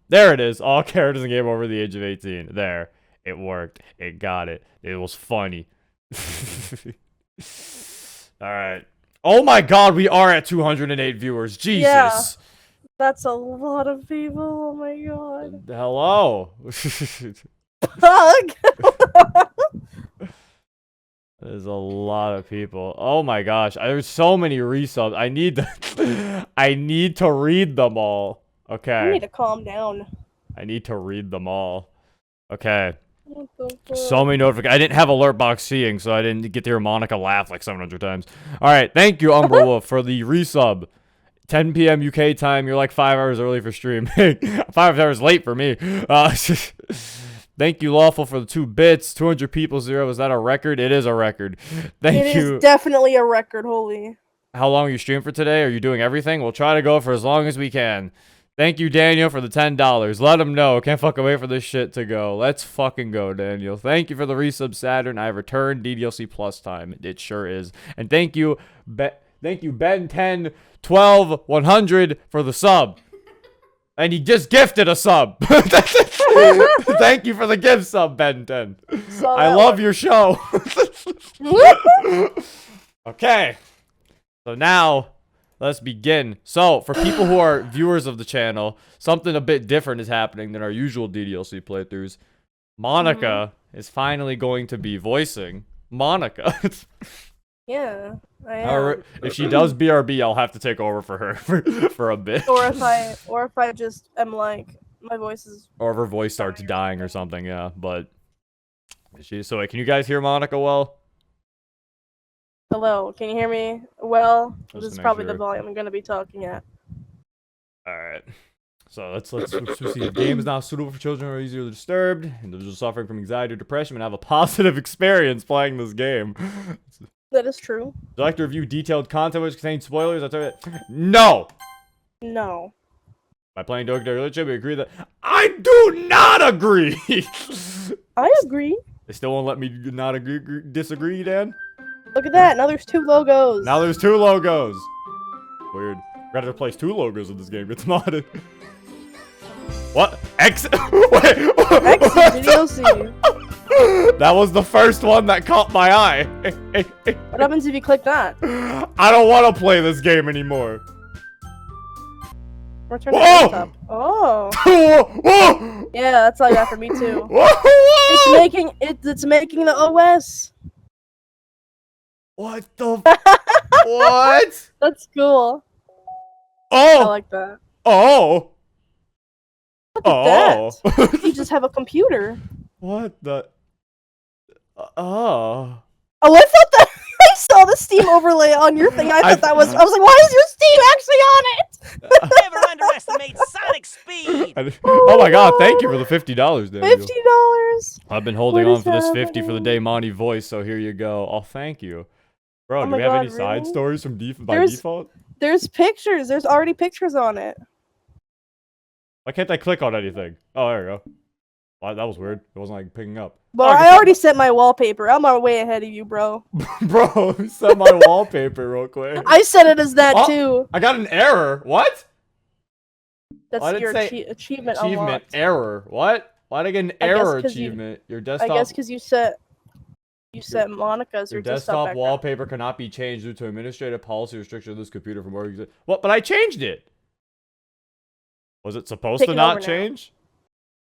There it is. All characters in the game over the age of 18. There. It worked. It got it. It was funny. Alright. Oh my god, we are at 208 viewers. Jesus. Yeah. That's a lot of people. Oh my god. Hello. Fuck. There's a lot of people. Oh my gosh. There's so many resubs. I need to read them all. Okay. You need to calm down. I need to read them all. Okay. What the fuck? So many notifications. I didn't have alert box seeing, so I didn't get to hear Monica laugh like 700 times. Alright, thank you, Umbra Wolf, for the resub. 10 p.m. UK time. You're like 5 hours early for streaming. 5 hours late for me. Thank you, Lawful, for the 2 bits. 200 people, 0. Is that a record? It is a record. Thank you. It is definitely a record, holy. How long are you streaming for today? Are you doing everything? We'll try to go for as long as we can. Thank you, Daniel, for the $10. Let him know. Can't fucking wait for this shit to go. Let's fucking go, Daniel. Thank you for the resub, Saturn. I have returned DDLC Plus time. It sure is. And thank you, Ben 10 12 100 for the sub. And he just gifted a sub. Thank you for the gift sub, Ben 10. I love your show. Okay. So now, let's begin. So, for people who are viewers of the channel, something a bit different is happening than our usual DDLC playthroughs. Monica is finally going to be voicing Monica. Yeah, I am. If she does BRB, I'll have to take over for her for a bit. Or if I just am like, my voice is. Or if her voice starts dying or something, yeah. But so wait, can you guys hear Monica well? Hello, can you hear me? Well, Just this is to make probably the sure. volume I'm gonna be talking at. All right. So let's see. The game is not suitable for children who are easily disturbed, individuals suffering from anxiety or depression, and have a positive experience playing this game. That is true. Would you like to review detailed content which contains spoilers? I tell you, no. No. By playing Doki Doki, we agree that I do not agree. I agree. They still won't let me not disagree, Dan. Look at that. Now there's 2 logos. Now there's 2 logos. Weird. Gotta replace 2 logos in this game. It's modded. What? X? Wait. X is DDLC. That was the first one that caught my eye. What happens if you click that? I don't want to play this game anymore. Return to Whoa! desktop. Oh. Whoa! Yeah, that's like that for me too. Whoa! It's making the OS. What the? What? That's cool. Oh! I like that. Oh! Look at Oh! that. You just have a computer. What the? Oh! Oh, I thought that I saw the Steam overlay on your thing. I thought that was. I was like, why is your Steam actually on it? Never underestimate sonic speed! Oh my god, thank you for the $50, Daniel. $50. I've been holding What on is for this 50 for the happening? Daimoni voice, so here you go. Oh, thank you. Bro, Oh do my we have God, any side really? stories from by default? There's pictures. There's already pictures on it. Why can't I click on anything? Oh, there we go. Wow, that was weird. It wasn't like picking up. But I already set my wallpaper. I'm way ahead of you, bro. Bro, set my wallpaper real quick. I set it as that Oh, too. I got an error. What? That's why did it your say achievement Achievement unlocked. error. What? Why'd I get an I guess error 'cause you- achievement? Your I desktop. guess because you set Monica as Your your desktop background. wallpaper cannot be changed due to administrative policy restriction of this computer from working. What? But I changed it. Was it supposed Take to it not over now. change?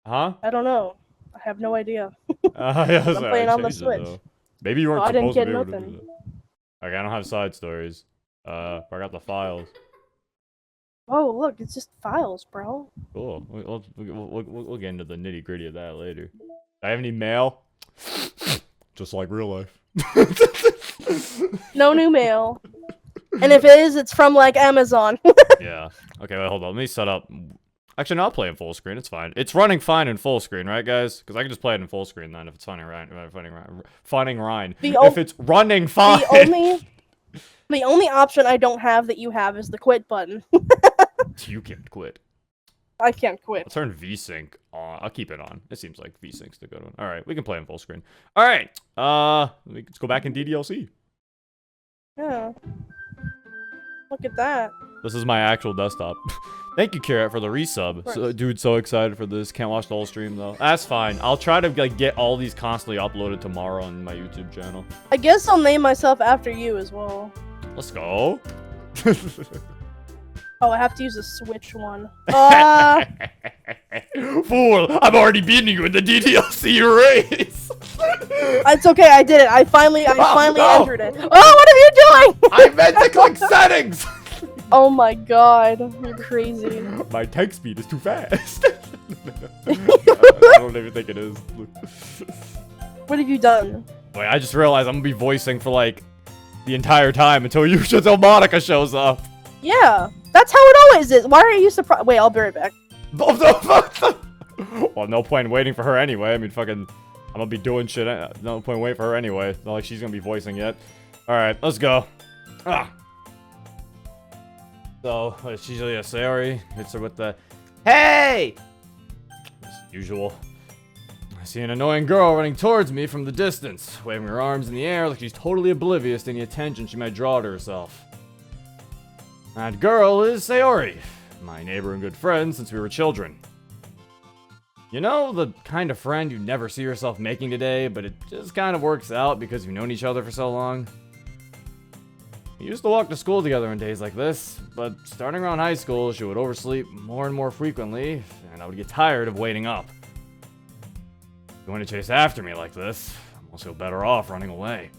Huh? I don't know. I have no idea. Yes, I'm playing I on the changed it, Switch. though. Maybe you weren't Oh, I didn't supposed to get be able to do nothing. that. Okay, I don't have side stories. I got the files. Oh, look, it's just files, bro. Cool. We'll get into the nitty gritty of that later. Do I have any mail? Just like real life. No new mail. And if it is, it's from like Amazon. Yeah. Okay, wait, hold on. Let me set up. Actually, no, I'll play in full screen. It's fine. It's running fine in full screen, right, guys? Because I can just play it in full screen then if it's funning Ryan. If it's running fine. The only option I don't have that you have is the quit button. You can't quit. I can't quit. I'll turn VSync on. I'll keep it on. It seems like VSync's the good one. All right, we can play in full screen. All right. Let's go back in DDLC. Yeah. Look at that. This is my actual desktop. Thank you, Carrot, for the resub. So, dude, so excited for this. Can't watch the whole stream, though. That's fine. I'll try to like get all these constantly uploaded tomorrow on my YouTube channel. I guess I'll name myself after you as well. Let's go. Oh, I have to use a Switch one. Fool! I'm already beating you in the DDLC race! It's okay, I did it. I finally no. entered it. Oh, what are you doing? I meant to click settings! Oh my god, you're crazy. My text speed is too fast. I don't even think it is. What have you done? Wait, I just realized I'm gonna be voicing for like the entire time until Monica shows up. Yeah, that's how it always is. Why are you surprised? Wait, I'll be right back. Well, no point in waiting for her anyway. I mean, fucking, I'm gonna be doing shit. No point in waiting for her anyway. Not like she's gonna be voicing yet. Alright, let's go. So, it's usually a Sayori. Hits her with the, hey! As usual. I see an annoying girl running towards me from the distance, waving her arms in the air like she's totally oblivious to any attention she might draw to herself. That girl is Sayori, my neighbor and good friend since we were children. You know, the kind of friend you never see yourself making today, but it just kind of works out because you've known each other for so long? We used to walk to school together on days like this, but starting around high school, she would oversleep more and more frequently, and I would get tired of waiting up. Going to chase after me like this, I'm also better off running away.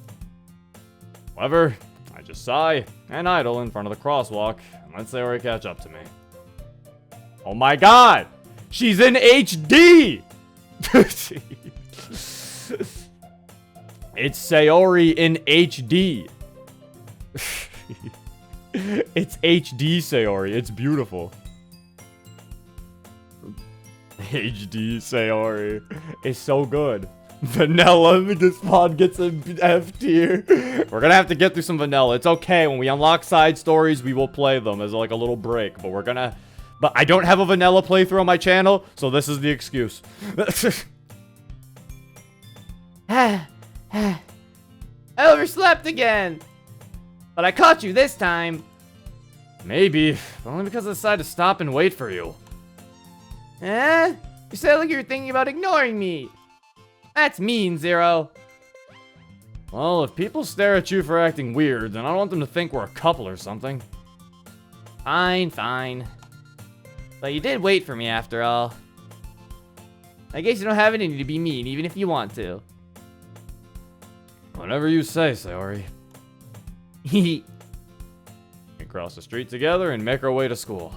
However, I just sigh and idle in front of the crosswalk and let Sayori catch up to me. Oh my god! She's in HD! It's Sayori in HD. It's HD Sayori. It's beautiful. HD Sayori. It's so good. Vanilla, this pod gets an F tier. We're gonna have to get through some vanilla. It's okay. When we unlock side stories, we will play them as like a little break. But I don't have a vanilla playthrough on my channel, so this is the excuse. Overslept again. But I caught you this time. Maybe, but only because I decided to stop and wait for you. Eh? You said like you were thinking about ignoring me. That's mean, Zero. Well, if people stare at you for acting weird, then I don't want them to think we're a couple or something. Fine, fine. But you did wait for me after all. I guess you don't have it in you to be mean, even if you want to. Whatever you say, Sayori. We cross the street together and make our way to school.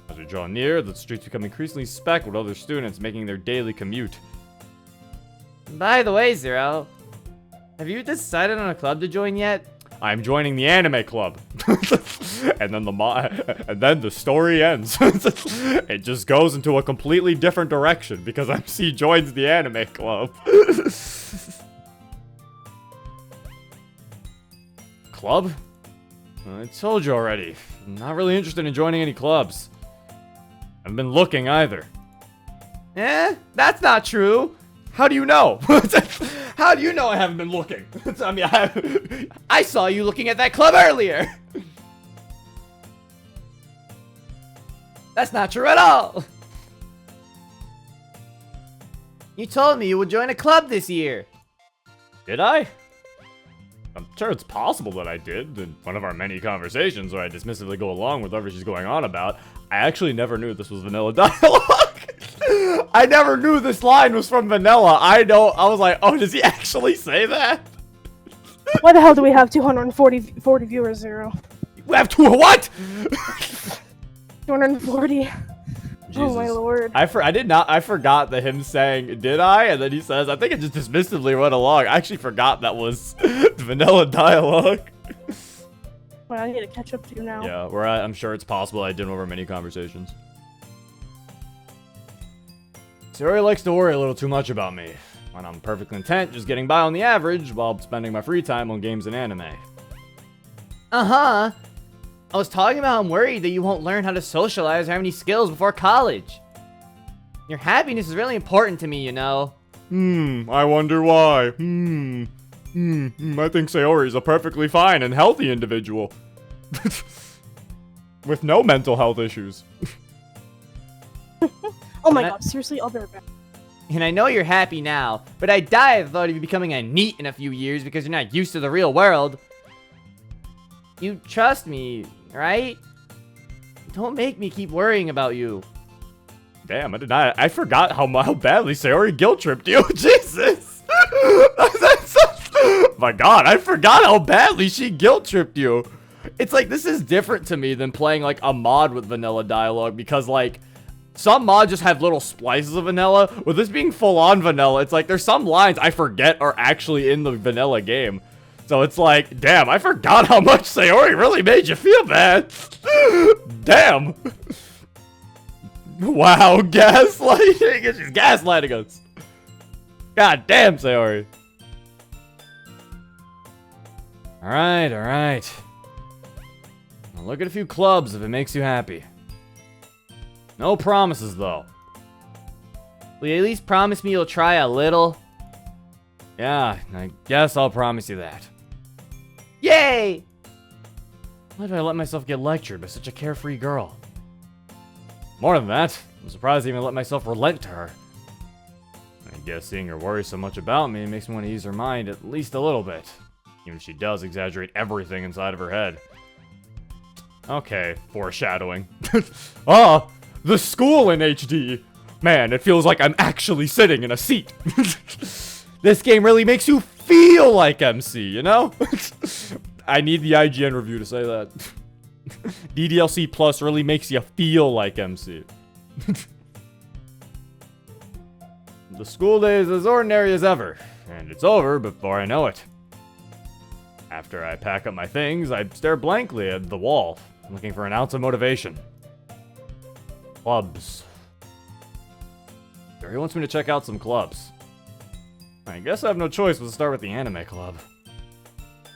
As we draw near, the streets become increasingly specked with other students making their daily commute. By the way, Zero, have you decided on a club to join yet? I'm joining the anime club. and then the story ends. It just goes into a completely different direction because MC joins the anime club. Club? I told you already. I'm not really interested in joining any clubs. I haven't been looking either. Eh? That's not true. How do you know? How do you know I haven't been looking? I mean, I saw you looking at that club earlier. That's not true at all. You told me you would join a club this year. Did I? I'm sure it's possible that I did in one of our many conversations where I dismissively go along with whatever she's going on about. I actually never knew this was vanilla dialogue. I never knew this line was from Vanilla. I was like, oh, does he actually say that? Why the hell do we have 240 viewers, Zero? We have what? 240. Jesus. Oh my lord. I forgot that him saying, did I? And then he says, I think it just dismissively went along. I actually forgot that was vanilla dialogue. Well, I need to catch up to you now. Yeah, I'm sure it's possible I did over many conversations. Sayori likes to worry a little too much about me, when I'm perfectly content just getting by on the average while spending my free time on games and anime. Uh-huh. I was talking about how I'm worried that you won't learn how to socialize or have any skills before college. Your happiness is really important to me, you know. I wonder why. I think Sayori is a perfectly fine and healthy individual. with no mental health issues. Oh my god, seriously, I'll be right back. And I know you're happy now, but I die at the thought of you becoming a NEET in a few years because you're not used to the real world. You trust me, right? Don't make me keep worrying about you. Damn, I forgot how badly Sayori guilt tripped you. Jesus. My god, I forgot how badly she guilt tripped you. It's like, this is different to me than playing like a mod with vanilla dialogue, because like some mods just have little splices of vanilla. With this being full on vanilla, it's like there's some lines I forget are actually in the vanilla game. So it's like, damn, I forgot how much Sayori really made you feel bad. Damn. Wow, gaslighting. She's gaslighting us. God damn, Sayori. Alright, alright. I'll look at a few clubs if it makes you happy. No promises, though. Will you at least promise me you'll try a little? Yeah, I guess I'll promise you that. Yay! Why did I let myself get lectured by such a carefree girl? More than that, I'm surprised I even let myself relent to her. I guess seeing her worry so much about me makes me want to ease her mind at least a little bit. Even if she does exaggerate everything inside of her head. Okay, foreshadowing. Ah, the school in HD! Man, it feels like I'm actually sitting in a seat. This game really makes you feel like MC, you know? I need the IGN review to say that. DDLC Plus really makes you feel like MC. The school day is as ordinary as ever, and it's over before I know it. After I pack up my things, I stare blankly at the wall, looking for an ounce of motivation. Clubs. He wants me to check out some clubs. I guess I have no choice but to start with the anime club.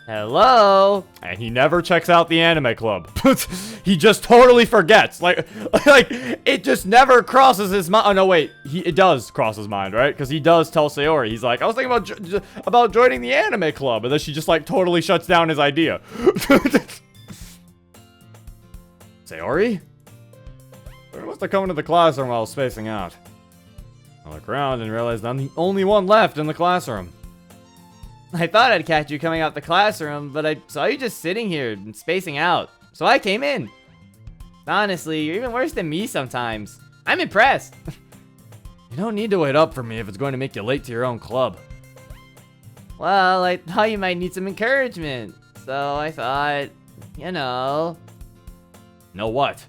Hello? And he never checks out the anime club. He just totally forgets. Like it just never crosses his mind. Oh no, wait. It does cross his mind, right? Because he does tell Sayori. He's like, I was thinking about joining the anime club, and then she just like totally shuts down his idea. Sayori? Sayori must have come into the classroom while I was spacing out. I look around and realized I'm the only one left in the classroom. I thought I'd catch you coming out the classroom, but I saw you just sitting here and spacing out. So I came in. Honestly, you're even worse than me sometimes. I'm impressed. You don't need to wait up for me if it's going to make you late to your own club. Well, I thought you might need some encouragement. So I thought, you know. Know what?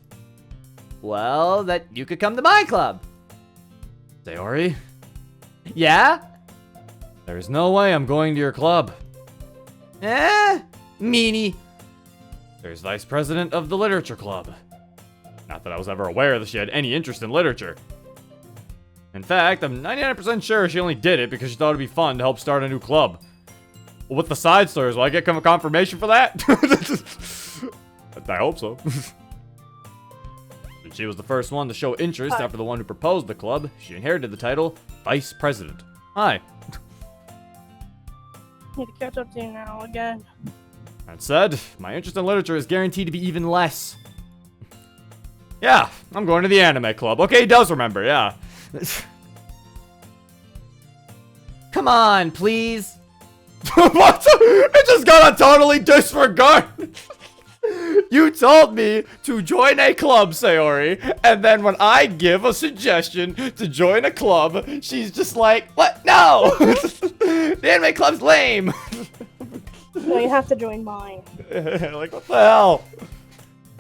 Well, that you could come to my club. Sayori? Yeah? There's no way I'm going to your club. Meanie. There's vice president of the literature club. Not that I was ever aware that she had any interest in literature. In fact, I'm 99% sure she only did it because she thought it'd be fun to help start a new club. Well, with the side stories, will I get confirmation for that? I hope so. Since she was the first one to show interest after the one who proposed the club, she inherited the title Vice President. Hi. Need to catch up to you now again. That said, my interest in literature is guaranteed to be even less. Yeah, I'm going to the anime club. Okay, he does remember, yeah. Come on, please. What? It just got a totally disregard. You told me to join a club, Sayori, and then when I give a suggestion to join a club, she's just like, what? No! The anime club's lame! No, you have to join mine. Like, what the hell?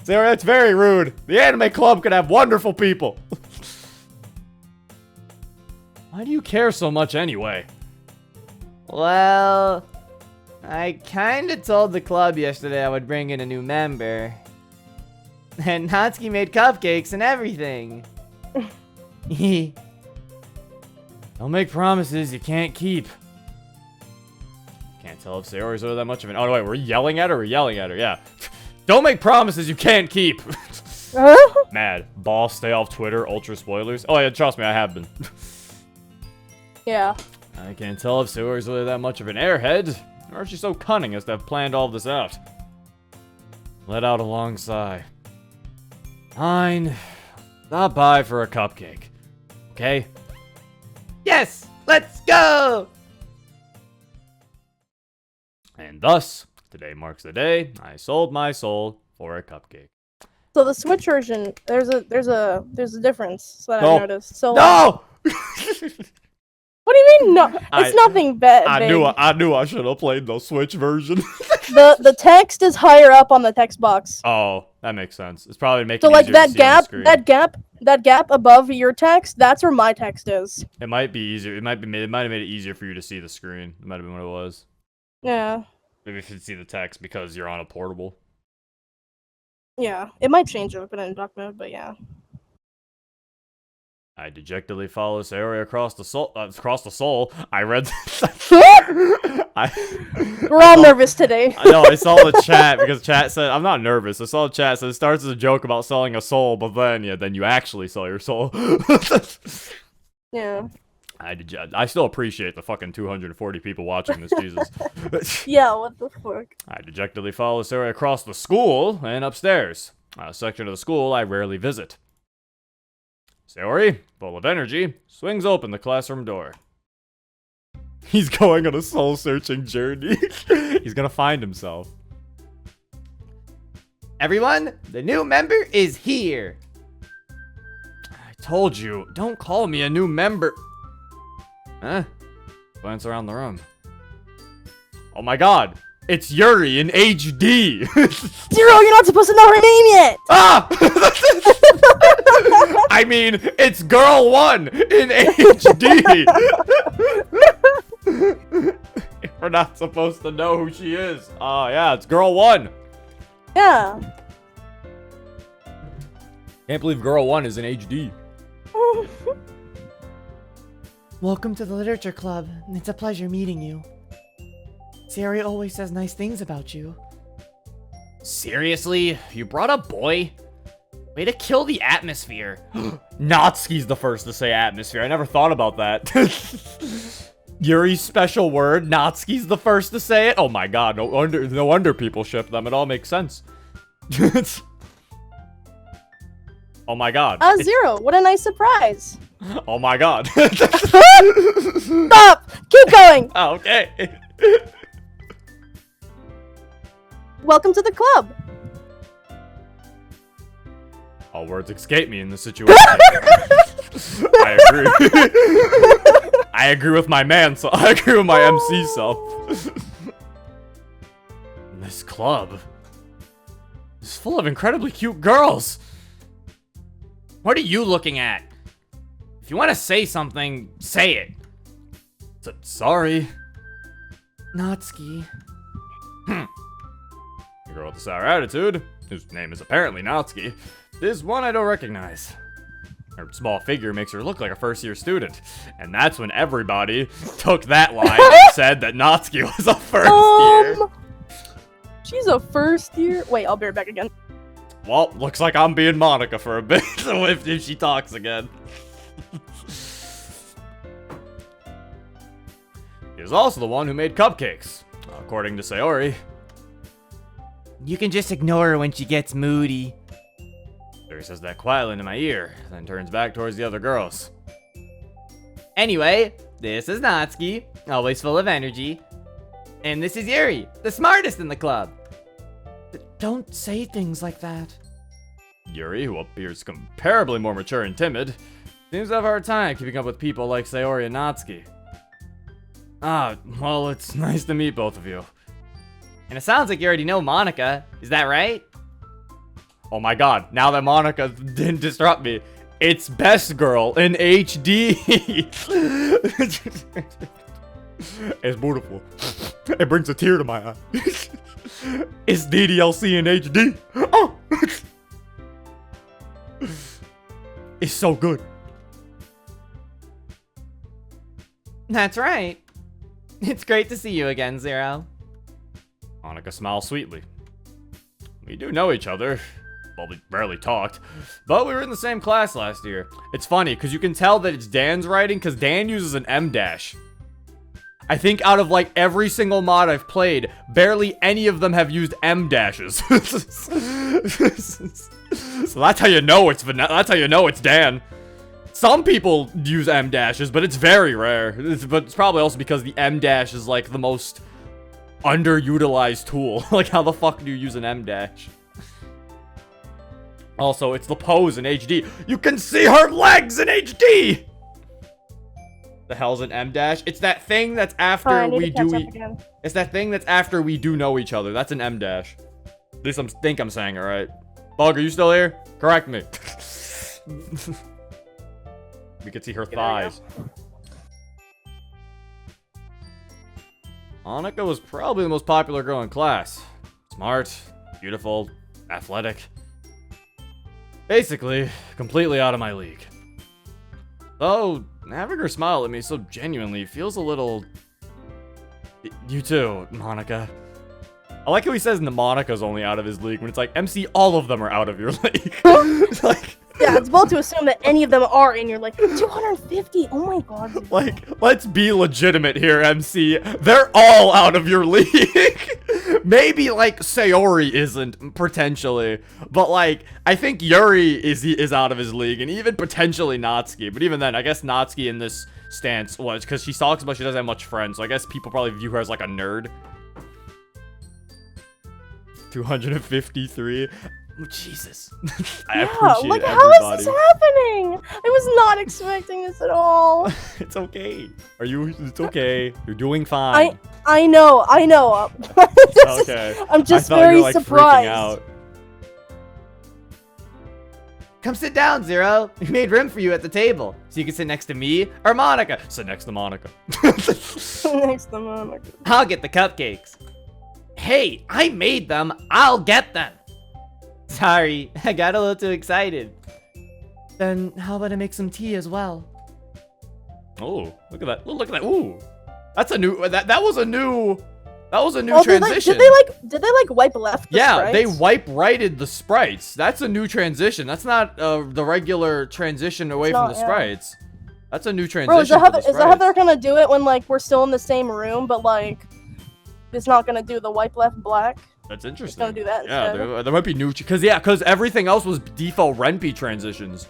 Sayori, that's very rude. The anime club could have wonderful people. Why do you care so much anyway? Well, I kinda told the club yesterday I would bring in a new member. And Natsuki made cupcakes and everything. Don't make promises you can't keep. Can't tell if Sayori's really that much of an— oh, wait, we're yelling at her? We're yelling at her, yeah. Don't make promises you can't keep. Mad. Boss, stay off Twitter, ultra spoilers. Oh, yeah, trust me, I have been. Yeah. I can't tell if Sayori's really that much of an airhead, or if she's so cunning as to have planned all this out. Let out a long sigh. Fine. Stop by for a cupcake. Okay? Yes, let's go! And thus, today marks the day I sold my soul for a cupcake. So the Switch version, there's a difference that No. I noticed. So No! what do you mean no? It's nothing bad. I knew I should have played the Switch version. The text is higher up on the text box. Oh, that makes sense. It's probably making So it like easier to see on the screen. that gap above your text, that's where my text is. It might be easier. It might have made it easier for you to see the screen. It might have been what it was. Yeah. Maybe if you could see the text because you're on a portable. Yeah. It might change if I put it in dock mode, but yeah. I dejectedly follow Sayori across the soul. I read. We're all nervous today. I know. I saw the chat because chat said I'm not nervous. I saw the chat said it starts as a joke about selling a soul, but then you actually sell your soul. Yeah. I still appreciate the fucking 240 people watching this. Jesus. Yeah. What the fuck? I dejectedly follow Sayori across the school and upstairs. A section of the school I rarely visit. Sayori, full of energy, swings open the classroom door. He's going on a soul-searching journey. He's gonna find himself. Everyone, the new member is here. I told you, don't call me a new member. Huh? Glance around the room. Oh my god, it's Yuri in HD. Zero, you're not supposed to know her name yet. Ah! I mean, it's Girl 1 in HD. We're not supposed to know who she is. Oh, yeah, it's Girl 1. Yeah. Can't believe Girl 1 is in HD. Welcome to the Literature Club. It's a pleasure meeting you. Sayori always says nice things about you. Seriously? You brought a boy? Way to kill the atmosphere. Natsuki's the first to say atmosphere. I never thought about that. Yuri's special word. Natsuki's the first to say it. Oh my god, no wonder people ship them. It all makes sense. Oh my god. Zero. What a nice surprise. Oh my god. Stop. Keep going. Oh, okay. Welcome to the club. All words escape me in this situation. I agree. I agree with my man, so I agree with my MC self. This club is full of incredibly cute girls. What are you looking at? If you want to say something, say it. Sorry. Natsuki. The girl with the sour attitude, whose name is apparently Natsuki, is one I don't recognize. Her small figure makes her look like a first-year student. And that's when everybody took that line and said that Natsuki was a first year. She's a first year. Wait, I'll be right back again. Well, looks like I'm being Monica for a bit, so if she talks again. He is also the one who made cupcakes, according to Sayori. You can just ignore her when she gets moody. Sayori says that quietly into my ear, then turns back towards the other girls. Anyway, this is Natsuki, always full of energy. And this is Yuri, the smartest in the club. Don't say things like that. Yuri, who appears comparably more mature and timid, seems to have a hard time keeping up with people like Sayori and Natsuki. Ah, well, it's nice to meet both of you. And it sounds like you already know Monica, is that right? Oh my god, now that Monica didn't disrupt me, it's Best Girl in HD. It's beautiful. It brings a tear to my eye. It's DDLC in HD. Oh! It's so good. That's right. It's great to see you again, Zero. Monica smiles sweetly. We do know each other. Well, we rarely talked, but we were in the same class last year. It's funny, because you can tell that it's Dan's writing, because Dan uses an M dash. I think out of like every single mod I've played, barely any of them have used M dashes. So that's how you know it's Dan. Some people use M dashes, but it's very rare. But it's probably also because the M dash is like the most underutilized tool. Like, how the fuck do you use an M dash? Also, it's the pose in HD. You can see her legs in HD. The hell's an M dash? It's that thing that's after It's that thing that's after we do know each other. That's an M dash. At least I think I'm saying it right. Bug, are you still here? Correct me. We can see her thighs. Monica was probably the most popular girl in class. Smart, beautiful, athletic. Basically, completely out of my league. Though, having her smile at me so genuinely feels a little... You too, Monica. I like how he says Monica's only out of his league when it's like, MC, all of them are out of your league. Like... Yeah, it's bold to assume that any of them are in your, like, 250. Oh my god. Like, let's be legitimate here, MC. They're all out of your league. Maybe, like, Sayori isn't, potentially. But, like, I think Yuri is out of his league, and even potentially Natsuki. But even then, I guess Natsuki in this stance was, because she talks about she doesn't have much friends, so I guess people probably view her as, like, a nerd. 253. Oh, Jesus. I appreciate like, everybody. how is this happening? I was not expecting this at all. It's okay. It's okay. You're doing fine. I know. Okay. I'm just I thought you very were, like, surprised. freaking out. Come sit down, Zero. We made room for you at the table. So you can sit next to me or Monica. Sit next to Monica. Next to Monica. I'll get the cupcakes. Hey, I made them. I'll get them. Sorry, I got a little too excited. Then how about I make some tea as well? Oh, look at that. Look at that. Ooh. That's a new that was a new Oh, transition. Did they wipe left the Yeah, sprites? they wipe righted the sprites. That's a new transition. That's not the regular transition away from the sprites. That's a new transition. Bro, is that how they're gonna do it when, like, we're still in the same room, but, like, it's not gonna do the wipe left black? That's interesting. It's gonna do that Yeah, instead. there might be new... Because everything else was default Renpy transitions.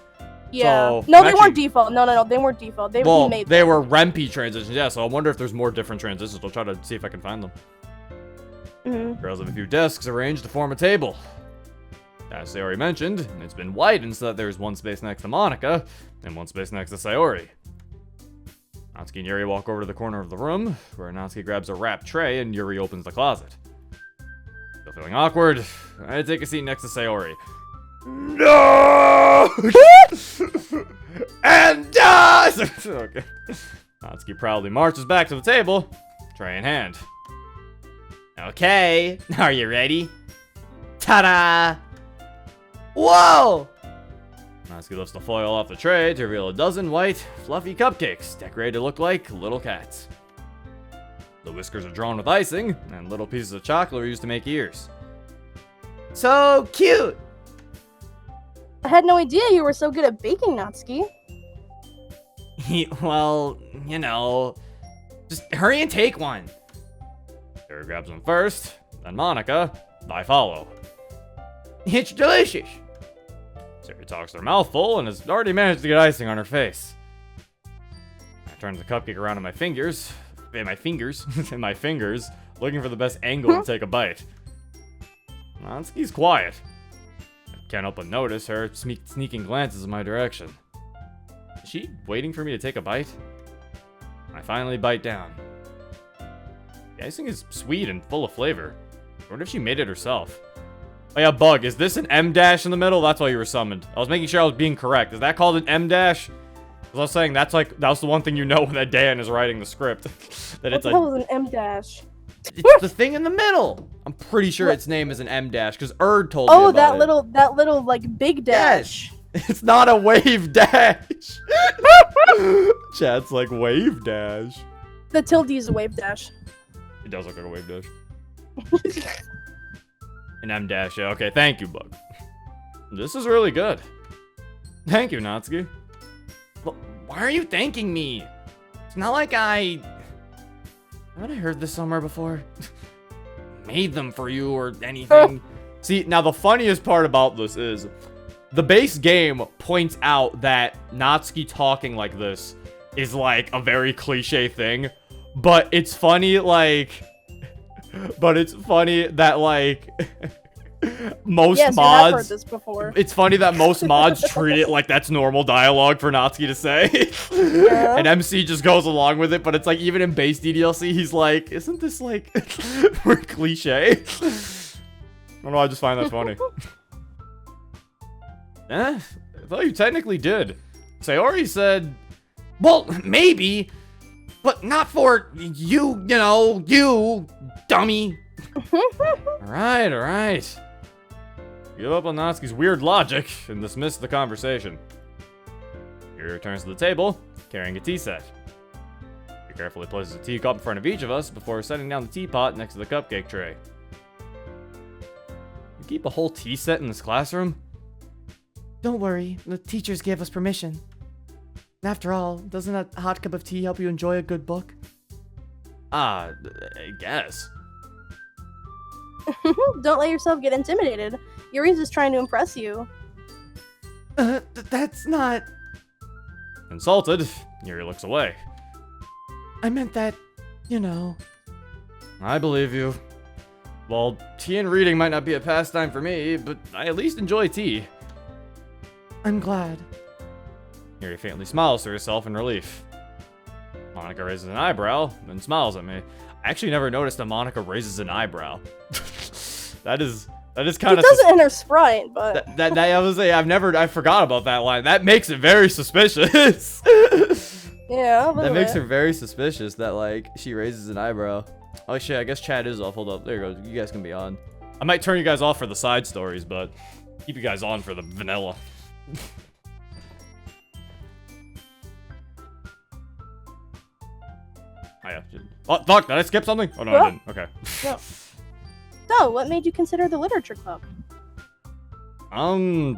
Yeah. So, No, they weren't default. No, they weren't default. He made they them. were Renpy transitions, yeah, so I wonder if there's more different transitions. I'll try to see if I can find them. Girls have a few desks arranged to form a table. As Sayori mentioned, it's been widened so that there's one space next to Monica, and one space next to Sayori. Natsuki and Yuri walk over to the corner of the room, where Natsuki grabs a wrapped tray and Yuri opens the closet. Still feeling awkward, I take a seat next to Sayori. No! And does! Okay. Natsuki proudly marches back to the table, tray in hand. Okay, are you ready? Ta-da! Whoa! Natsuki lifts the foil off the tray to reveal a dozen white, fluffy cupcakes decorated to look like little cats. The whiskers are drawn with icing, and little pieces of chocolate are used to make ears. So cute! I had no idea you were so good at baking, Natsuki. Well, you know, just hurry and take one. Yuri grabs one first, then Monica, I follow. It's delicious. Sayori talks her mouth full and has already managed to get icing on her face. I turn the cupcake around in my fingers, looking for the best angle to take a bite. Natsuki's quiet. I can't help but notice her sneaking glances in my direction. Is she waiting for me to take a bite? I finally bite down. The icing is sweet and full of flavor. I wonder if she made it herself. Oh yeah, Bug, is this an M dash in the middle? That's why you were summoned. I was making sure I was being correct. Is that called an M dash? Because I was saying that was the one thing you know when that Dan is writing the script. That it's What the hell is an M dash? It's the thing in the middle. I'm pretty sure its name is an M dash because Erd told me about it. that little like big dash. Yes. It's not a wave dash. Chat's like wave dash. The tilde is a wave dash. It does look like a wave dash. An M dash, yeah. Okay, thank you, Bug. This is really good. Thank you, Natsuki. Why are you thanking me? It's not like I... Haven't I heard this somewhere before? Made them for you or anything. See, now the funniest part about this is the base game points out that Natsuki talking like this is like a very cliche thing, but it's funny like that like most Yes, you have mods heard this before. it's funny that most mods treat it like that's normal dialogue for Natsuki to say. Yeah. And MC just goes along with it, but it's like even in base DDLC he's like, isn't this like more cliche? I don't know, I just find that funny. I thought you technically did. Sayori said, well, maybe, but not for you, you dummy. Alright. Give up on Natsuki's weird logic and dismiss the conversation. He returns to the table, carrying a tea set. He carefully places a teacup in front of each of us before setting down the teapot next to the cupcake tray. You keep a whole tea set in this classroom? Don't worry, the teachers gave us permission. After all, doesn't a hot cup of tea help you enjoy a good book? I guess. Don't let yourself get intimidated. Yuri's just trying to impress you. That's not... Insulted, Yuri looks away. I meant that, I believe you. Well, tea and reading might not be a pastime for me, but I at least enjoy tea. I'm glad. Yuri faintly smiles to herself in relief. Monica raises an eyebrow, then smiles at me. I actually never noticed that Monica raises an eyebrow. That is kind of. It doesn't in her sprite, but that I was say I forgot about that line. That makes it very suspicious. yeah. That makes her very suspicious that like she raises an eyebrow. Oh shit, I guess chat is off. Hold up, there you go. You guys can be on. I might turn you guys off for the side stories, but keep you guys on for the vanilla. Oh, fuck, did I skip something? Oh, no, I didn't. Okay. No. So, what made you consider the literature club? I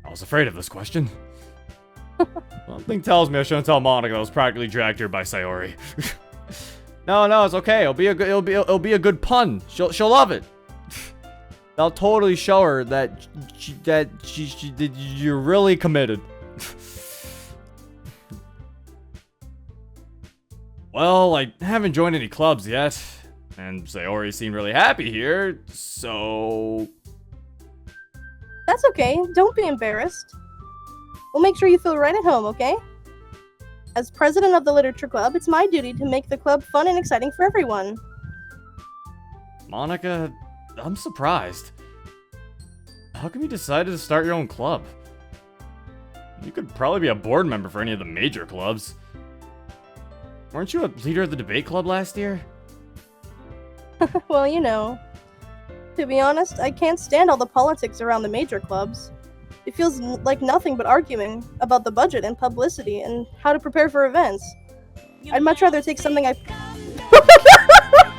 was afraid of this question. Something tells me I shouldn't tell Monica I was practically dragged here by Sayori. No, it's okay. It'll be a good pun. She'll love it. I'll totally show her that you're really committed. Well, I haven't joined any clubs yet, and Sayori seemed really happy here, so... That's okay. Don't be embarrassed. We'll make sure you feel right at home, okay? As president of the literature club, it's my duty to make the club fun and exciting for everyone. Monica, I'm surprised. How come you decided to start your own club? You could probably be a board member for any of the major clubs. Weren't you a leader of the debate club last year? Well, to be honest, I can't stand all the politics around the major clubs. It feels like nothing but arguing about the budget and publicity and how to prepare for events. I'd much rather take something I...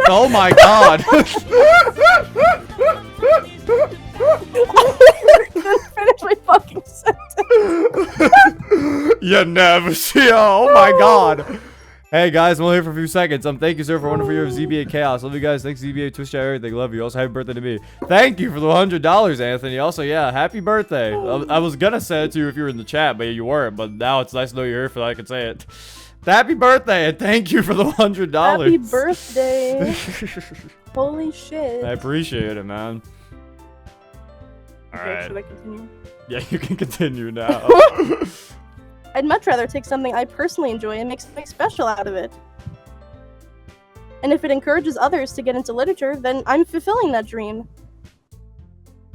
Oh my god! I didn't finish my fucking sentence. You never see. Oh my god! Hey guys, I'm only here for a few seconds. Thank you, sir, for a wonderful year of ZBA Chaos. Love you guys. Thanks, ZBA, Twitch chat, everything. Love you. Also, happy birthday to me. Thank you for the $100, Anthony. Also, yeah, happy birthday. I was gonna say it to you if you were in the chat, but you weren't. But now it's nice to know you're here for that I can say it. Happy birthday, and thank you for the $100. Happy birthday. Holy shit. I appreciate it, man. Okay, Alright. should I continue? Yeah, you can continue now. I'd much rather take something I personally enjoy and make something special out of it. And if it encourages others to get into literature, then I'm fulfilling that dream.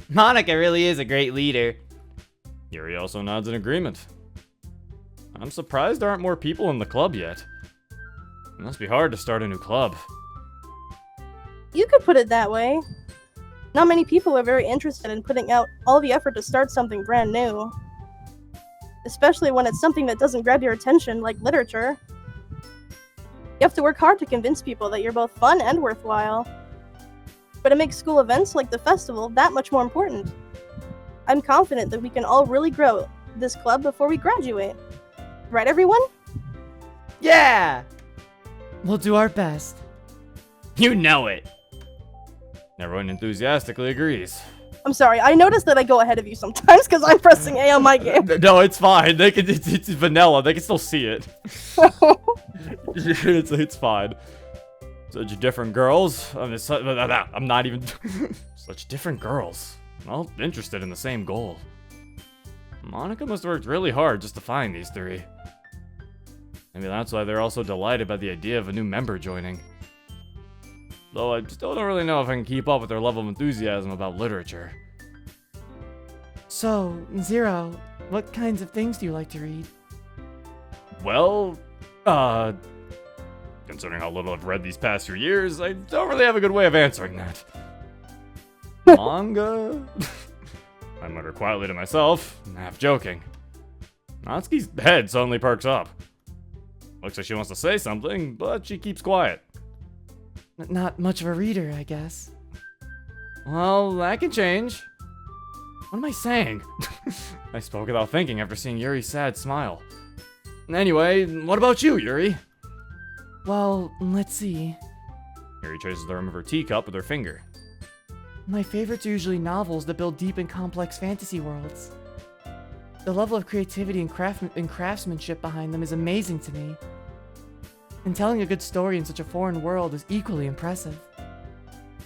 Monica really is a great leader. Yuri also nods in agreement. I'm surprised there aren't more people in the club yet. It must be hard to start a new club. You could put it that way. Not many people are very interested in putting out all the effort to start something brand new. Especially when it's something that doesn't grab your attention, like literature. You have to work hard to convince people that you're both fun and worthwhile. But it makes school events like the festival that much more important. I'm confident that we can all really grow this club before we graduate. Right, everyone? Yeah! We'll do our best. You know it. Everyone enthusiastically agrees. I'm sorry, I noticed that I go ahead of you sometimes because I'm pressing A on my game. No, it's fine. They can. It's vanilla. They can still see it. It's fine. Such different girls. I'm not even. Such different girls. All interested in the same goal. Monica must have worked really hard just to find these three. Maybe that's why they're also delighted by the idea of a new member joining. Though I still don't really know if I can keep up with their level of enthusiasm about literature. So, Zero, what kinds of things do you like to read? Well, considering how little I've read these past few years, I don't really have a good way of answering that. Manga? I mutter quietly to myself, half joking. Natsuki's head suddenly perks up. Looks like she wants to say something, but she keeps quiet. Not much of a reader, I guess. Well, that can change. What am I saying? I spoke without thinking after seeing Yuri's sad smile. Anyway, what about you, Yuri? Well, let's see. Yuri traces the rim of her teacup with her finger. My favorites are usually novels that build deep and complex fantasy worlds. The level of creativity and craftsmanship behind them is amazing to me. And telling a good story in such a foreign world is equally impressive.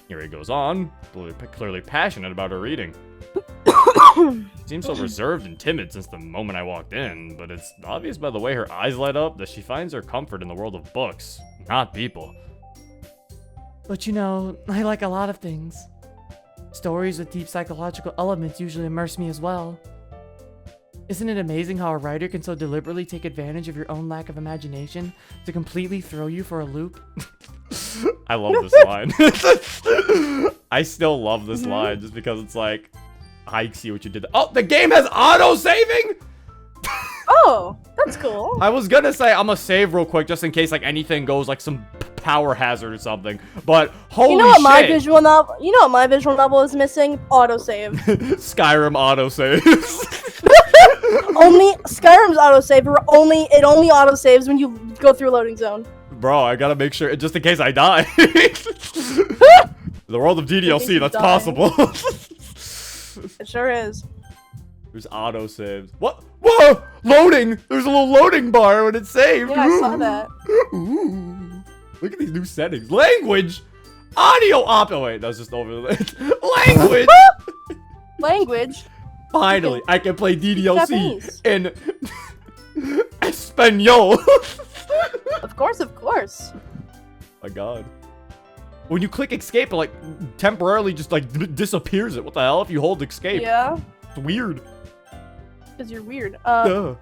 Yuri goes on, clearly passionate about her reading. Seems so reserved and timid since the moment I walked in, but it's obvious by the way her eyes light up that she finds her comfort in the world of books, not people. But you know, I like a lot of things. Stories with deep psychological elements usually immerse me as well. Isn't it amazing how a writer can so deliberately take advantage of your own lack of imagination to completely throw you for a loop? I love this line. I still love this line just because it's like, I see what you did. Oh, the game has auto-saving? Oh, that's cool. I was gonna say I'm gonna save real quick just in case like anything goes like some power hazard or something. But holy You know what my shit. visual novel? You know what my visual novel is missing? Autosave. Skyrim autosave. Only Skyrim's autosave. It only autosaves when you go through a loading zone. Bro, I gotta make sure just in case I die. The world of DDLC, that's die. possible. It sure is. There's autosaves. What? Whoa! Loading! There's a little loading bar when it's saved. Yeah, I saw that. Ooh. Look at these new settings. Language! Audio op. Oh, wait, that was just over the Language! Language. Finally, I can play DDLC Japanese. in Espanol. Of course. My god. When you click escape, it like temporarily just like disappears it. What the hell if you hold escape? Yeah, It's weird. because you're weird. Duh.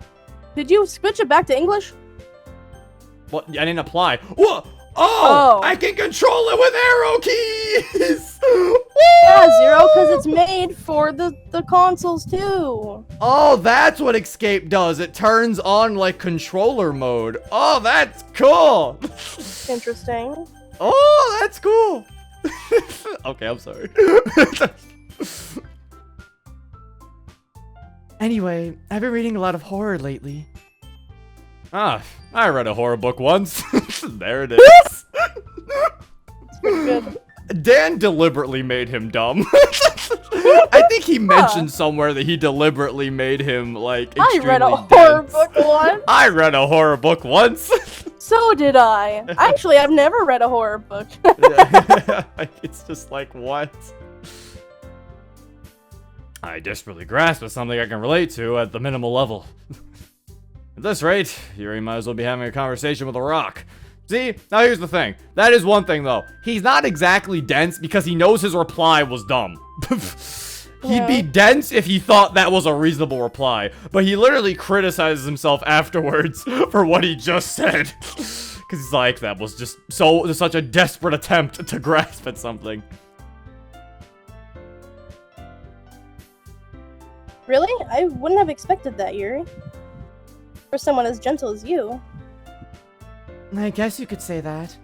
Did you switch it back to English? What? I didn't apply. What? Oh. I can control it with arrow keys. Yeah, Zero, because it's made for the consoles too. Oh, that's what escape does. It turns on like controller mode. Oh, that's cool. Interesting. Oh, that's cool. Okay, I'm sorry. Anyway, I've been reading a lot of horror lately. Ah, I read a horror book once. There it is. It's pretty good. Dan deliberately made him dumb. I think he mentioned somewhere that he deliberately made him like I extremely read a horror dense. book once. I read a horror book once. So did I. Actually, I've never read a horror book. It's just like, what? I desperately grasp at something I can relate to at the minimal level. At this rate, Yuri might as well be having a conversation with a rock. See? Now here's the thing. That is one thing, though. He's not exactly dense because he knows his reply was dumb. He'd be dense if he thought that was a reasonable reply. But he literally criticizes himself afterwards for what he just said. Because he's like, that was just such a desperate attempt to grasp at something. Really? I wouldn't have expected that, Yuri. For someone as gentle as you. I guess you could say that.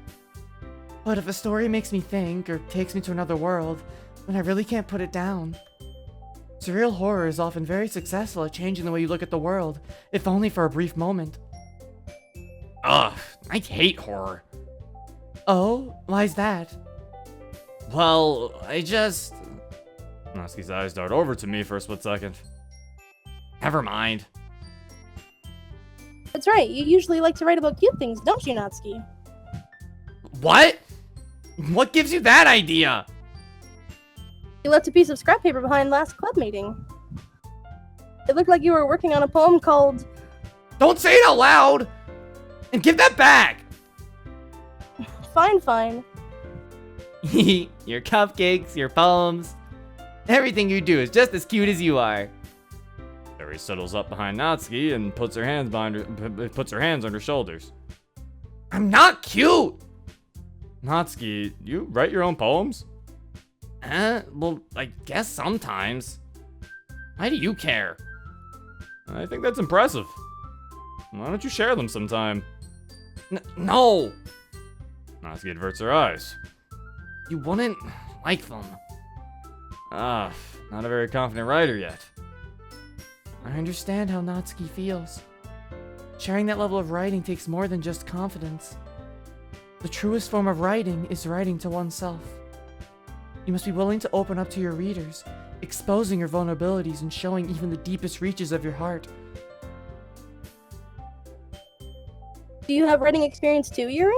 But if a story makes me think, or takes me to another world, then I really can't put it down. Surreal horror is often very successful at changing the way you look at the world, if only for a brief moment. Ugh, I hate horror. Oh, why's that? Well, I just... Natsuki's eyes dart over to me for a split second. Never mind. That's right, you usually like to write about cute things, don't you, Natsuki? What? What gives you that idea? You left a piece of scrap paper behind last club meeting. It looked like you were working on a poem called... Don't say it out loud! And give that back! Fine, fine. Your cupcakes, your poems, everything you do is just as cute as you are. Yuri settles up behind Natsuki and puts her hands on her shoulders. I'm not cute! Natsuki, you write your own poems? Well, I guess sometimes. Why do you care? I think that's impressive. Why don't you share them sometime? No! Natsuki averts her eyes. You wouldn't like them. Not a very confident writer yet. I understand how Natsuki feels. Sharing that level of writing takes more than just confidence. The truest form of writing is writing to oneself. You must be willing to open up to your readers, exposing your vulnerabilities and showing even the deepest reaches of your heart. Do you have writing experience too, Yuri?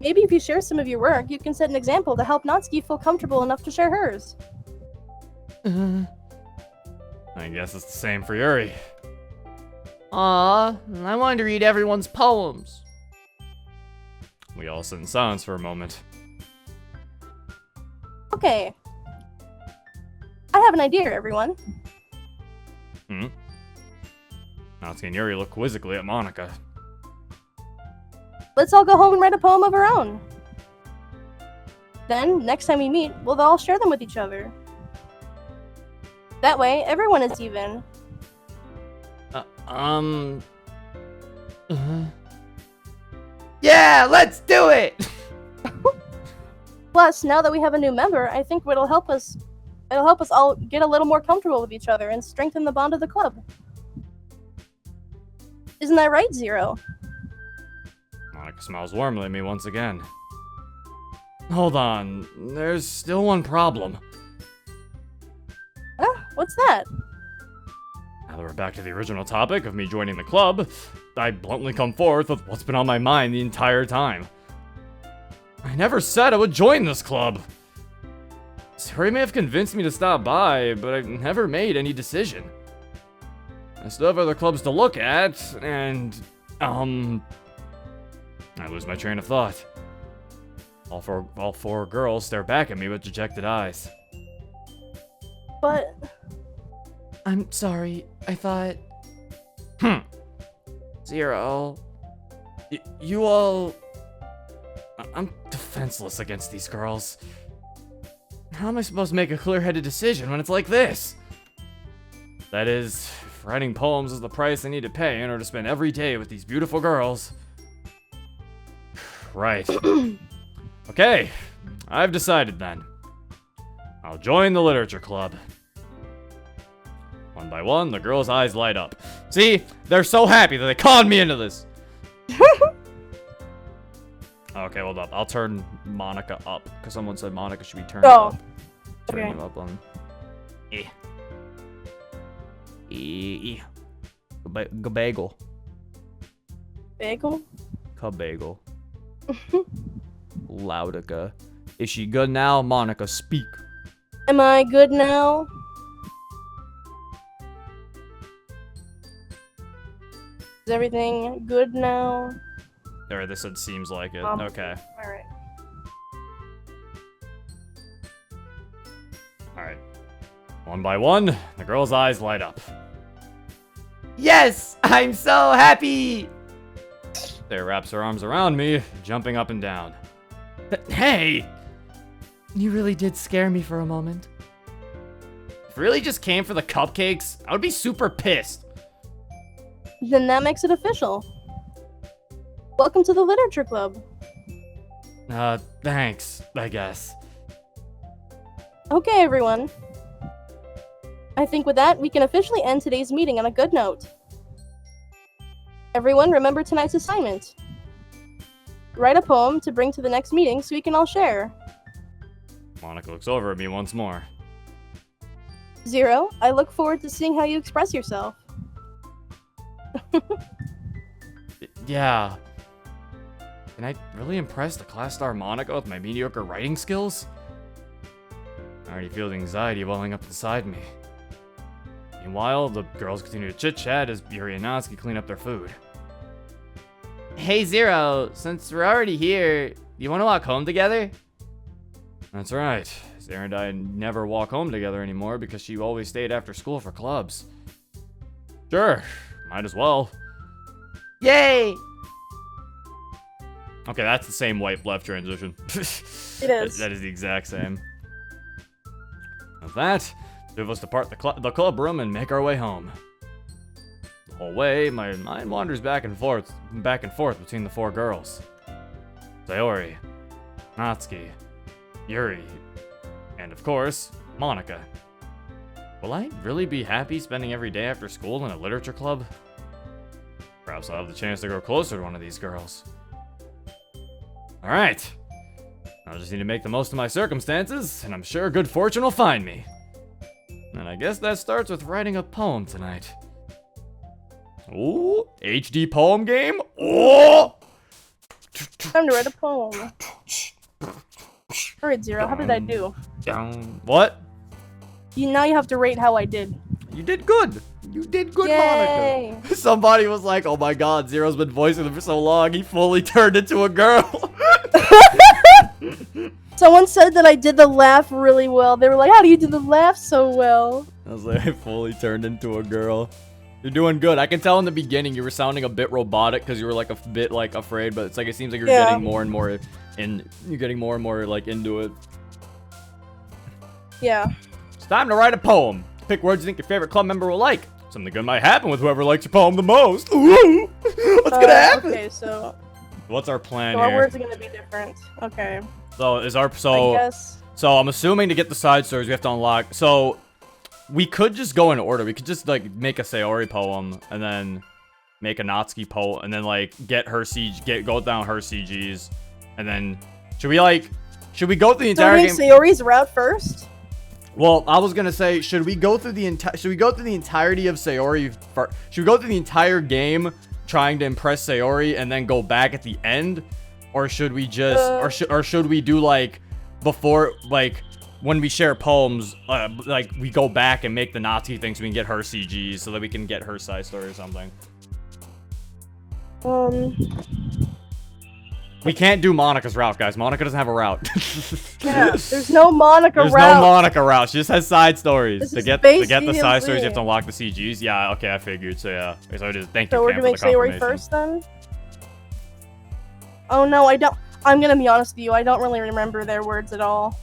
Maybe if you share some of your work, you can set an example to help Natsuki feel comfortable enough to share hers. I guess it's the same for Yuri. Aw, I wanted to read everyone's poems. We all sit in silence for a moment. Okay. I have an idea, everyone. Natsuki and Yuri look quizzically at Monica. Let's all go home and write a poem of our own. Then, next time we meet, we'll all share them with each other. That way, everyone is even. Yeah, let's do it! Plus, now that we have a new member, I think it'll help us all get a little more comfortable with each other and strengthen the bond of the club. Isn't that right, Zero? Monica smiles warmly at me once again. Hold on, there's still one problem. Huh? What's that? Now that we're back to the original topic of me joining the club, I bluntly come forth with what's been on my mind the entire time. I never said I would join this club. Suri may have convinced me to stop by, but I've never made any decision. I still have other clubs to look at, and, I lose my train of thought. All four girls stare back at me with dejected eyes. But... I'm sorry, I thought... Zero. You all... I'm defenseless against these girls. How am I supposed to make a clear-headed decision when it's like this? That is, if writing poems is the price I need to pay in order to spend every day with these beautiful girls. Right. Okay, I've decided then. I'll join the literature club. One by one, the girls' eyes light up. See? They're so happy that they conned me into this. Okay, hold up. I'll turn Monica up, because someone said Monica should be turned up. Turn okay. him up on... Bagel. Bagel? Bagel. Loudica. Is she good now? Monica, speak. Am I good now? Is everything good now? Or they said seems like it. Okay. Alright. Alright. One by one, the girl's eyes light up. Yes! I'm so happy! There wraps her arms around me, jumping up and down. Hey! You really did scare me for a moment. If it really just came for the cupcakes, I would be super pissed. Then that makes it official. Welcome to the literature club. Thanks, I guess. Okay, everyone. I think with that, we can officially end today's meeting on a good note. Everyone, remember tonight's assignment. write a poem to bring to the next meeting so we can all share. Monica looks over at me once more. 0, I look forward to seeing how you express yourself. Yeah. Can I really impress the class star Monica with my mediocre writing skills? I already feel the anxiety welling up inside me. Meanwhile, the girls continue to chit-chat as Yuri and Natsuki clean up their food. Hey, Zero, since we're already here, do you want to walk home together? That's right. Sarah and I never walk home together anymore because she always stayed after school for clubs. Sure, might as well. Yay! Okay, that's the same wipe-left transition. It is. That is the exact same. With that, two of us depart the club room and make our way home. The whole way, my mind wanders back and forth between the four girls. Sayori, Natsuki, Yuri, and of course, Monica. Will I really be happy spending every day after school in a literature club? Perhaps I'll have the chance to grow closer to one of these girls. Alright. I'll just need to make the most of my circumstances, and I'm sure good fortune will find me. And I guess that starts with writing a poem tonight. Ooh, HD poem game? Oh! Time to write a poem. Alright, 0, how did I do? What? Now you have to rate how I did. You did good. You did good, Yay. Monica. Somebody was like, oh my god, Zero's been voicing him for so long, he fully turned into a girl. Someone said that I did the laugh really well. They were like, how do you do the laugh so well? I was like, I fully turned into a girl. You're doing good. I can tell in the beginning you were sounding a bit robotic because you were like a bit like afraid, but it's like it seems like you're getting more and more like into it. Yeah. It's time to write a poem. Pick words you think your favorite club member will like. Something good might happen with whoever likes your poem the most. Ooh! What's gonna happen? Okay, so What's our plan our here? words are gonna be different. Okay. So I guess. So I'm assuming to get the side stories we have to unlock. So we could just go in order. We could just like make a Sayori poem and then make a Natsuki poem and then like get her go down her CGs and then should we go through the entire game? Sayori's route first? Well, I was gonna say, should we go through the entirety of Sayori? Should we go through the entire game trying to impress Sayori and then go back at the end, or should we just, or should we do like before, like when we share poems, like we go back and make the Nazi thing so we can get her CGs so that we can get her side story or something. We can't do Monica's route, guys. Monica doesn't have a route. Yeah, there's no Monica route. There's no Monica route. She just has side stories. This To is get space the side stories, you have to DDLC. unlock the CGs. Yeah, okay, I figured. So yeah. So it is. Thank you, So we're Cam, doing for the Sayori confirmation. first then? Oh no, I don't. I'm gonna be honest with you. I don't really remember their words at all.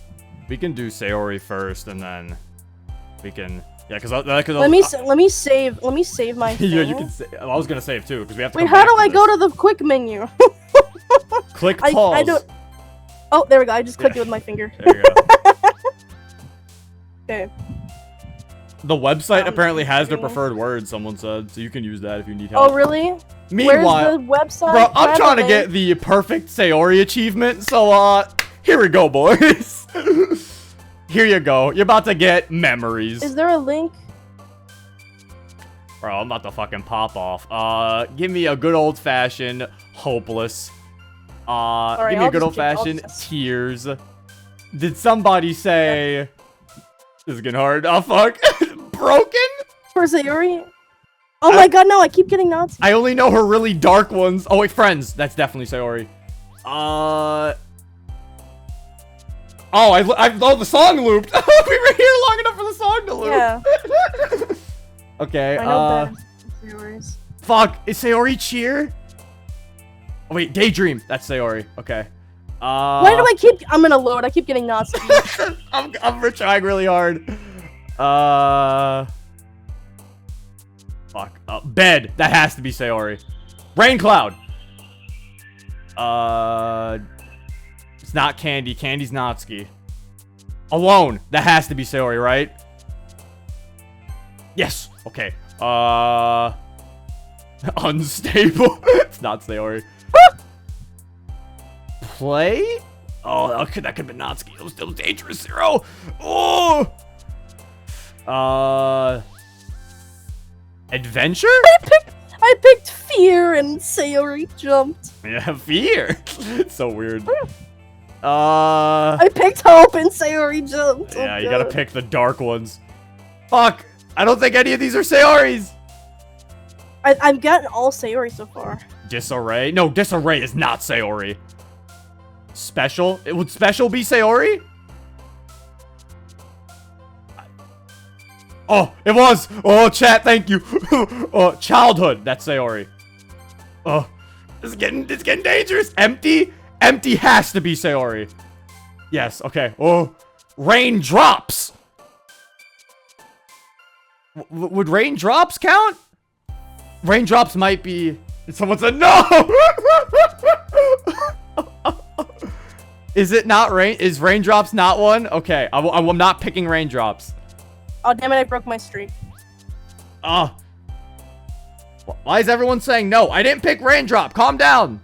We can do Sayori first, and then we can. Yeah, because Let me save my thing. yeah, you can. I was gonna save too, because we have to. Wait, come how back do I this. go to the quick menu? Click pause. I don't. Oh, there we go. I just clicked it with my finger. There you go. Okay. The website apparently has their screen. preferred words. Someone said, so you can use that if you need help. Oh really? Meanwhile, Where's the website? bro, I'm Grab trying to the get link. the perfect Sayori achievement, so here we go, boys. Here you go. You're about to get memories. Is there a link? Bro, I'm about to fucking pop off. Give me a good old-fashioned hopeless. Alright, Give me a I'll good just old-fashioned I'll just- tears. Did somebody say... This is getting hard. Oh, fuck. Broken? For Sayori? Oh my god, no, I keep getting Nazi. I only know her really dark ones. Oh, wait, Friends. That's definitely Sayori. Oh, the song looped. We were here long enough for the song to loop. Yeah. Okay, I know better. Sayori's. fuck. Is Sayori cheer? Oh, wait, Daydream. That's Sayori. Okay. Why do I keep... I'm gonna load. I keep getting Nazi. I'm trying really hard. Fuck. Bed. That has to be Sayori. Rain Cloud. It's not Candy. Candy's Natsuki. Alone. That has to be Sayori, right? Yes. Okay. Unstable. It's not Sayori. Play? Oh, that could be Natsuki. It was still dangerous, Zero. Oh! Adventure? I picked fear and Sayori jumped. Yeah, fear. So weird. I picked hope and Sayori jumped. Yeah, Oh, you gotta God. pick the dark ones. Fuck! I don't think any of these are Sayoris! I've gotten all Sayori so far. Disarray? No, Disarray is not Sayori. Special? Would Special be Sayori? Oh, it was! Oh, chat, thank you! Oh, Childhood, that's Sayori. Oh, it's getting dangerous! Empty? Empty has to be Sayori. Yes, okay. Oh, Raindrops! Would Raindrops count? Raindrops might be... Someone said no! Is it not rain? Is Raindrops not one? Okay, I'm not picking Raindrops. Oh, damn it, I broke my streak. Ah. Why is everyone saying no? I didn't pick Raindrop. Calm down.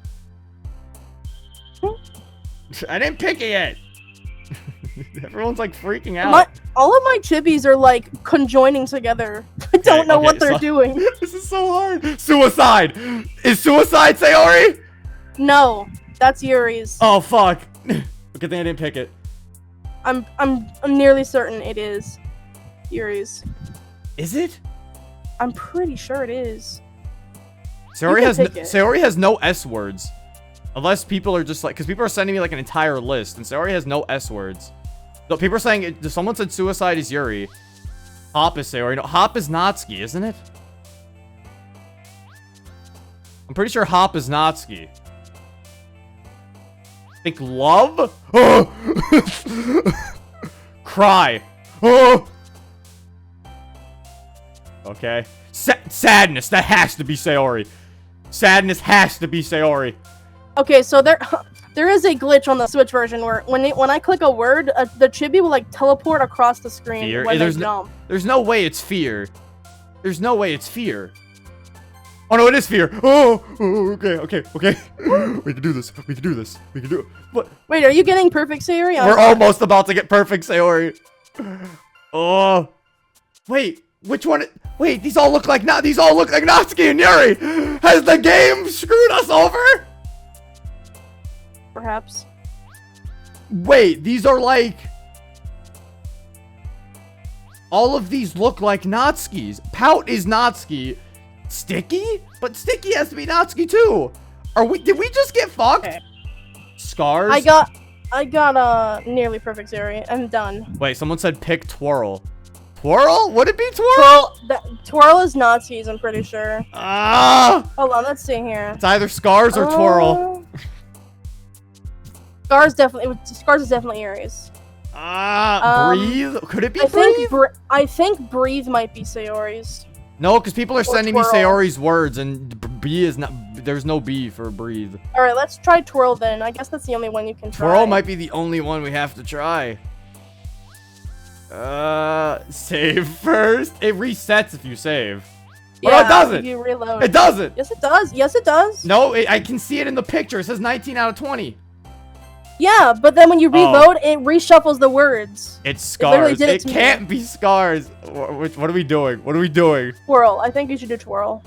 I didn't pick it yet. Everyone's like freaking out. All of my chibis are like conjoining together. I don't know what they're doing. This is so hard. Suicide. Is Suicide Sayori? No, that's Yuri's. Oh, fuck. Good thing I didn't pick it. I'm nearly certain it is Yuri's. Is it? I'm pretty sure it is. Sayori has no S words. Unless people are just like, because people are sending me like an entire list, and Sayori has no S words. So people are saying, someone said Suicide is Yuri. Hop is Sayori. No, Hop is Natsuki, isn't it? I'm pretty sure Hop is Natsuki. Think Love? Oh! Cry. Oh! Okay. Sadness. That has to be Sayori. Sadness has to be Sayori. Okay, so there is a glitch on the Switch version where when I click a word, the chibi will like teleport across the screen Fear? when they There's jump. There's no way it's fear. There's no way it's fear. Oh no, it is fear. Oh, okay. We can do this. We can do this. We can do it. What? Wait, are you getting perfect Sayori? We're almost about to get perfect Sayori. Oh. Wait, which one? Wait, these all look like Natsuki and Yuri. Has the game screwed us over? Perhaps. Wait, these are like... All of these look like Natsuki's. Pout is Natsuki. Sticky? But Sticky has to be Natsuki too. Did we just get fucked? Okay. Scars? I got nearly perfect Sayori. I'm done. Wait, someone said pick Twirl. Twirl? Would it be Twirl? Twirl is Natsuki's, I'm pretty sure. Ah! Hold on, let's see here. It's either Scars or Twirl. Scars is definitely Yuri's. Breathe? Could it be Breathe? I think Breathe might be Sayori's. No, because people are sending me Twirl. Sayori's words, and B is not. There's no B for Breathe. All right, let's try Twirl then. I guess that's the only one you can try. Twirl might be the only one we have to try. Save first. It resets if you save. Yeah, Oh, no, it doesn't. if you reload. It doesn't. Yes, it does. Yes, it does. No, I can see it in the picture. It says 19 out of 20. Yeah, but then when you reload, it reshuffles the words. It's literally Scars. did it It to me. can't be Scars. What are we doing? What are we doing? Twirl. I think you should do Twirl.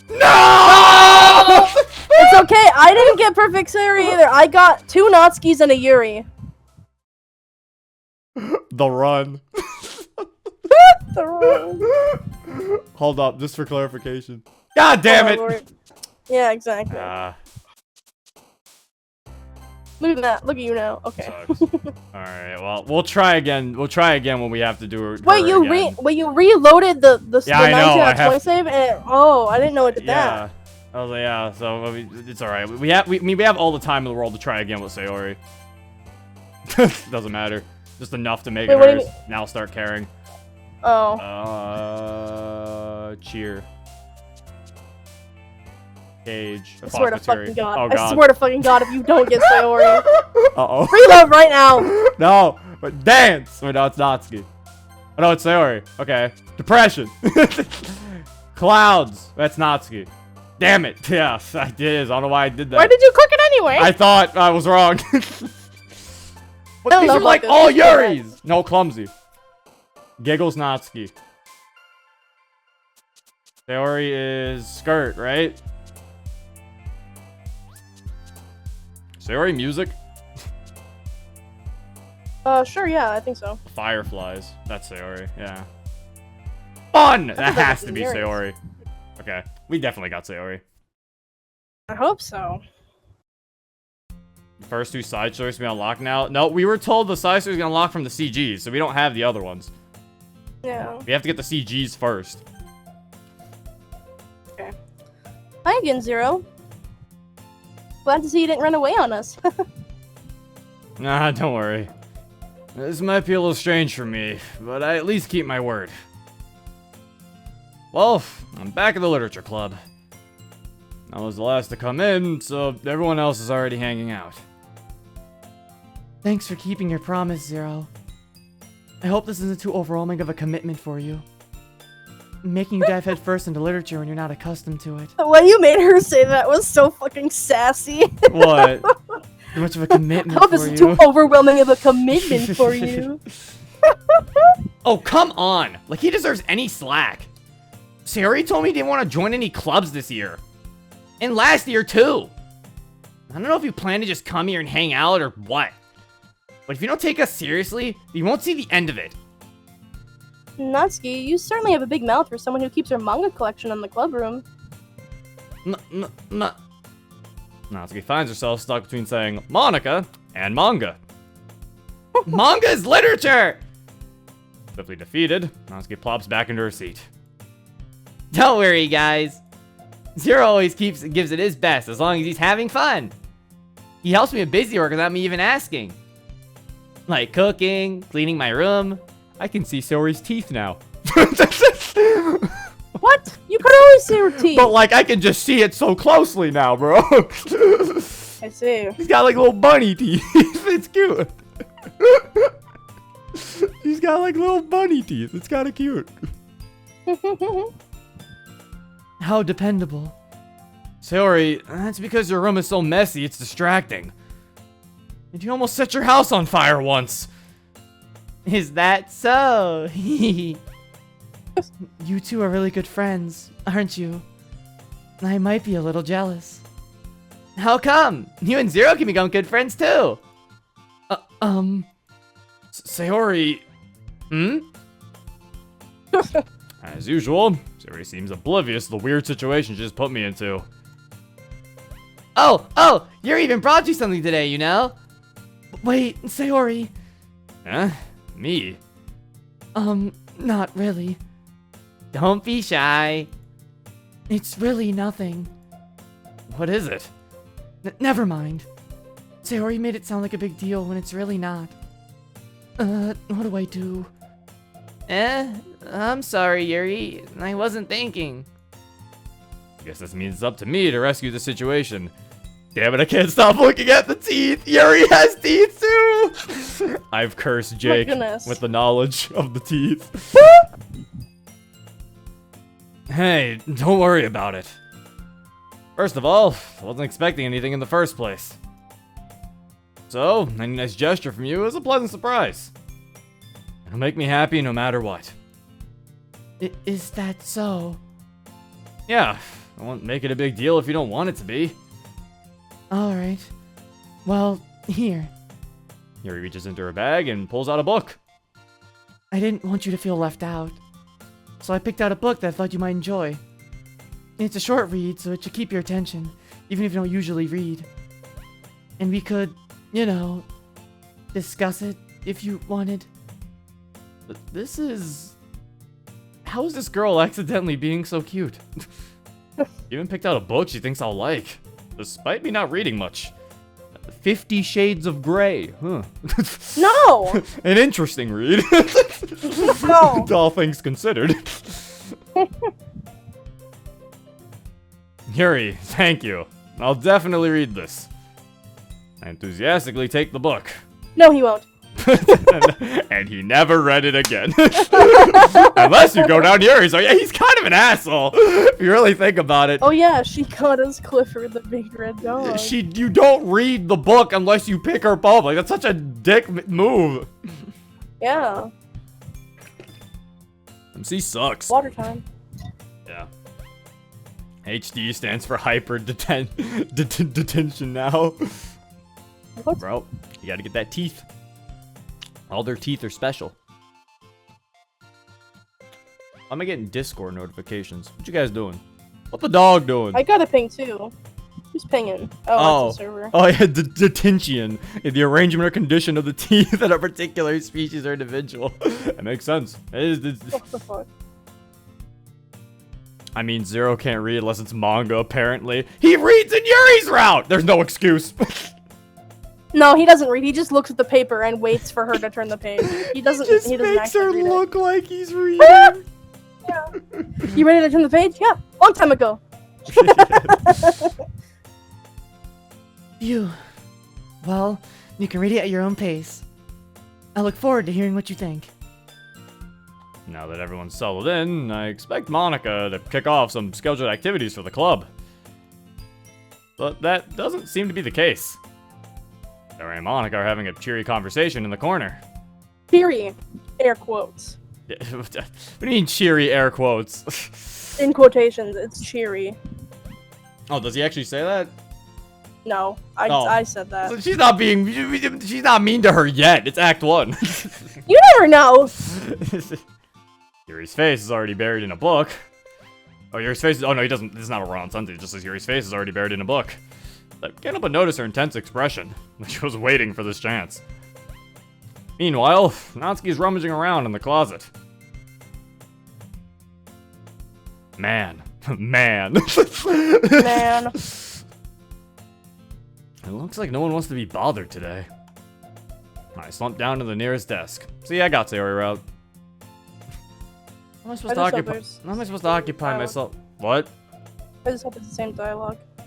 No! It's okay. I didn't get perfect Sayori either. I got 2 Natskis and a Yuri. The run. The run. Hold up, just for clarification. God damn it! Lord. Yeah, exactly. Look at that. Look at you now. Okay. Alright, well, we'll try again. We'll try again when we have to do it. Wait, you reloaded the Yeah, I 19 know, out of 20 save, and I didn't know it did Yeah. that. I was like, yeah, so I mean, it's alright. We have all the time in the world to try again with Sayori. Doesn't matter. Just enough to make Wait, it what do you hers. Now start caring. Oh. Cheer. Cage. I swear to Apothecary. fucking God. Oh, God. I swear to fucking God if you don't get Sayori. Uh-oh. Reload right now. No, but dance. Wait, no, it's Natsuki. Oh, no, it's Sayori. Okay. Depression. Clouds. That's Natsuki. Damn it. Yeah, I did. I don't know why I did that. Why did you cook it anyway? I thought I was wrong. But don't these know are about like this. all Yuri's. No, clumsy. Giggles Natsuki. Sayori is skirt, right? Sayori music? Sure, yeah, I think so. Fireflies. That's Sayori, yeah. Fun! That thought that has was to be Yuri's. Sayori. Okay, we definitely got Sayori. I hope so. First two side stories we unlock now. No, we were told the side stories gonna unlock from the CGs, so we don't have the other ones. Yeah. We have to get the CGs first. Okay. Hi again, Zero. Glad to see you didn't run away on us. Nah, don't worry. This might be a little strange for me, but I at least keep my word. Well, I'm back at the literature club. I was the last to come in, so everyone else is already hanging out. Thanks for keeping your promise, Zero. I hope this isn't too overwhelming of a commitment for you. Making you dive headfirst into literature when you're not accustomed to it. The way you made her say that was so fucking sassy. What? Too much of a commitment I hope for this you. is too overwhelming of a commitment for you. Oh, come on! Like he deserves any slack. Sayori told me he didn't want to join any clubs this year. And last year, too. I don't know if you plan to just come here and hang out or what. But if you don't take us seriously, you won't see the end of it. Natsuki, you certainly have a big mouth for someone who keeps her manga collection in the club room. Natsuki finds herself stuck between saying Monica and manga. Manga is literature! Swiftly defeated, Natsuki plops back into her seat. Don't worry, guys. Zero always gives it his best as long as he's having fun. He helps me with busy work without me even asking. Like cooking, cleaning my room. I can see Sayori's teeth now. What? You could always see her teeth. But like, I can just see it so closely now, bro. I see. He's got like little bunny teeth. It's cute. He's got like little bunny teeth. It's kind of cute. How dependable. Sayori, that's because your room is so messy, it's distracting. And you almost set your house on fire once. Is that so? You two are really good friends, aren't you? I might be a little jealous. How come? You and Zero can become good friends too. Sayori. As usual, Sayori seems oblivious to the weird situation she just put me into. Oh, Yuri even brought you something today, you know? Wait, Sayori. Huh? Me? Not really. Don't be shy. It's really nothing. What is it? Never mind. Sayori made it sound like a big deal when it's really not. What do I do? I'm sorry, Yuri. I wasn't thinking. Guess this means it's up to me to rescue the situation. Damn it, I can't stop looking at the teeth! Yuri has teeth too! I've cursed Jake goodness. with the knowledge of the teeth. Hey, don't worry about it. First of all, I wasn't expecting anything in the first place. So, any nice gesture from you is a pleasant surprise. It'll make me happy no matter what. Is that so? Yeah, I won't make it a big deal if you don't want it to be. Alright. Well, here. Yuri reaches into her bag and pulls out a book. I didn't want you to feel left out. So I picked out a book that I thought you might enjoy. It's a short read, so it should keep your attention, even if you don't usually read. And we could, you know, discuss it if you wanted. This is... How is this girl accidentally being so cute? Even picked out a book she thinks I'll like, despite me not reading much. 50 Shades of Grey, huh? No! An interesting read. No! All things considered. Yuri, thank you. I'll definitely read this. I enthusiastically take the book. No, he won't. And he never read it again. Unless you go down Yuri's. So yeah, he's kind of an asshole. If you really think about it. Oh yeah, she got us Clifford the Big Red Dog. You don't read the book unless you pick her poem. Like, that's such a dick move. Yeah. MC sucks. Water time. Yeah. HD stands for hyper detention now. What? Bro, you gotta get that teeth. All their teeth are special. Why am I getting Discord notifications? What you guys doing? What the dog doing? I got a ping too. Who's pinging? Oh, that's the server. Oh yeah, detention. The arrangement or condition of the teeth in a particular species or individual. That makes sense. What the fuck? I mean, Zero can't read unless it's manga, apparently. He reads in Yuri's route! There's no excuse. No, he doesn't read. He just looks at the paper and waits for her to turn the page. He doesn't. Just he doesn't makes her actually read look like he's reading. it. Yeah. You ready to turn the page? Yeah, long time ago. Well, you can read it at your own pace. I look forward to hearing what you think. Now that everyone's settled in, I expect Monica to kick off some scheduled activities for the club. But that doesn't seem to be the case. Sarah and Monica are having a cheery conversation in the corner. Cheery, air quotes. What do you mean cheery air quotes? In quotations, it's cheery. Oh, does he actually say that? No, Oh. I said that. So she's not mean to her yet. It's Act 1. You never know. Yuri's face is already buried in a book. Oh, Yuri's face is... Oh, no, he doesn't... This is not a Ron sentence. It just says Yuri's face is already buried in a book. I can't help but notice her intense expression. Like she was waiting for this chance. Meanwhile, Natsuki's rummaging around in the closet. Man. Man. Man. It looks like no one wants to be bothered today. I slumped down to the nearest desk. See, I got Sayori route. How am I supposed to I just hope occupy? there's How am I supposed to occupy dialogue. myself? What? I just hope it's the same dialogue. How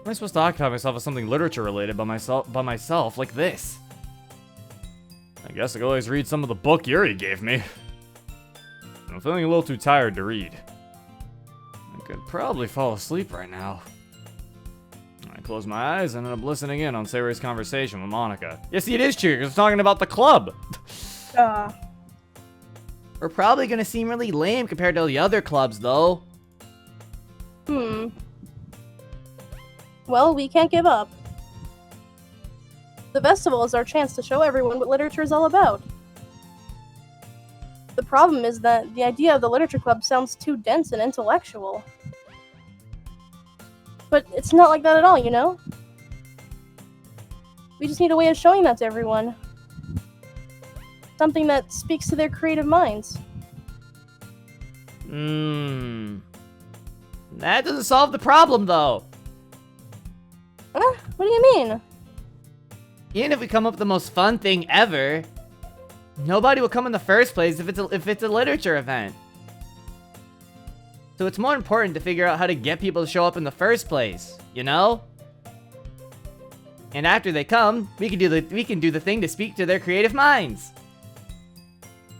am I supposed to occupy myself with something literature related by myself like this? I guess I could always read some of the book Yuri gave me. I'm feeling a little too tired to read. I could probably fall asleep right now. I close my eyes and end up listening in on Sayori's conversation with Monica. Yeah, see, it is cheery because it's talking about the club. We're probably gonna seem really lame compared to the other clubs, though. Well, we can't give up. The festival is our chance to show everyone what literature is all about. The problem is that the idea of the literature club sounds too dense and intellectual. But it's not like that at all, you know? We just need a way of showing that to everyone. Something that speaks to their creative minds. That doesn't solve the problem, though. Huh? What do you mean? Even if we come up with the most fun thing ever, nobody will come in the first place if it's a literature event. So it's more important to figure out how to get people to show up in the first place, you know? And after they come, we can do the thing to speak to their creative minds.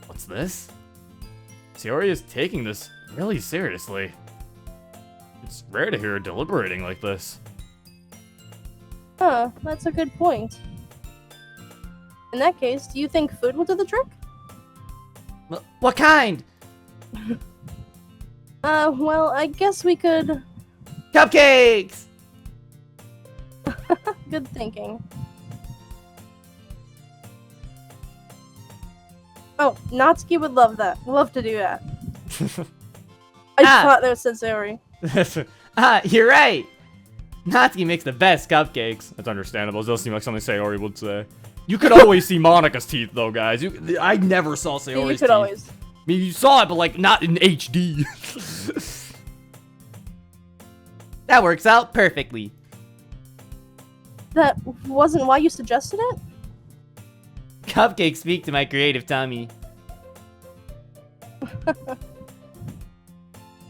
What's this? Sayori is taking this really seriously. It's rare to hear her deliberating like this. Huh, that's a good point. In that case, do you think food will do the trick? What kind? Well, I guess we could... Cupcakes! Good thinking. Oh, Natsuki would love that. Love to do that. I thought that said Sayori. You're right! Natsuki makes the best cupcakes. That's understandable. It does seem like something Sayori would say. You could always see Monica's teeth, though, guys. I never saw Sayori's You teeth. could always. I mean, you saw it, but, like, not in HD. That works out perfectly. That wasn't why you suggested it? Cupcakes speak to my creative tummy.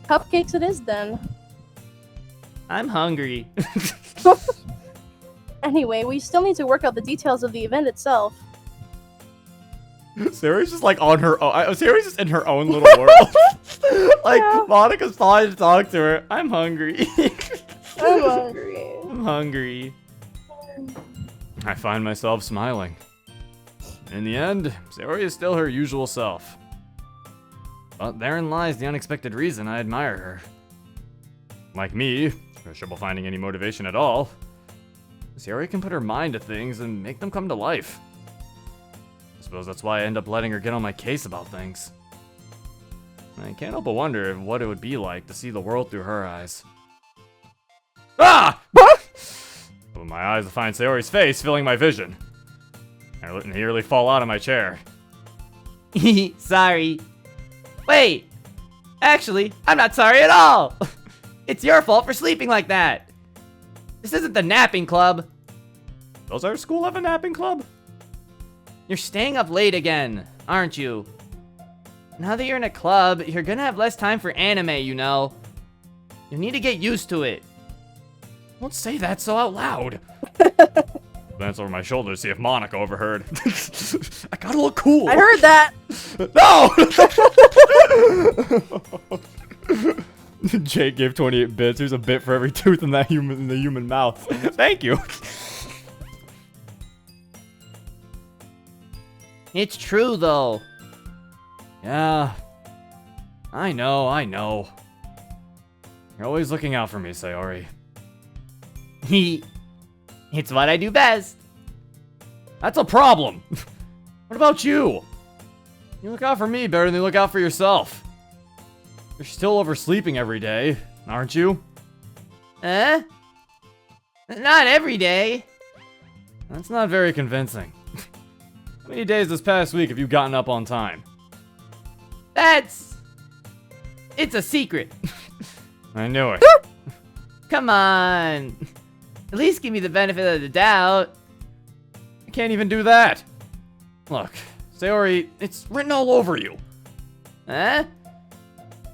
Cupcakes it is, then. I'm hungry. Anyway, we still need to work out the details of the event itself. Sayori's just like on her own. Sayori's just in her own little world. Like, Yeah. Monica's trying to talk to her. I'm hungry. I'm hungry. I'm hungry. I find myself smiling. In the end, Sayori is still her usual self. But therein lies the unexpected reason I admire her. Like me, no trouble finding any motivation at all, Sayori can put her mind to things and make them come to life. I suppose that's why I end up letting her get on my case about things. I can't help but wonder what it would be like to see the world through her eyes. Ah! Open my eyes to find Sayori's face filling my vision. I nearly fall out of my chair. Sorry. Wait. Actually, I'm not sorry at all. It's your fault for sleeping like that. This isn't the napping club. Does our school have a napping club? You're staying up late again, aren't you? Now that you're in a club, you're gonna have less time for anime, you know. You need to get used to it. Don't say that so out loud. Glance over my shoulder to see if Monica overheard. I gotta look cool. I heard that. No! Jake gave 28 bits. There's a bit for every tooth in the human mouth. Thank you. It's true, though. Yeah. I know. You're always looking out for me, Sayori. It's what I do best. That's a problem. What about you? You look out for me better than you look out for yourself. You're still oversleeping every day, aren't you? Not every day. That's not very convincing. How many days this past week have you gotten up on time? It's a secret. I knew it. Come on. At least give me the benefit of the doubt. I can't even do that. Look, Sayori, it's written all over you. Huh?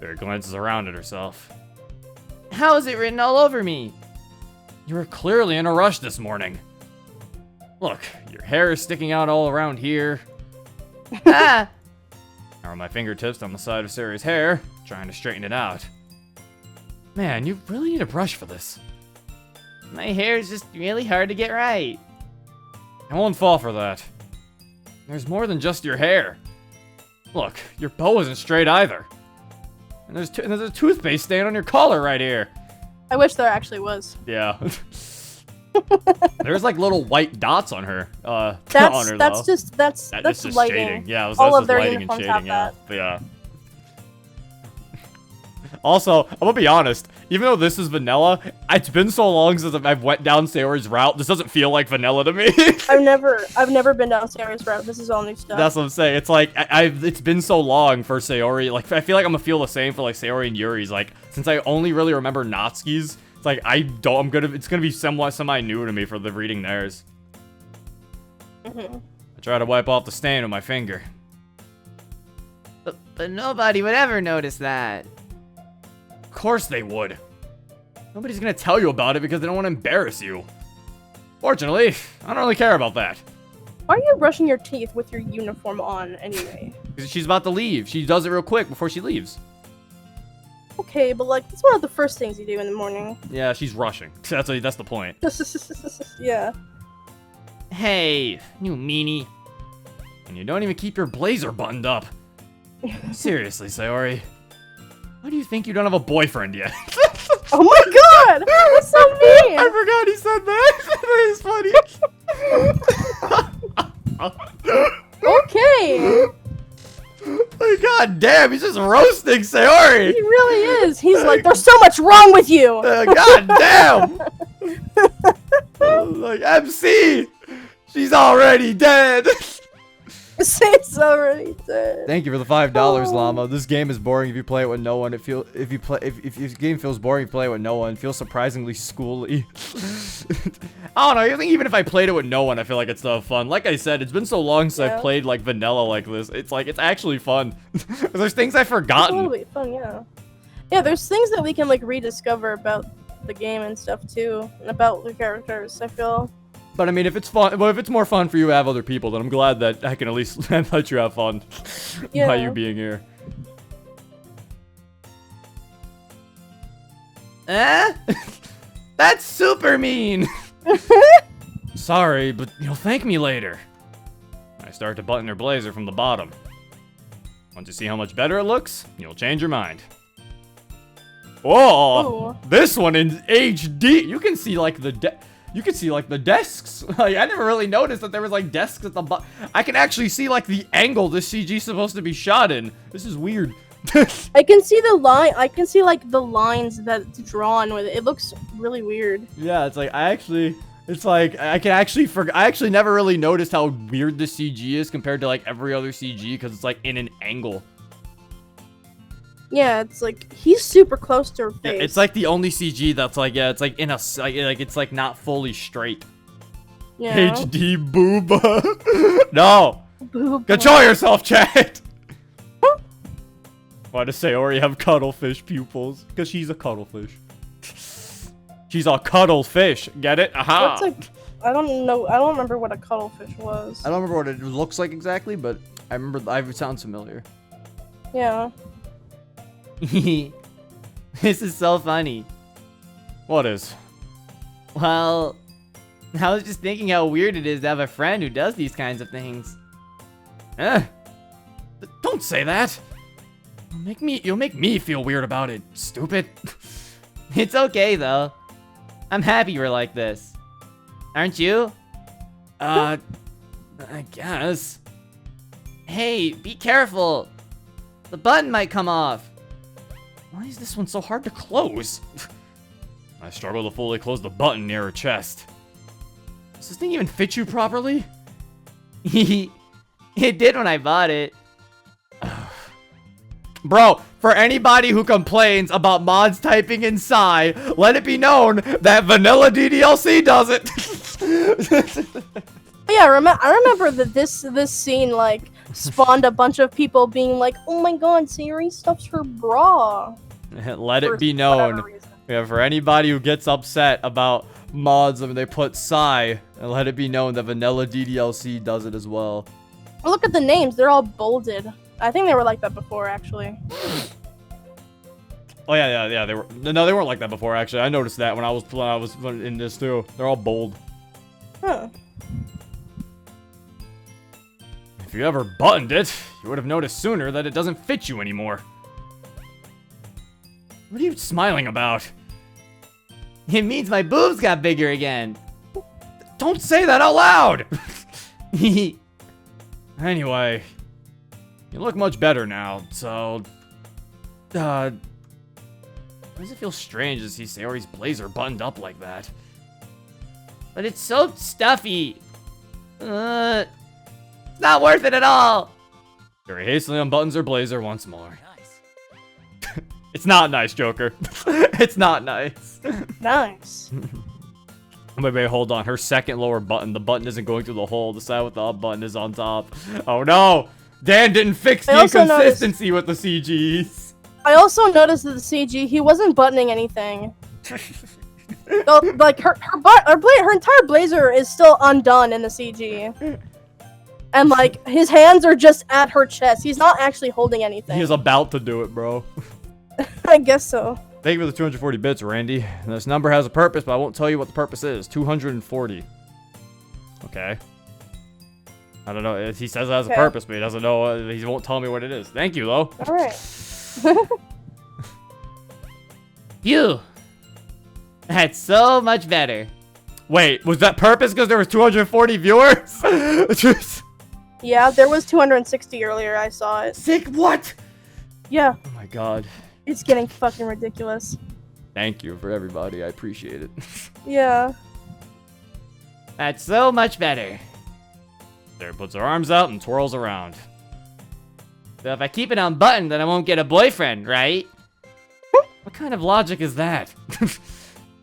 Sayori glances around at herself. How is it written all over me? You were clearly in a rush this morning. Look, your hair is sticking out all around here. Ah! I run my fingertips on the side of Sayori's hair, trying to straighten it out. Man, you really need a brush for this. My hair is just really hard to get right. I won't fall for that. There's more than just your hair. Look, your bow isn't straight either. And there's a toothpaste stain on your collar right here. I wish there actually was. Yeah. There's like little white dots on her. On her That's though. that's That's just lighting. shading. Yeah, All that's of just their lighting and uniforms have shading. Yeah, that. but yeah. Also, I'm gonna be honest. Even though this is vanilla, it's been so long since I've went down Sayori's route. This doesn't feel like vanilla to me. I've never been down Sayori's route. This is all new stuff. That's what I'm saying. It's like it's been so long for Sayori. Like I feel like I'm gonna feel the same for like Sayori and Yuri's. Like since I only really remember Natsuki's, it's like it's gonna be somewhat semi-new to me for the reading theirs. I try to wipe off the stain with my finger. But nobody would ever notice that. Of course they would. Nobody's gonna tell you about it because they don't want to embarrass you. Fortunately, I don't really care about that. Why are you brushing your teeth with your uniform on anyway? Because she's about to leave. She does it real quick before she leaves. Okay, but like it's one of the first things you do in the morning. Yeah, she's rushing. That's the point. Yeah. Hey, you meanie. And you don't even keep your blazer buttoned up. Seriously, Sayori. Why do you think you don't have a boyfriend yet? Oh my god! That's so mean! I forgot he said that. That is funny. Okay! Like, god damn, he's just roasting Sayori. He really is. He's like, there's so much wrong with you! God damn. Like, MC, she's already dead. It's already dead. Thank you for the $5, Llama. This game is boring if you play it with no one. If your game feels boring, if you play it with no one. It feels surprisingly schooly. I don't know. I think even if I played it with no one, I feel like it's still fun. Like I said, it's been so long since I've played like vanilla like this. It's like it's actually fun. There's things I've forgotten. It's totally fun, yeah. Yeah, there's things that we can like rediscover about the game and stuff too, and about the characters. I feel. But I mean, if it's fun, well, if it's more fun for you to have other people, then I'm glad that I can at least let you have fun by you being here. Eh? That's super mean. Sorry, but you'll thank me later. I start to button her blazer from the bottom. Want to see how much better it looks? You'll change your mind. Oh, this one in HD. You can see like the desks. Like, I never really noticed that there was like desks at the bottom. I can actually see like the angle this CG is supposed to be shot in. This is weird. I can see the line. I can see like the lines that it's drawn with it. It looks really weird. Yeah, it's like I actually never really noticed how weird the CG is compared to like every other CG because it's like in an angle. Yeah, it's like he's super close to her face. Yeah, it's like the only CG that's like, yeah, it's like in a like it's like not fully straight. Yeah. HD booba. No. Boob. Control yourself, chat. Why to say Ori have cuttlefish pupils? Because she's a cuttlefish. She's a cuttlefish. Get it? Aha. What's I don't know. I don't remember what a cuttlefish was. I don't remember what it looks like exactly, but I remember it sounds familiar. Yeah. This is so funny. What is? Well, I was just thinking how weird it is to have a friend who does these kinds of things. Don't say that. You'll make me feel weird about it, stupid. It's okay, though. I'm happy you're like this. Aren't you? I guess. Hey, be careful. The button might come off. Why is this one so hard to close? I struggle to fully close the button near her chest. Does this thing even fit you properly? It did when I bought it. Bro, for anybody who complains about mods typing in Psy, let it be known that vanilla DDLC does it. Yeah, I remember that this scene like spawned a bunch of people being like, "Oh my God, Siri stuffs her bra." Let it be known. Yeah, for anybody who gets upset about mods when they put Psy, and let it be known that vanilla DDLC does it as well. Oh, look at the names; they're all bolded. I think they were like that before, actually. Oh yeah. They were. No, they weren't like that before. Actually, I noticed that when I was in this too. They're all bold. Huh. If you ever buttoned it, you would have noticed sooner that it doesn't fit you anymore. What are you smiling about? It means my boobs got bigger again. Don't say that out loud! Anyway, you look much better now, so... why does it feel strange to see Sayori's blazer buttoned up like that? But it's so stuffy. It's not worth it at all. Sayori hastily unbuttons her blazer once more. Nice. It's not nice, Joker. It's not nice. Nice. Wait, hold on. Her second lower button, the button isn't going through the hole. The side with the up button is on top. Oh no! Dan didn't fix the inconsistency with the CGs. I also noticed that the CG, he wasn't buttoning anything. So, like her entire blazer is still undone in the CG. And like his hands are just at her chest. He's not actually holding anything. He's about to do it, bro. I guess so. Thank you for the 240 bits, Randy. This number has a purpose, but I won't tell you what the purpose is. 240. Okay. I don't know. He says it has a purpose, but he doesn't know. He won't tell me what it is. Thank you, though. All right. Phew. That's so much better. Wait, was that purpose because there was 240 viewers? Yeah, there was 260 earlier. I saw it. Sick, what? Yeah. Oh my god. It's getting fucking ridiculous. Thank you for everybody. I appreciate it. Yeah. That's so much better. There, puts her arms out and twirls around. So if I keep it unbuttoned, then I won't get a boyfriend, right? What kind of logic is that?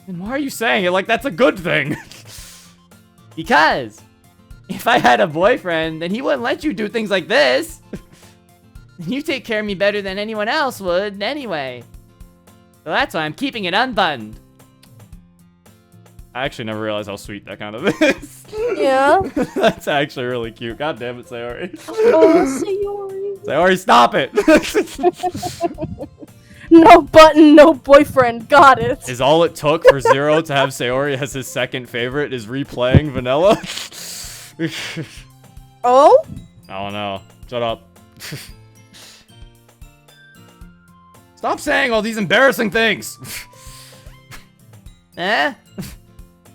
And why are you saying it like that's a good thing? Because if I had a boyfriend, then he wouldn't let you do things like this. You take care of me better than anyone else would anyway. So that's why I'm keeping it unbuttoned. I actually never realized how sweet that kind of is. Yeah. That's actually really cute. God damn it, Sayori. Oh, Sayori. Sayori, stop it. No button, no boyfriend. Got it. Is all it took for Zero to have Sayori as his second favorite is replaying Vanilla? Oh? I don't know. Shut up. Stop saying all these embarrassing things. Eh?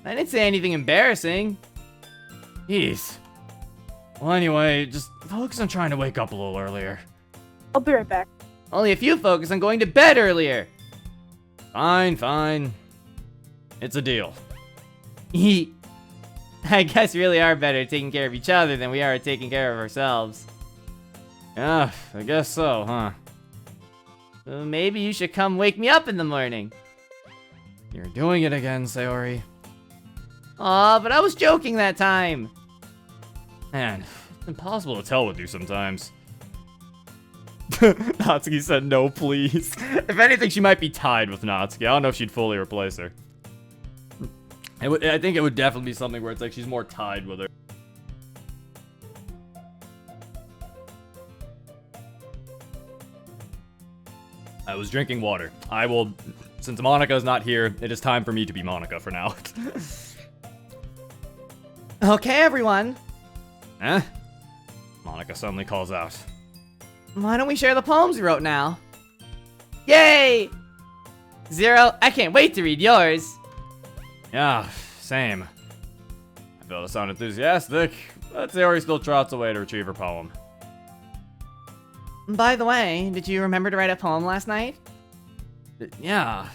I didn't say anything embarrassing. Jeez. Well, anyway, just focus on trying to wake up a little earlier. I'll be right back. Only if you focus on going to bed earlier. Fine, fine. It's a deal. I guess we really are better at taking care of each other than we are at taking care of ourselves. Yeah, I guess so, huh? So maybe you should come wake me up in the morning. You're doing it again, Sayori. Aw, but I was joking that time. Man, it's impossible to tell with you sometimes. Natsuki said no, please. If anything, she might be tied with Natsuki. I don't know if she'd fully replace her. I think it would definitely be something where it's like she's more tied with her. I was drinking water. I will... Since Monica is not here, it is time for me to be Monica for now. Okay, everyone. Eh? Monica suddenly calls out. Why don't we share the poems we wrote now? Yay! Zero, I can't wait to read yours. Yeah, same. I feel to sound enthusiastic, but Sayori still trots away to retrieve her poem. By the way, did you remember to write a poem last night? Yeah.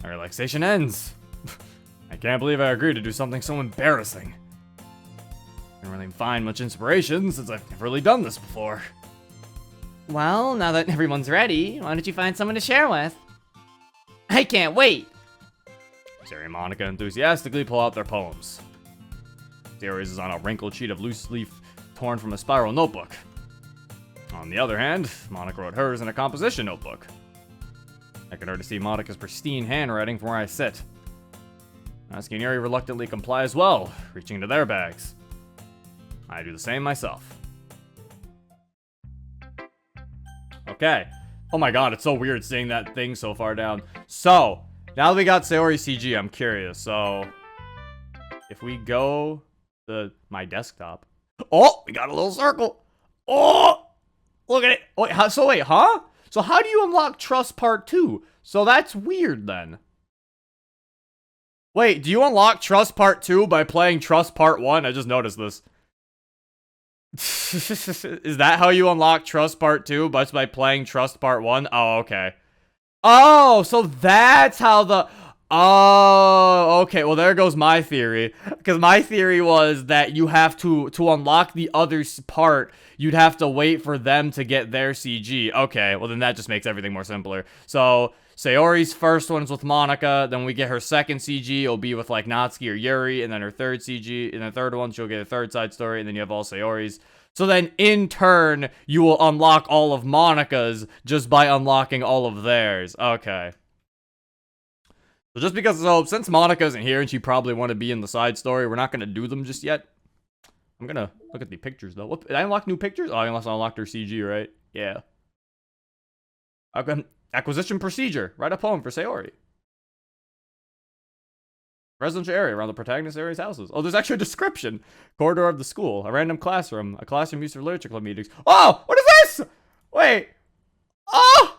My relaxation ends. I can't believe I agreed to do something so embarrassing. I didn't really find much inspiration since I've never really done this before. Well, now that everyone's ready, why don't you find someone to share with? I can't wait! Sayori and Monica enthusiastically pull out their poems. Sayori's is on a wrinkled sheet of loose leaf torn from a spiral notebook. On the other hand, Monica wrote hers in a composition notebook. I can already see Monica's pristine handwriting from where I sit. Natsuki and Yuri reluctantly comply as well, reaching into their bags. I do the same myself. Okay. Oh my god, it's so weird seeing that thing so far down. So, now that we got Sayori CG, I'm curious. So, if we go to my desktop. Oh, we got a little circle. Oh, look at it. Wait, huh? So how do you unlock Trust Part 2? So that's weird then. Wait, do you unlock Trust Part 2 by playing Trust Part 1? I just noticed this. Is that how you unlock Trust Part 2? Just by playing Trust Part 1? Oh, okay. Oh, so that's how the... Oh, okay. Well, there goes my theory. Because my theory was that you have to unlock the other part, you'd have to wait for them to get their CG. Okay, well then that just makes everything more simpler. So, Sayori's first one's with Monica, then we get her second CG, it'll be with like Natsuki or Yuri, and then her third CG, and the third one, she'll get a third side story, and then you have all Sayori's. So then, in turn, you will unlock all of Monica's just by unlocking all of theirs. Okay. So just because, since Monica isn't here and she probably want to be in the side story, we're not going to do them just yet. I'm going to look at the pictures, though. What, did I unlock new pictures? Oh, unless I unlocked her CG, right? Yeah. Okay. Acquisition procedure. Write a poem for Sayori. Residential area around the protagonist Sayori's houses. Oh, there's actually a description. Corridor of the school. A random classroom. A classroom used for literature club meetings. Oh! What is this? Wait. Oh!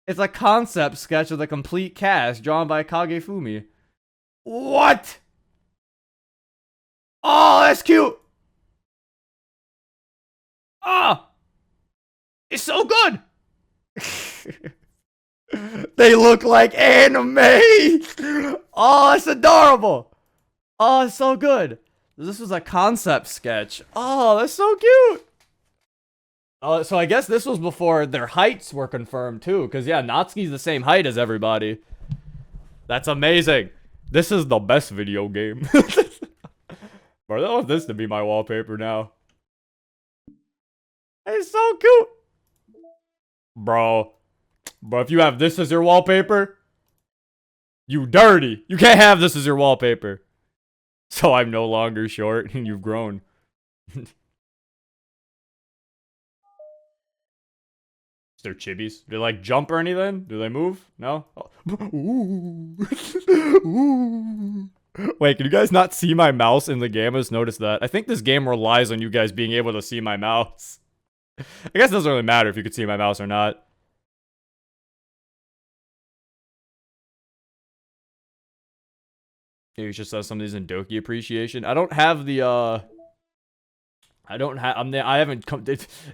It's a concept sketch of the complete cast drawn by Kagefumi. What? Oh, that's cute. Oh, it's so good. They look like anime. Oh, it's adorable. Oh, it's so good. This was a concept sketch. Oh, that's so cute. Oh, so I guess this was before their heights were confirmed too, because yeah, Natsuki's the same height as everybody. That's amazing. This is the best video game. Bro, I want this to be my wallpaper now. It's so cute. Bro, if you have this as your wallpaper, you dirty. You can't have this as your wallpaper. So I'm no longer short and you've grown. Is there chibis? Do they like jump or anything? Do they move? No? Oh. Ooh. Ooh. Wait, can you guys not see my mouse in the game? I just noticed that. I think this game relies on you guys being able to see my mouse. I guess it doesn't really matter if you could see my mouse or not. Maybe just says some of these in Doki appreciation. I don't have the I haven't come.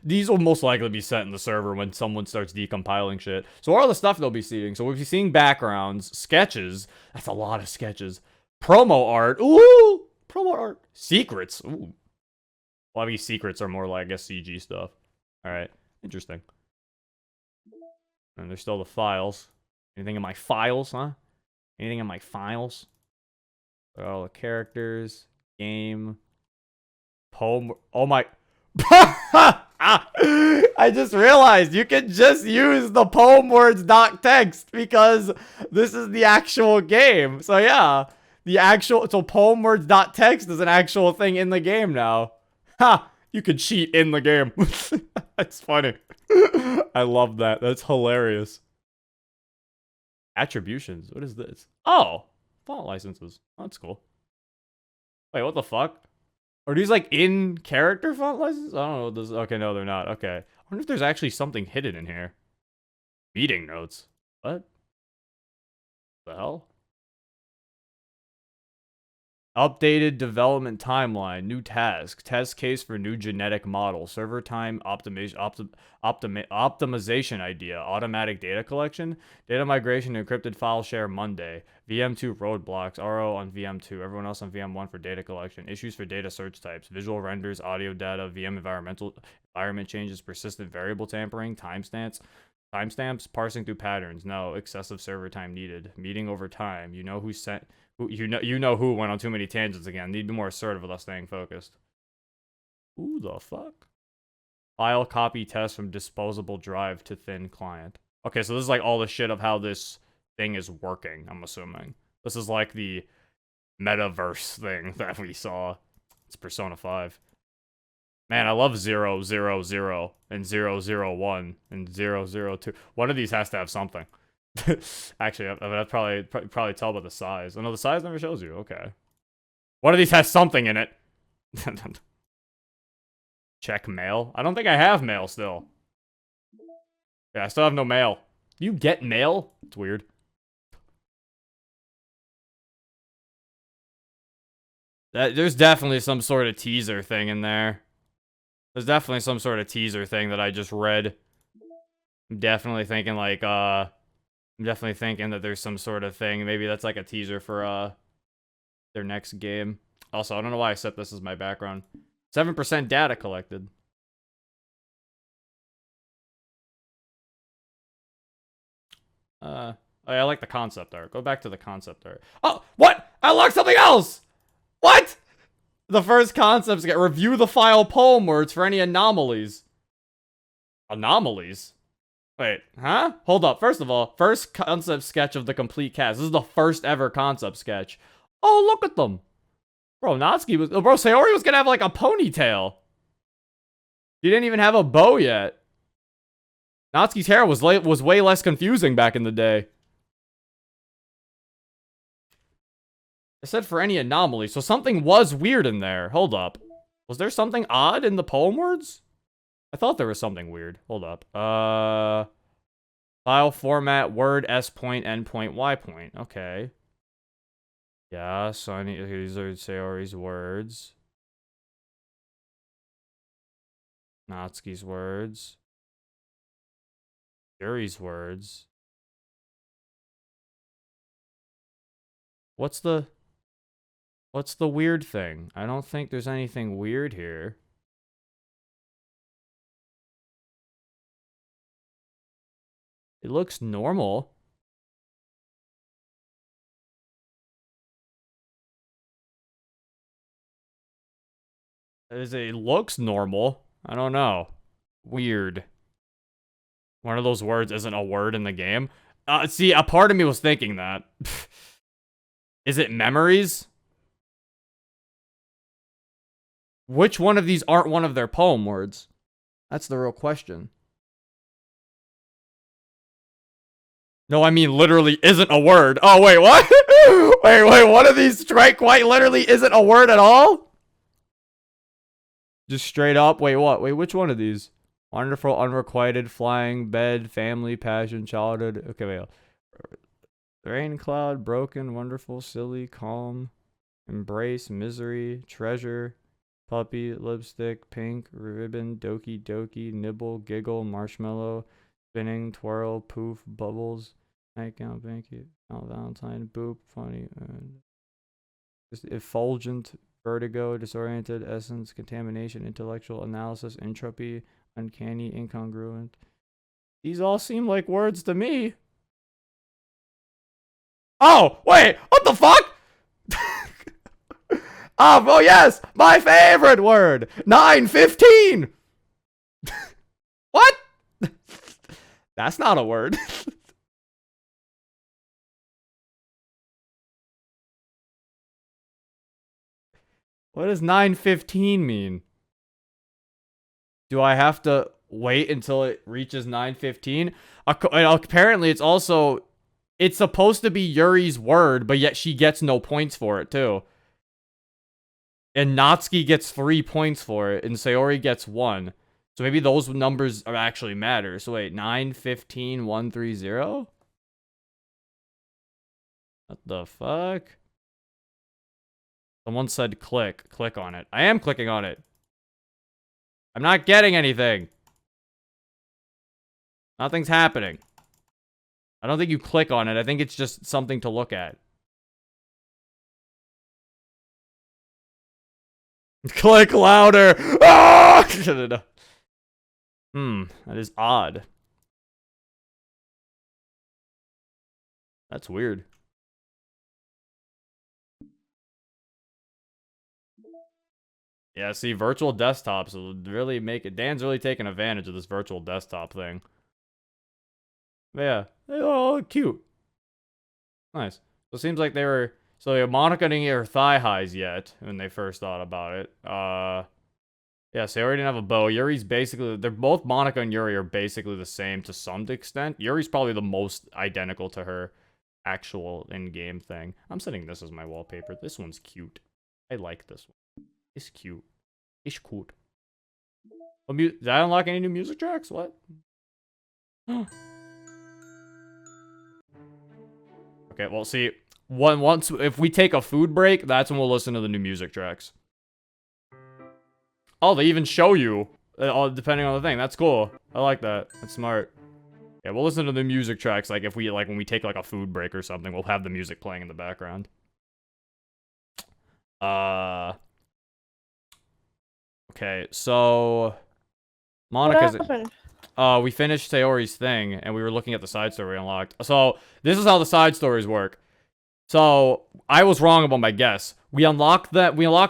These will most likely be sent in the server when someone starts decompiling shit. So all the stuff they'll be seeing. So we'll be seeing backgrounds, sketches. That's a lot of sketches. Promo art. Ooh, promo art. Secrets. Ooh. Well, I mean, secrets are more like, I guess, CG stuff. All right, interesting. And there's still the files. Anything in my files, huh? Anything in my files? All the characters, game. Poem. Oh my. I just realized you can just use the poem words text because this is the actual game. So yeah, so poem words text is an actual thing in the game now. Ha! You could cheat in the game. That's funny. I love that. That's hilarious. Attributions. What is this? Oh, font licenses. Oh, that's cool. Wait, what the fuck? Are these like in character font licenses? I don't know what this. Okay, no, they're not. Okay. I wonder if there's actually something hidden in here. Meeting notes. What? The hell? Updated development timeline. New task. Test case for new genetic model. Server time optimization idea. Automatic data collection. Data migration to encrypted file share Monday. VM2 roadblocks. RO on VM2. Everyone else on VM1 for data collection. Issues for data search types. Visual renders. Audio data. VM environment changes. Persistent variable tampering. Timestamps. Parsing through patterns. No. Excessive server time needed. Meeting over time. You know who sent... You know who went on too many tangents again. Need to be more assertive without staying focused. Who the fuck? File copy test from disposable drive to thin client. Okay, so this is like all the shit of how this thing is working, I'm assuming. This is like the metaverse thing that we saw. It's Persona 5. Man, I love 000 and 001 and 002. One of these has to have something. Actually, I'd probably tell by the size. Oh no, the size never shows you. Okay. One of these has something in it. Check mail. I don't think I have mail still. Yeah, I still have no mail. You get mail? It's weird. There's definitely some sort of teaser thing in there. There's definitely some sort of teaser thing that I just read. I'm definitely thinking like, I'm definitely thinking that there's some sort of thing. Maybe that's like a teaser for their next game. Also, I don't know why I set this as my background. 7% data collected. Oh, yeah, I like the concept art. Go back to the concept art. Oh, what? I unlocked something else! What? The first concepts get review the file poem words for any anomalies. Anomalies? Wait, huh? Hold up. First of all, first concept sketch of the complete cast. This is the first ever concept sketch. Oh, look at them. Bro, Sayori was gonna have like a ponytail. He didn't even have a bow yet. Natsuki's hair was way less confusing back in the day. I said for any anomaly, so something was weird in there. Hold up. Was there something odd in the poem words? I thought there was something weird. Hold up. File format, word, S point, N point, Y point. Okay. Yeah, so these are Sayori's words. Natsuki's words. Yuri's words. What's the weird thing? I don't think there's anything weird here. It looks normal. It looks normal. I don't know. Weird. One of those words isn't a word in the game. See, a part of me was thinking that. Is it memories? Which one of these aren't one of their poem words? That's the real question. No, I mean literally isn't a word. Oh, wait, what? wait, one of these quite literally isn't a word at all? Just straight up? Wait, what? Wait, which one of these? Wonderful, unrequited, flying, bed, family, passion, childhood. Okay, wait. Rain cloud, broken, wonderful, silly, calm, embrace, misery, treasure, puppy, lipstick, pink, ribbon, doki, nibble, giggle, marshmallow, spinning, twirl, poof, bubbles, nightgown, blanket, valentine, boop, funny, effulgent, vertigo, disoriented, essence, contamination, intellectual analysis, entropy, uncanny, incongruent. These all seem like words to me. Oh, wait, what the fuck? Oh, yes, my favorite word, 915. What? That's not a word. What does 915 mean? Do I have to wait until it reaches 915? Apparently, it's supposed to be Yuri's word, but yet she gets no points for it, too. And Natsuki gets 3 points for it, and Sayori gets 1. So maybe those numbers actually matter. So wait, 915 130? What the fuck? Someone said click. Click on it. I am clicking on it. I'm not getting anything. Nothing's happening. I don't think you click on it. I think it's just something to look at. Click louder! Ah! That is odd. That's weird. Yeah, see, virtual desktops will really make it. Dan's really taking advantage of this virtual desktop thing. But yeah, they're all cute. Nice. So it seems like they were. So Monica didn't get her thigh highs yet when they first thought about it. Yeah, Sayori didn't have a bow. Yuri's basically, they're both, Monica and Yuri are basically the same to some extent. Yuri's probably the most identical to her actual in-game thing. I'm setting this as my wallpaper. This one's cute. I like this one. It's cute. It's cute. Did I unlock any new music tracks? What? Okay, well, see, once if we take a food break, that's when we'll listen to the new music tracks. Oh, they even show you, depending on the thing. That's cool. I like that. That's smart. Yeah, we'll listen to the music tracks, like, if we, like, when we take, like, a food break or something, we'll have the music playing in the background. Okay, so... Monica's... What happened? We finished Sayori's thing, and we were looking at the side story we unlocked. So, this is how the side stories work. So, I was wrong about my guess. We unlock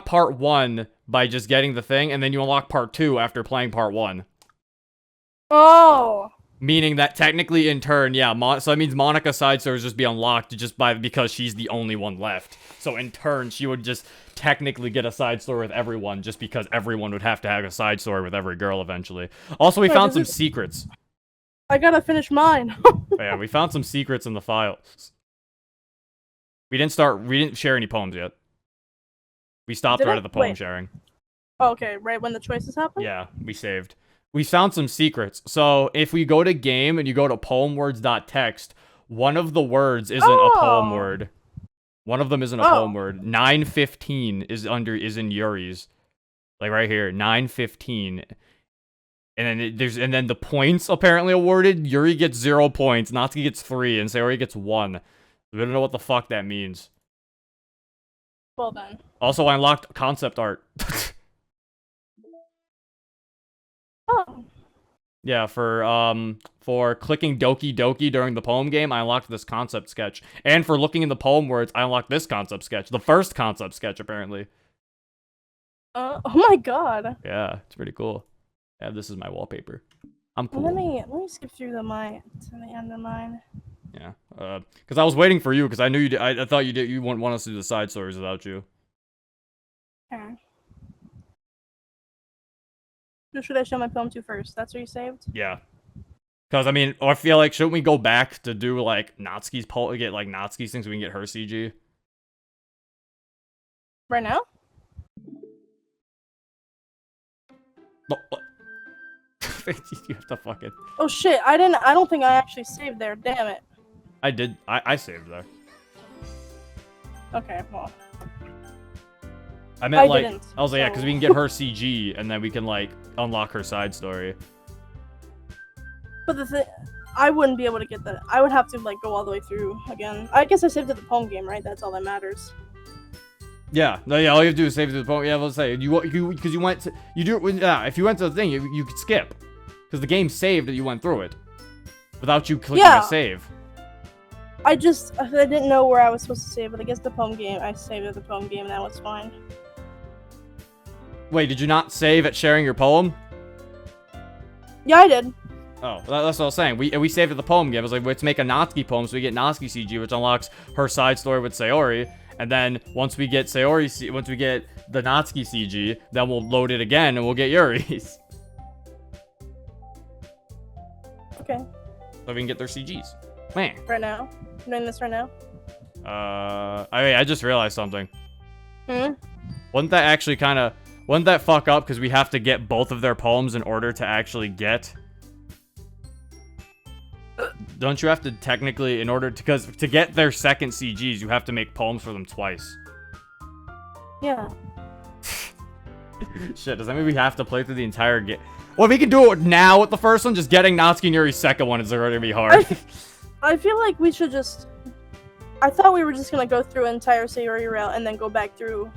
part 1 by just getting the thing, and then you unlock part 2 after playing part 1. Oh! Meaning that technically, in turn, yeah, so that means Monica's side stories just be unlocked because she's the only one left. So in turn, she would just technically get a side story with everyone, just because everyone would have to have a side story with every girl eventually. Also, we found some secrets. I gotta finish mine. Yeah, we found some secrets in the files. We didn't share any poems yet. We stopped right at the poem sharing. Okay, right when the choices happen? Yeah, we saved. We found some secrets. So if we go to game and you go to poemwords.txt, one of the words isn't a poem word. One of them isn't a poem word. 915 is in Yuri's. Like right here, 915. And then the points apparently awarded. Yuri gets 0 points, Natsuki gets 3, and Sayori gets 1. We don't know what the fuck that means. Well then. Also, I unlocked concept art. Oh. Yeah, for clicking Doki during the poem game, I unlocked this concept sketch. And for looking in the poem words, I unlocked this concept sketch. The first concept sketch, apparently. Oh my god. Yeah, it's pretty cool. Yeah, this is my wallpaper. I'm cool. Let me skip through to the end of mine. Yeah, because I was waiting for you, because I knew you did. I thought you wouldn't want us to do the side stories without you. Okay. Who should I show my poem to first? That's where you saved? Yeah. Because, I mean, I feel like, shouldn't we go back to do, like, Natsuki's poem, get, like, Natsuki's things so we can get her CG? Right now? What? You have to fucking... Oh shit, I don't think I actually saved there, damn it. I did. I saved there. Okay, well. I meant, like, didn't, I was like, yeah, because we can get her CG, and then we can, like, unlock her side story. But the thing, I wouldn't be able to get that. I would have to, like, go all the way through again. I guess I saved it the poem game, right? That's all that matters. Yeah, no, yeah, all you have to do is save it to the poem. Yeah, let's say, because you went to, you do it when, yeah, if you went to the thing, you could skip. Because the game saved that you went through it. Without you clicking a save. I didn't know where I was supposed to save it. I guess the poem game, I saved it the poem game, and that was fine. Wait, did you not save at sharing your poem? Yeah, I did. Oh, that's what I was saying. We saved at the poem game. I was like, let's make a Natsuki poem so we get Natsuki CG, which unlocks her side story with Sayori. And then once we get once we get the Natsuki CG, then we'll load it again and we'll get Yuri's. Okay. So we can get their CGs. Man. Right now? I'm doing this right now? I just realized something. Hmm? Wouldn't that fuck up because we have to get both of their poems in order to actually get... Don't you have to technically, in order to, because to get their second CGs, you have to make poems for them twice. Yeah. Shit, does that mean we have to play through the entire game? Well, we can do it now with the first one, just getting Natsuki and Yuri's second one is going to be hard. I feel like we should just... I thought we were just gonna go through an entire Sayori route and then go back through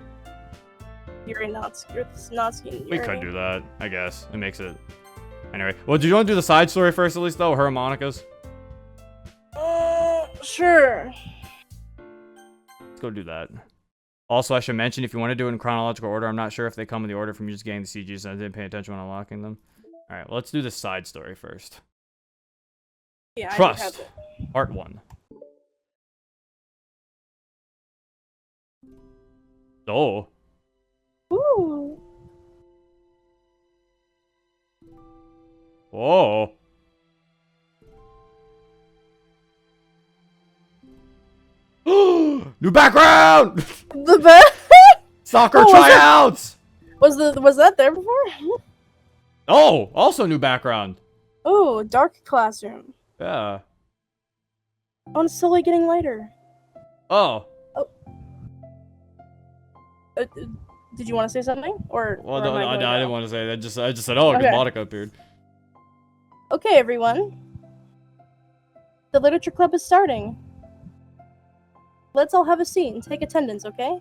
Yuri and Natsuki and Yuri. We could do that, I guess. It makes it... Anyway, well, do you want to do the side story first at least, though? Her and Monica's? Sure. Let's go do that. Also, I should mention, if you want to do it in chronological order, I'm not sure if they come in the order from you just getting the CGs, and I didn't pay attention when unlocking them. Alright, well, let's do the side story first. Yeah, Trust, Part 1. Oh. Ooh. Whoa. New background! The Soccer tryouts! Was that there before? Oh, also new background. Oh, dark classroom. Yeah. Oh, it's slowly getting lighter. Oh. Did you want to say something? Or Well, or no, am I I going didn't want to say that. I just said, oh, Okay. good Monica appeared. Okay, everyone. The literature club is starting. Let's all have a seat and take attendance, okay?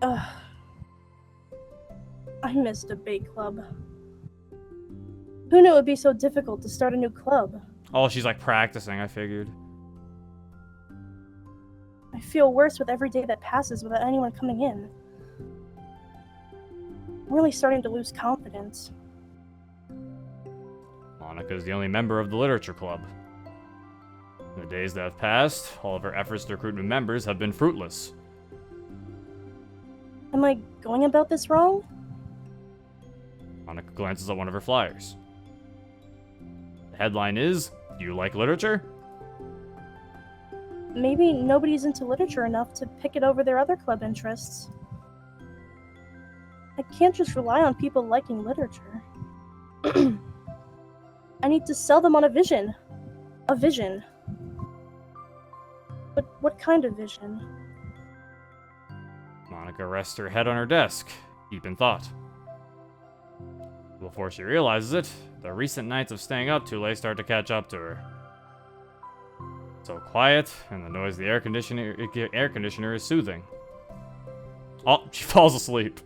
Ugh. I miss debate club. Who knew it would be so difficult to start a new club? Oh, she's like practicing, I figured. I feel worse with every day that passes without anyone coming in. I'm really starting to lose confidence. Monica's the only member of the literature club. In the days that have passed, all of her efforts to recruit new members have been fruitless. Am I going about this wrong? Monica glances at one of her flyers. The headline is, "Do you like literature?" Maybe nobody's into literature enough to pick it over their other club interests. I can't just rely on people liking literature. I need to sell them on a vision. A vision. But what kind of vision? Monica rests her head on her desk, deep in thought. Before she realizes it, the recent nights of staying up too late start to catch up to her. So quiet, and the noise of the air conditioner is soothing. Oh, she falls asleep.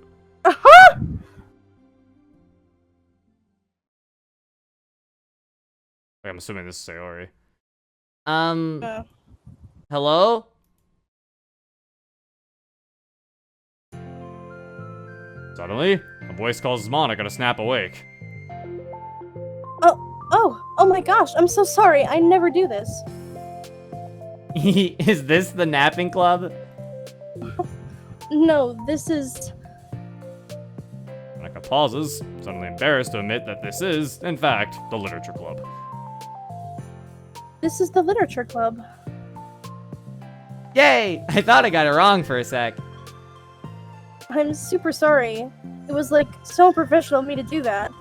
I'm assuming this is Sayori. Hello? Suddenly, a voice causes Monica to snap awake. Oh my gosh, I'm so sorry. I never do this. Is this the napping club? No, this is... Monica pauses, suddenly embarrassed to admit that this is, in fact, the literature club. This is the literature club. Yay! I thought I got it wrong for a sec. I'm super sorry. It was like so unprofessional of me to do that.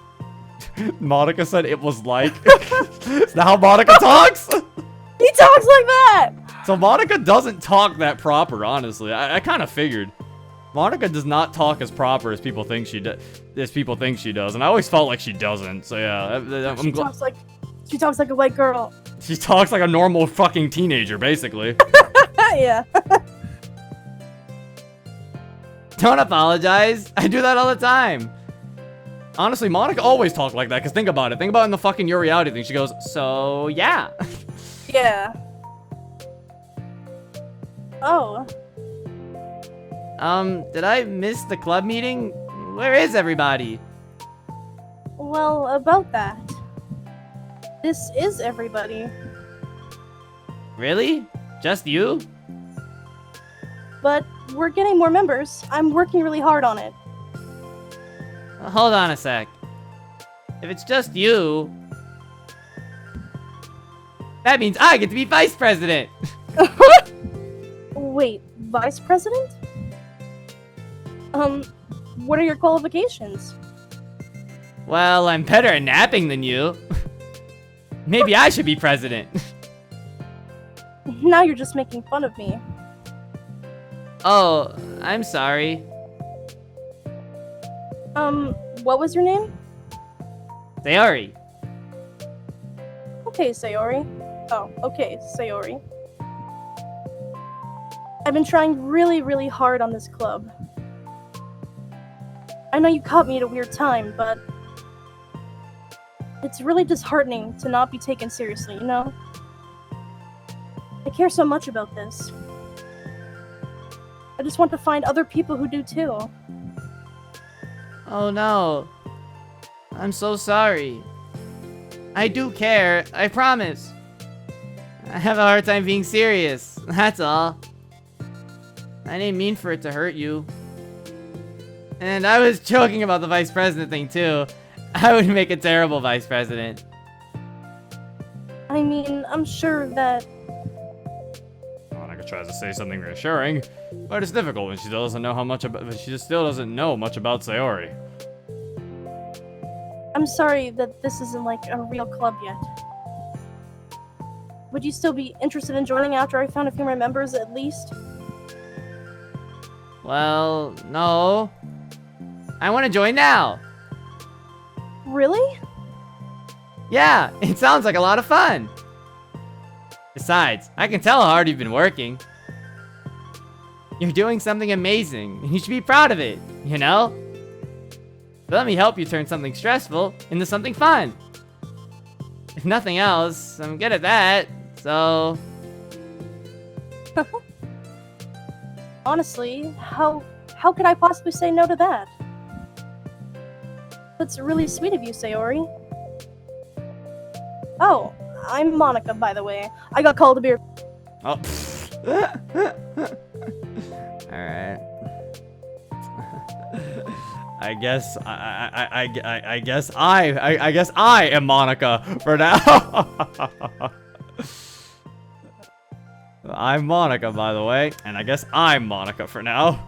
Monica said it was like. Is that how Monica talks? He talks like that! So Monica doesn't talk that proper, honestly. I kind of figured. Monica does not talk as proper as people think she does. And I always felt like she doesn't. So yeah, She talks like a white girl. She talks like a normal fucking teenager, basically. Yeah. Don't apologize. I do that all the time. Honestly, Monica always talked like that. Cause think about it. Think about it in the fucking Your Reality thing. She goes, so yeah. Yeah. Oh. Did I miss the club meeting? Where is everybody? Well, about that. This is everybody. Really? Just you? But we're getting more members. I'm working really hard on it. Hold on a sec. If it's just you, that means I get to be vice president. Wait, vice president? What are your qualifications? Well, I'm better at napping than you. Maybe I should be president. Now you're just making fun of me. Oh, I'm sorry. What was your name? Sayori. Okay, Sayori. Oh, okay, Sayori. I've been trying really, really hard on this club. I know you caught me at a weird time, but it's really disheartening to not be taken seriously, you know? I care so much about this. I just want to find other people who do too. Oh no. I'm so sorry. I do care, I promise. I have a hard time being serious, that's all. I didn't mean for it to hurt you. And I was joking about the vice president thing too. I would make a terrible vice president. I mean, I'm sure that... Monica tries to say something reassuring, but it's difficult when she still doesn't know much about Sayori. I'm sorry that this isn't like a real club yet. Would you still be interested in joining after I found a few more members at least? Well, no. I want to join now. Really? Yeah, it sounds like a lot of fun. Besides, I can tell how hard you've been working. You're doing something amazing, and you should be proud of it, you know? But let me help you turn something stressful into something fun. If nothing else, I'm good at that, so... Honestly, how could I possibly say no to that? That's really sweet of you, Sayori. Oh, I'm Monica, by the way. I got called a beer. Oh. Alright. I guess I am Monica for now. I'm Monica, by the way, and I guess I'm Monica for now.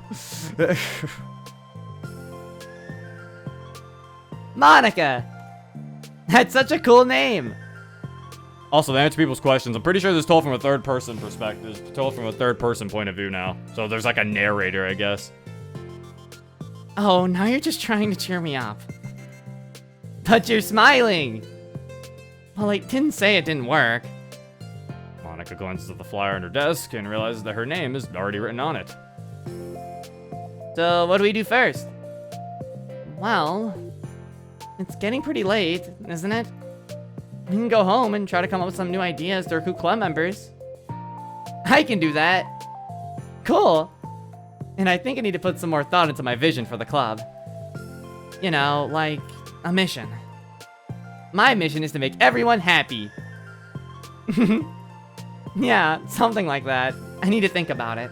Monica! That's such a cool name! Also, to answer people's questions, I'm pretty sure this is told from a third-person perspective. It's told from a third-person point of view now. So there's like a narrator, I guess. Oh, now you're just trying to cheer me up. But you're smiling! Well, I didn't say it didn't work. Monica glances at the flyer on her desk and realizes that her name is already written on it. So, what do we do first? Well, it's getting pretty late, isn't it? We can go home and try to come up with some new ideas to recruit club members. I can do that. Cool. And I think I need to put some more thought into my vision for the club. You know, like a mission. My mission is to make everyone happy. Yeah, something like that. I need to think about it.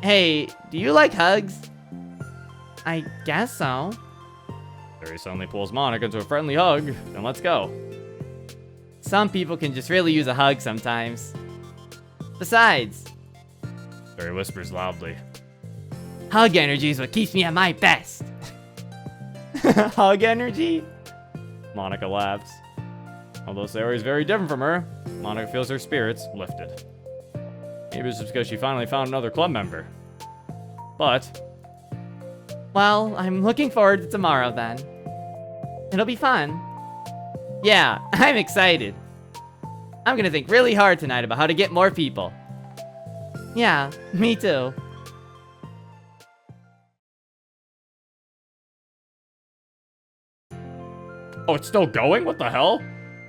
Hey, do you like hugs? I guess so. Sayori suddenly pulls Monica into a friendly hug, and let's go. Some people can just really use a hug sometimes. Besides, Sayori whispers loudly. hug energy is what keeps me at my best. Hug energy? Monica laughs. Although Sayori is very different from her, Monica feels her spirits lifted. Maybe it's just because she finally found another club member. But Well, I'm looking forward to tomorrow then. It'll be fun. Yeah, I'm excited. I'm gonna think really hard tonight about how to get more people. Yeah, me too. oh, it's still going? What the hell?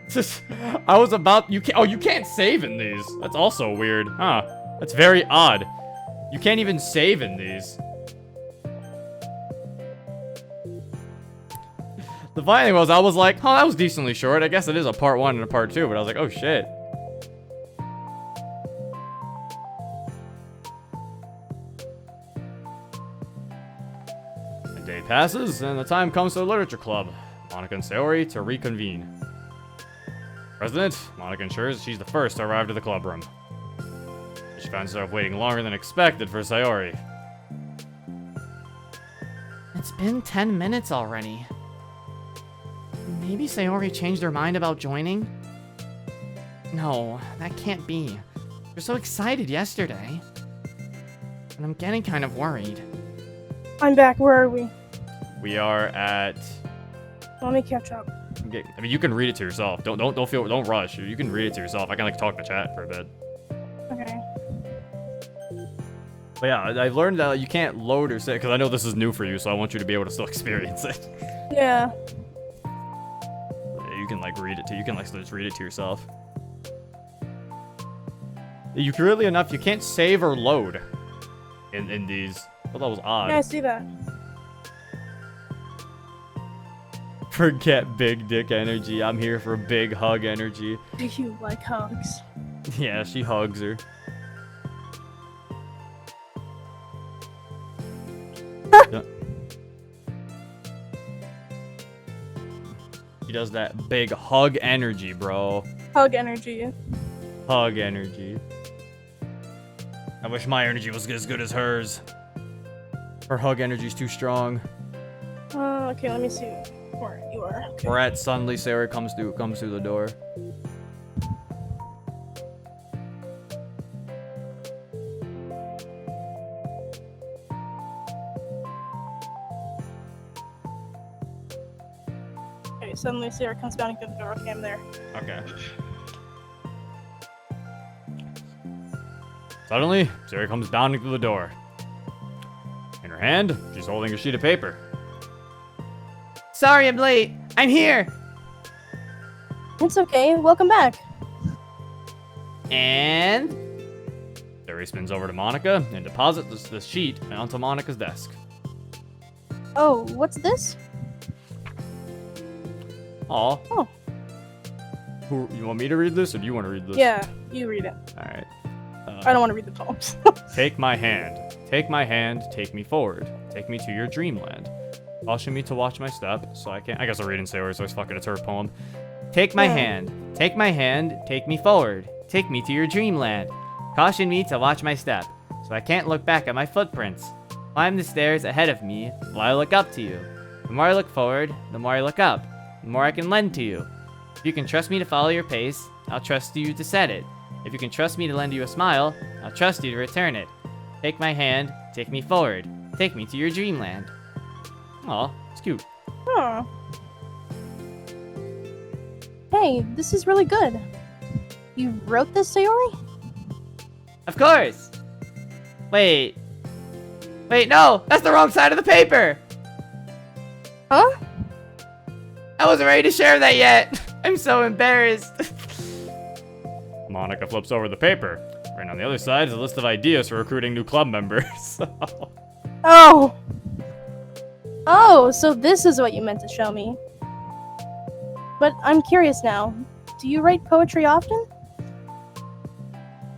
Just, I was about you can't save in these. That's also weird, huh? That's very odd. You can't even save in these. The funny thing was, I was like, oh, that was decently short. I guess it is a part 1 and a part 2, but I was like, oh shit. A day passes, and the time comes for the literature club. Monica and Sayori to reconvene. President, Monica ensures she's the first to arrive to the club room. She finds herself waiting longer than expected for Sayori. It's been 10 minutes already. Maybe Sayori changed her mind about joining? No, that can't be. You were so excited yesterday. And I'm getting kind of worried. I'm back. Where are we? We are at. Let me catch up. Okay, I mean, you can read it to yourself. Don't rush. You can read it to yourself. I can like talk to chat for a bit. Okay. But yeah, I learned that you can't load or say because I know this is new for you, so I want you to be able to still experience it. Yeah. You can like read it to. You can like just read it to yourself. You weirdly enough, you can't save or load in these. I thought that was odd. Yeah, I see that. Forget big dick energy. I'm here for big hug energy. Do you like hugs? Yeah, she hugs her. Yeah. She does that big hug energy, bro. Hug energy. Hug energy. I wish my energy was as good as hers. Her hug energy's too strong. Okay, let me see where you are. Okay. We're at suddenly Sarah comes through the door. Okay, suddenly Sarah comes bounding through the door. Okay, I'm there. Okay. Suddenly, Sarah comes bounding through the door. In her hand, she's holding a sheet of paper. Sorry I'm late. I'm here. It's okay. Welcome back. And Sarah spins over to Monica and deposits the sheet onto Monica's desk. Oh, what's this? Aw. Oh. Who, you want me to read this, or do you want to read this? Yeah, you read it. Alright. I don't want to read the poems. Take my hand. Take my hand, take me forward. Take me to your dreamland. Caution me to watch my step, so I can't. I guess I'll read in Sailor, so it's fucking it's her poem. take my Yeah. hand. Take my hand. Take me forward. Take me to your dreamland. Caution me to watch my step, so I can't look back at my footprints. Climb the stairs ahead of me while I look up to you. The more I look forward, the more I look up. The more I can lend to you. If you can trust me to follow your pace, I'll trust you to set it. If you can trust me to lend you a smile, I'll trust you to return it. Take my hand, take me forward. Take me to your dreamland. Aw, it's cute. Huh. Hey, this is really good. You wrote this, Sayori? Of course! Wait, no! That's the wrong side of the paper! Huh? I wasn't ready to share that yet! I'm so embarrassed. Monica flips over the paper. Right on the other side is a list of ideas for recruiting new club members. Oh! Oh, so this is what you meant to show me. But I'm curious now. Do you write poetry often?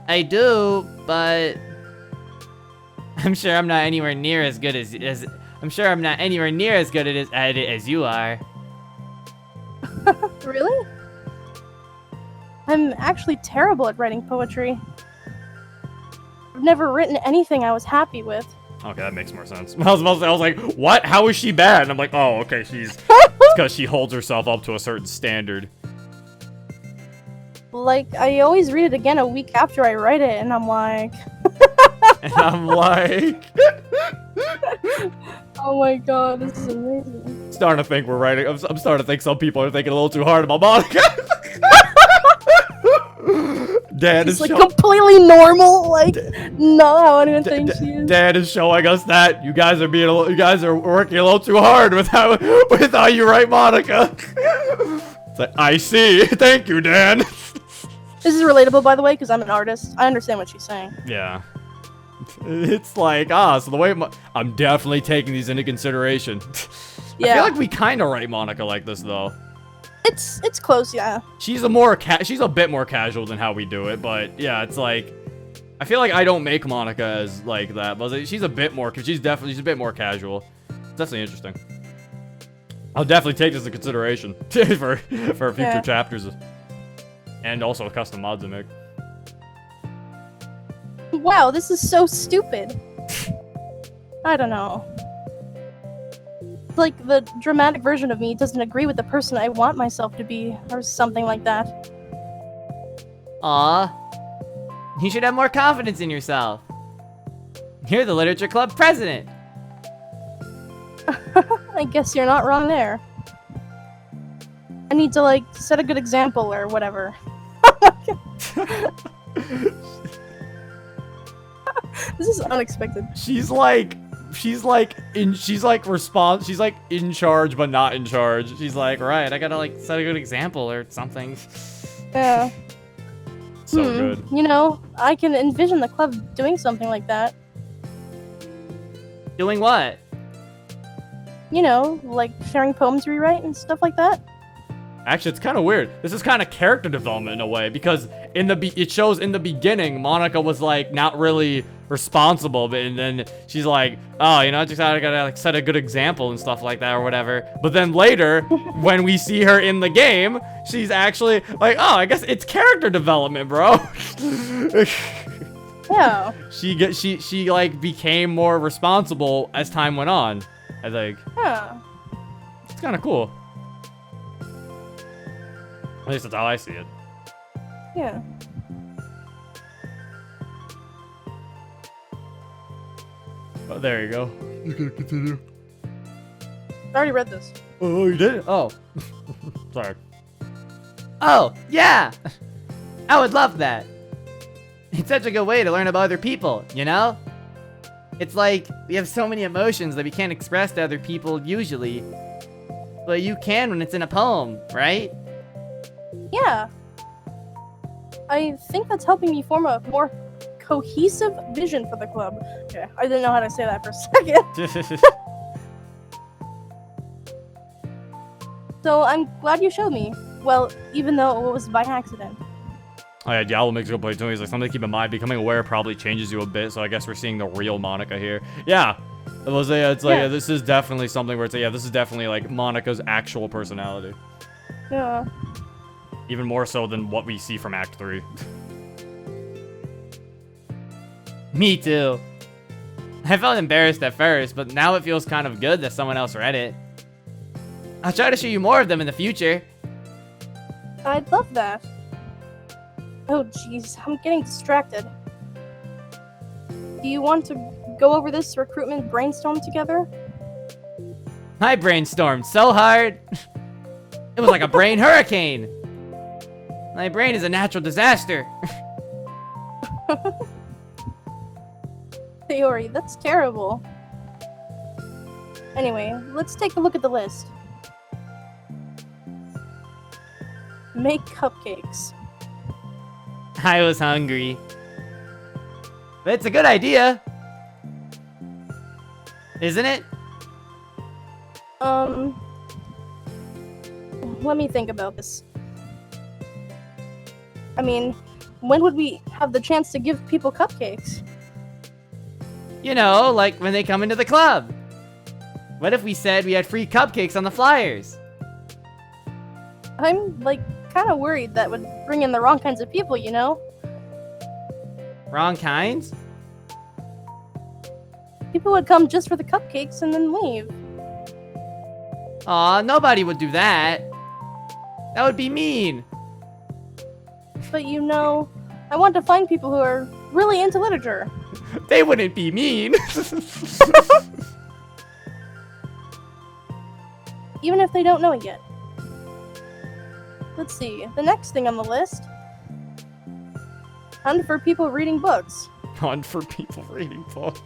I do, but I'm sure I'm not anywhere near as good as I'm sure I'm not anywhere near as good at it as you are. Really? I'm actually terrible at writing poetry. I've never written anything I was happy with. Okay, that makes more sense. I was like, what? How is she bad? And I'm like, oh, okay, it's because she holds herself up to a certain standard. Like, I always read it again a week after I write it, and I'm like... And I'm like... oh my god, this is amazing. Starting to think we're writing... I'm starting to think some people are thinking a little too hard about Monica. Dad It's is like completely normal, like, not how anyone thinks she is. Dad is showing us that you guys are working a little too hard with how you write Monica. It's like, I see. Thank you, Dan. This is relatable, by the way, because I'm an artist. I understand what she's saying. Yeah. It's like, so the way I'm definitely taking these into consideration. Yeah. I feel like we kind of write Monica like this, though. It's close, yeah. She's a bit more casual than how we do it, but yeah, it's like, I feel like I don't make Monica as like that, but she's a bit more, because she's a bit more casual. It's definitely interesting. I'll definitely take this into consideration for future chapters, and also custom mods to make. Wow, this is so stupid. I don't know. Like, the dramatic version of me doesn't agree with the person I want myself to be, or something like that. Aw. You should have more confidence in yourself. You're the literature club president. I guess you're not wrong there. I need to, like, set a good example or whatever. This is unexpected. She's like in charge but not in charge. She's like, right, I gotta like set a good example or something. Yeah. So good. You know, I can envision the club doing something like that. Doing what? You know, like sharing poems we write and stuff like that. Actually, it's kind of weird. This is kind of character development in a way, because it shows in the beginning Monica was like not really responsible, but and then she's like, oh, you know, I gotta like set a good example and stuff like that or whatever. But then later, when we see her in the game, she's actually like, oh, I guess it's character development, bro. Yeah. She like became more responsible as time went on. I think. Yeah. It's kind of cool. At least that's how I see it. Yeah. Oh, there you go. You can continue. I already read this. Oh, you did? Oh. Sorry. Oh, yeah! I would love that. It's such a good way to learn about other people, you know? It's like, we have so many emotions that we can't express to other people usually. But you can when it's in a poem, right? Yeah. I think that's helping me form a more cohesive vision for the club. Okay, I didn't know how to say that for a second. So I'm glad you showed me. Well, even though it was by accident. Oh yeah, Diablo makes a good point too. He's like, something to keep in mind. Becoming aware probably changes you a bit. So I guess we're seeing the real Monica here. Yeah, it's like, yeah, this is definitely something where it's like, yeah, this is definitely like Monica's actual personality. Yeah. Even more so than what we see from Act 3. Me too. I felt embarrassed at first, but now it feels kind of good that someone else read it. I'll try to show you more of them in the future. I'd love that. Oh jeez, I'm getting distracted. Do you want to go over this recruitment brainstorm together? I brainstormed so hard. It was like a brain hurricane. My brain is a natural disaster. Theory, that's terrible. Anyway, let's take a look at the list. Make cupcakes. I was hungry. But it's a good idea. Isn't it? Let me think about this. I mean, when would we have the chance to give people cupcakes? You know, like when they come into the club. What if we said we had free cupcakes on the flyers? I'm, like, kind of worried that would bring in the wrong kinds of people, you know? Wrong kinds? People would come just for the cupcakes and then leave. Aw, nobody would do that. That would be mean. But you know, I want to find people who are really into literature. They wouldn't be mean. Even if they don't know it yet. Let's see, the next thing on the list. Hunt for people reading books. Hunt for people reading books.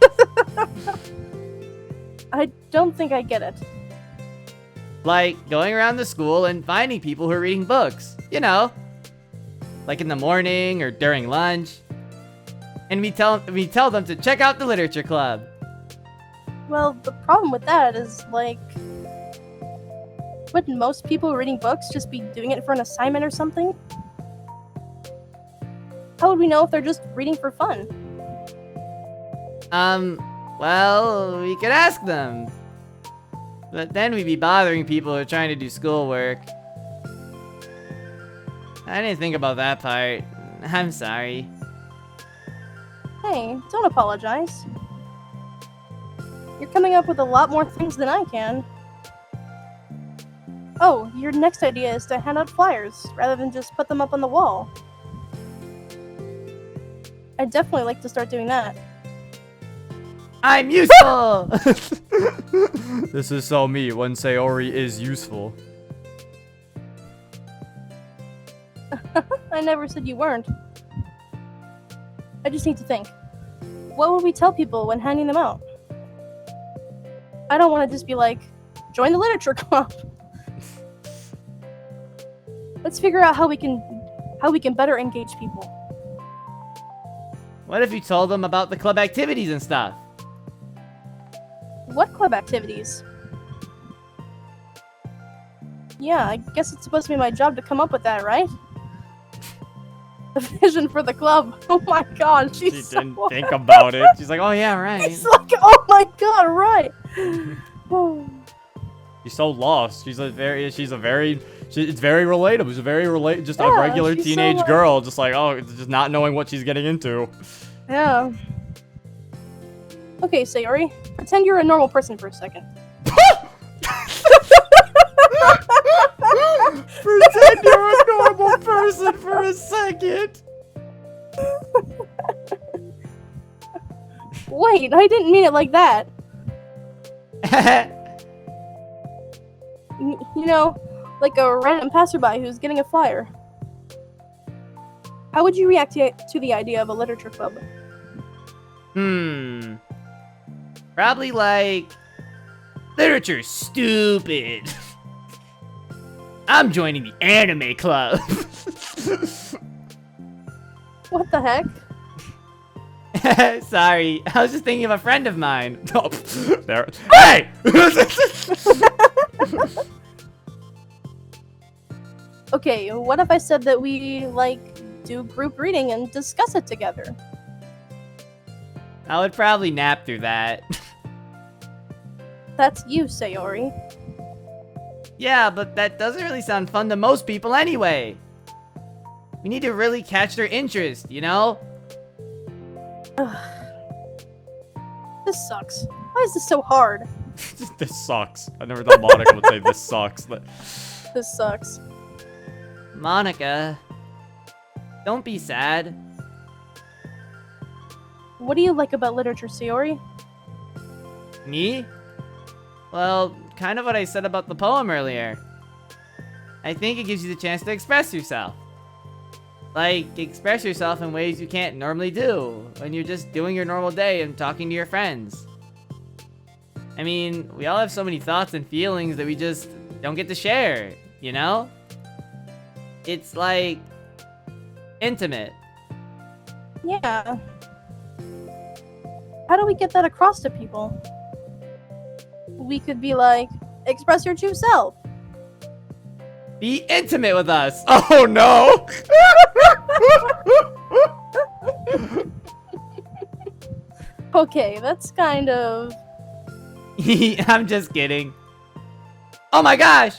I don't think I get it. Like going around the school and finding people who are reading books. You know, like in the morning or during lunch. And we tell them to check out the literature club. Well, the problem with that is, like, wouldn't most people reading books just be doing it for an assignment or something? How would we know if they're just reading for fun? Well, we could ask them. But then we'd be bothering people who are trying to do schoolwork. I didn't think about that part. I'm sorry. Hey, don't apologize. You're coming up with a lot more things than I can. Oh, your next idea is to hand out flyers, rather than just put them up on the wall. I'd definitely like to start doing that. I'm useful! This is so me when Sayori is useful. I never said you weren't. I just need to think. What would we tell people when handing them out? I don't want to just be like, join the literature club. Let's figure out how we can better engage people. What if you told them about the club activities and stuff? What club activities? Yeah, I guess it's supposed to be my job to come up with that, right? The vision for the club. Oh my god, She she's didn't so think about it. She's like, oh yeah, right. It's like, oh my god, right. She's so lost. It's very relatable. She's a very just a Yeah, regular she's so, teenage like- girl, just like, oh, just not knowing what she's getting into. Yeah. Okay, Sayori, pretend you're a normal person for a second. Pretend you're a normal person for a second. Wait, I didn't mean it like that. You know, like a random passerby who's getting a flyer. How would you react to the idea of a literature club? Probably like, literature's stupid. I'm joining the anime club. Oh, What the heck? Sorry, I was just thinking of a friend of mine. Oh, there. Hey! Okay, what if I said that we, like, do group reading and discuss it together? I would probably nap through that. That's you, Sayori. Yeah, but that doesn't really sound fun to most people anyway. We need to really catch their interest, you know? This sucks. Why is this so hard? This sucks. I never thought Monica would say this sucks. But This sucks. Monica, don't be sad. What do you like about literature, Sayori? Me? Well, kind of what I said about the poem earlier. I think it gives you the chance to express yourself. Like, express yourself in ways you can't normally do when you're just doing your normal day and talking to your friends. I mean, we all have so many thoughts and feelings that we just don't get to share, you know? It's like intimate. Yeah. How do we get that across to people? We could be like, express your true self. Be intimate with us. oh no! Okay, that's kind of... I'm just kidding. Oh my gosh!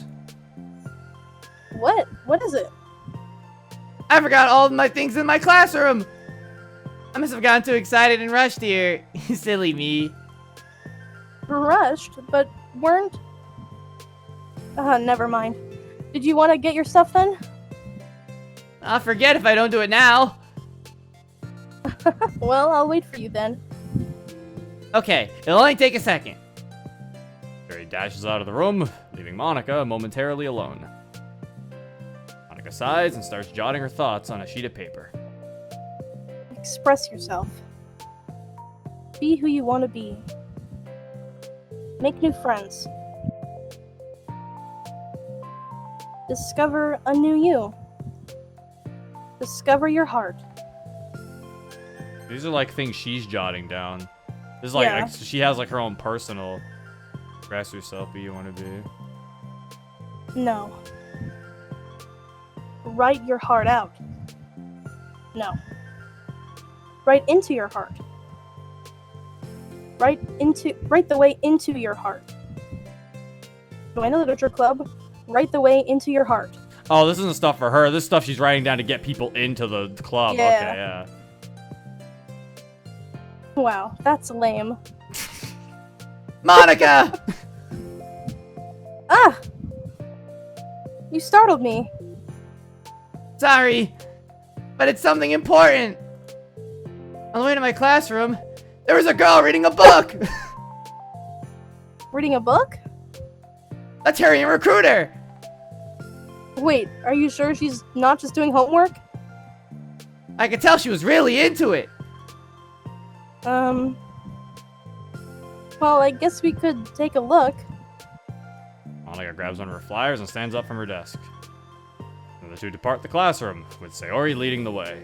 What? What is it? I forgot all of my things in my classroom! I must have gotten too excited and rushed here. Silly me. Rushed, but weren't... never mind. Did you want to get your stuff then? I'll forget if I don't do it now. Well, I'll wait for you then. Okay, it'll only take a second. Harry dashes out of the room, leaving Monica momentarily alone. Monica sighs and starts jotting her thoughts on a sheet of paper. Express yourself. Be who you want to be. Make new friends. Discover a new you. Discover your heart. These are like things she's jotting down. This is like, Yeah. like she has like her own personal express yourself who you want to be. No. Write your heart out. No. Write into your heart. Write the way into your heart. Join a literature club. Write the way into your heart. Oh, this isn't stuff for her. This is stuff she's writing down to get people into the club. Yeah. Okay, yeah. Wow, that's lame. Monica! Ah! You startled me. Sorry, but it's something important. On the way to my classroom, there was a girl reading a book. Reading a book? A Tyrian recruiter. Wait, are you sure she's not just doing homework? I could tell she was really into it. Well, I guess we could take a look. Monica grabs one of her flyers and stands up from her desk. And the two depart the classroom, with Sayori leading the way.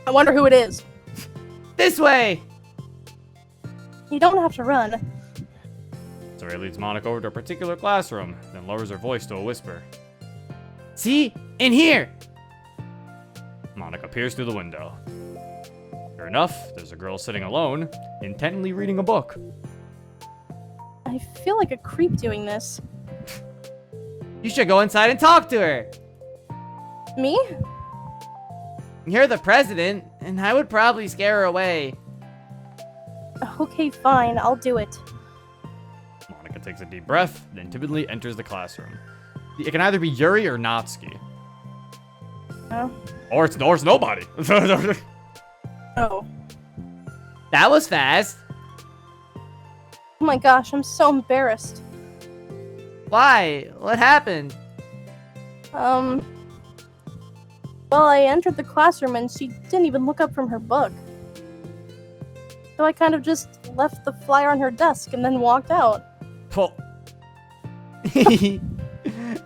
I wonder who it is. This way. You don't have to run. Sayori leads Monica over to a particular classroom, then lowers her voice to a whisper. See? In here. Monica peers through the window. Sure enough, there's a girl sitting alone, intently reading a book. I feel like a creep doing this. You should go inside and talk to her. Me? You're the president, and I would probably scare her away. Okay, fine, I'll do it. Monica takes a deep breath, then timidly enters the classroom. It can either be Yuri or Natsuki. Oh. Or it's nobody. Oh. That was fast. Oh my gosh, I'm so embarrassed. Why? What happened? Well, I entered the classroom and she didn't even look up from her book. So I kind of just left the flyer on her desk and then walked out. Well,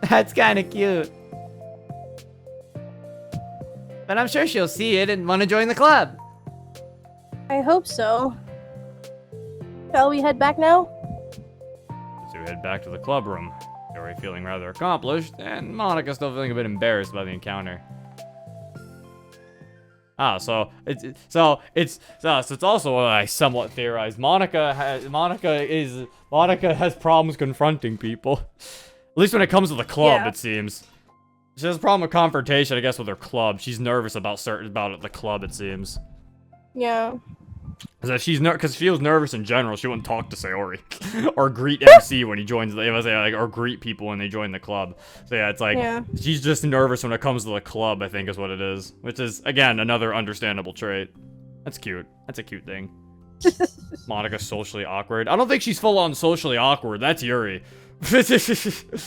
That's kind of cute. But I'm sure she'll see it and want to join the club. I hope so. Shall we head back now? so we head back to the club room. Yuri feeling rather accomplished, and Monica still feeling a bit embarrassed by the encounter. So it's also what I somewhat theorized. Monica has problems confronting people. At least when it comes to the club, Yeah. it seems. She has a problem with confrontation, I guess, with her club. She's nervous about the club, it seems. Yeah. Because if she was nervous in general, she wouldn't talk to Sayori or greet MC when he joins. Or greet people when they join the club. So yeah, it's like she's just nervous when it comes to the club, I think, is what it is. Which is again another understandable trait. That's cute. That's a cute thing. Monica's socially awkward. I don't think she's full on socially awkward. That's Yuri.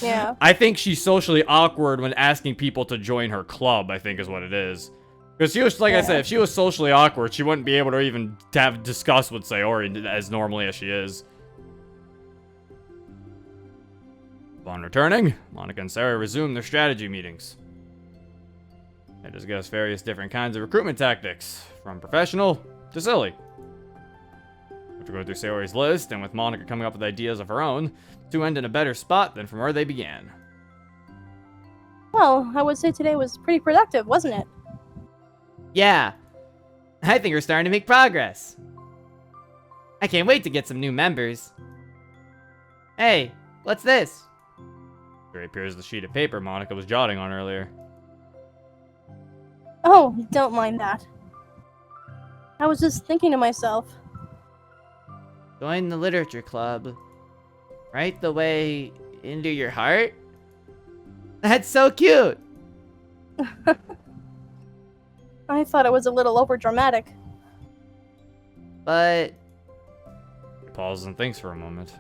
Yeah. I think she's socially awkward when asking people to join her club, I think is what it is. Because she was, like I said, if she was socially awkward, she wouldn't be able to even discuss with Sayori as normally as she is. Upon returning, Monica and Sayori resume their strategy meetings. They discuss various different kinds of recruitment tactics, from professional to silly. After going through Sayori's list, and with Monica coming up with ideas of her own, the two end in a better spot than from where they began. Well, I would say today was pretty productive, wasn't it? Yeah. I think we're starting to make progress. I can't wait to get some new members. Hey, what's this? Here appears the sheet of paper Monica was jotting on earlier. Oh, don't mind that. I was just thinking to myself. Join the literature club. Right the way into your heart? That's so cute! I thought it was a little overdramatic. But, He pauses and thinks for a moment.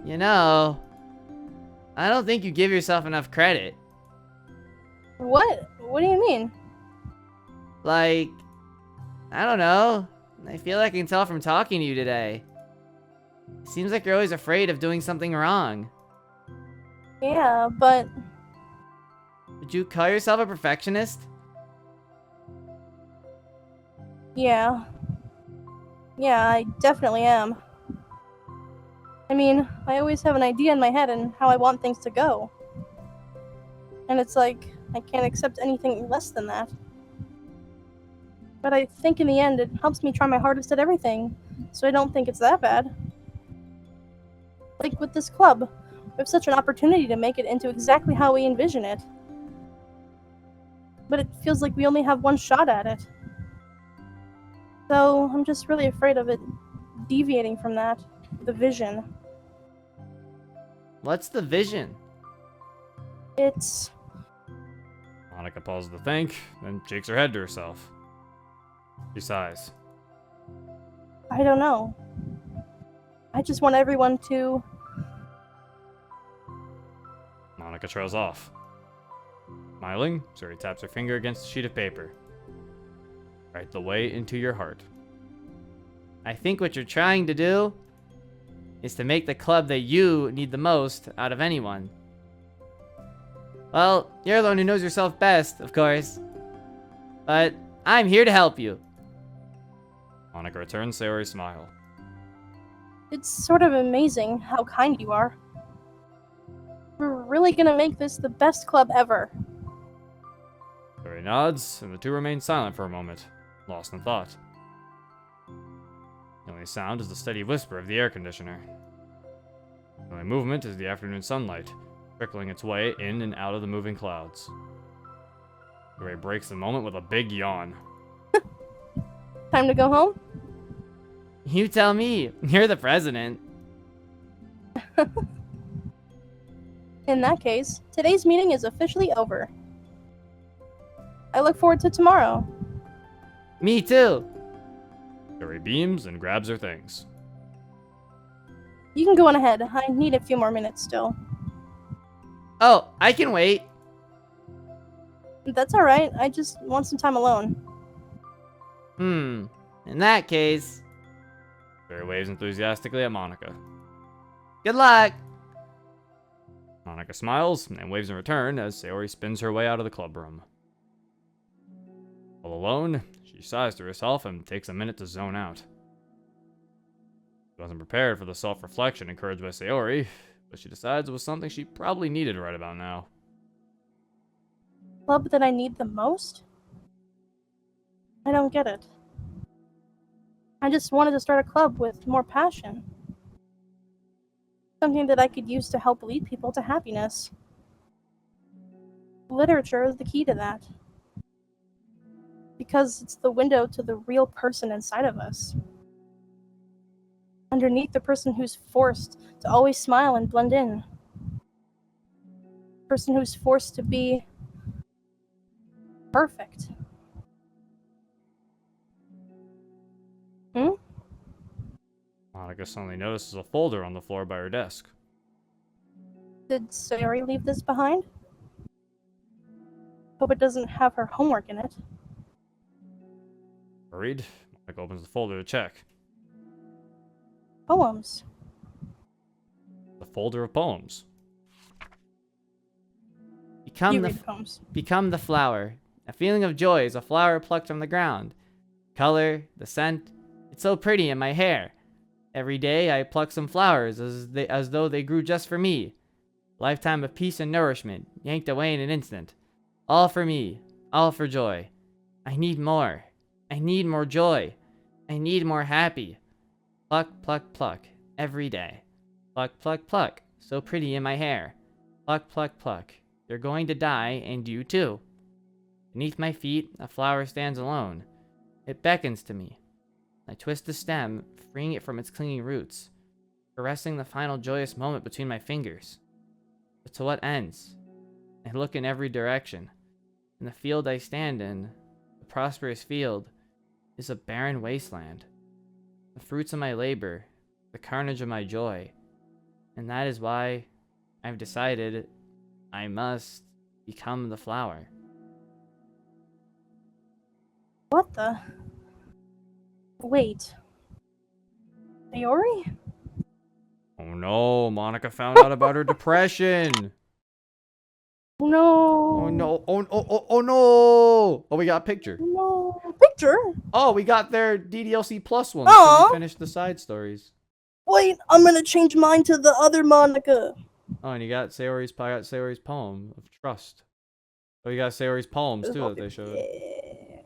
you know, I don't think you give yourself enough credit. What? What do you mean? Like, I don't know. I feel like I can tell from talking to you today. Seems like you're always afraid of doing something wrong. Yeah, but Would you call yourself a perfectionist? yeah. Yeah, I definitely am. I mean, I always have an idea in my head and how I want things to go. And it's like, I can't accept anything less than that. But I think in the end, it helps me try my hardest at everything, so I don't think it's that bad. Like with this club, we have such an opportunity to make it into exactly how we envision it. But it feels like we only have one shot at it. So I'm just really afraid of it deviating from that, the vision. What's the vision? It's... Monica pauses to think, then shakes her head to herself. She sighs. I don't know. I just want everyone to... Monica trails off. Smiling, Suri taps her finger against a sheet of paper. Right the way into your heart. I think what you're trying to do is to make the club that you need the most out of anyone. Well, you're the one who knows yourself best, of course. But I'm here to help you. Monica returns Sayori's smile. It's sort of amazing how kind you are. We're really gonna make this the best club ever. Sayori nods, and the two remain silent for a moment, lost in thought. The only sound is the steady whisper of the air conditioner. The only movement is the afternoon sunlight, trickling its way in and out of the moving clouds. Sayori breaks the moment with a big yawn. Time to go home? You tell me. You're the president. In that case, today's meeting is officially over. I look forward to tomorrow. Me too. Sayori beams and grabs her things. You can go on ahead. I need a few more minutes still. Oh, I can wait. That's alright. I just want some time alone. In that case, Sayori waves enthusiastically at Monica. good luck. Monica smiles and waves in return as Sayori spins her way out of the club room. All alone, she sighs to herself and takes a minute to zone out. She wasn't prepared for the self-reflection encouraged by Sayori, but she decides it was something she probably needed right about now. Club that I need the most? I don't get it. I just wanted to start a club with more passion. Something that I could use to help lead people to happiness. Literature is the key to that. Because it's the window to the real person inside of us. Underneath the person who's forced to always smile and blend in. Person who's forced to be perfect. Monica suddenly notices a folder on the floor by her desk. Did Sayori leave this behind? Hope it doesn't have her homework in it. Worried, Monica opens the folder to check. Poems. The folder of poems. Become You the read poems. Become the flower. A feeling of joy is a flower plucked from the ground. Color, the scent, it's so pretty in my hair. Every day I pluck some flowers as though they grew just for me. Lifetime of peace and nourishment, yanked away in an instant. All for me, all for joy. I need more. I need more joy. I need more happy. Pluck, pluck, pluck, every day. Pluck, pluck, pluck, so pretty in my hair. Pluck, pluck, pluck, you're going to die, and you too. Beneath my feet, a flower stands alone. It beckons to me. I twist the stem, freeing it from its clinging roots, caressing the final joyous moment between my fingers. But to what ends? I look in every direction. And the field I stand in, the prosperous field, is a barren wasteland. The fruits of my labor, the carnage of my joy. And that is why I've decided I must become the flower. What the? Wait. Sayori? Oh no, Monica found out about her depression. No. Oh no, oh no. Oh, we got a picture. No. Picture? Oh, we got their DDLC Plus ones. Aw. So we finished the side stories. Wait, I'm gonna change mine to the other Monica. Oh, and you got Sayori's poem of trust. Oh, you got Sayori's poems too that they showed. Yeah.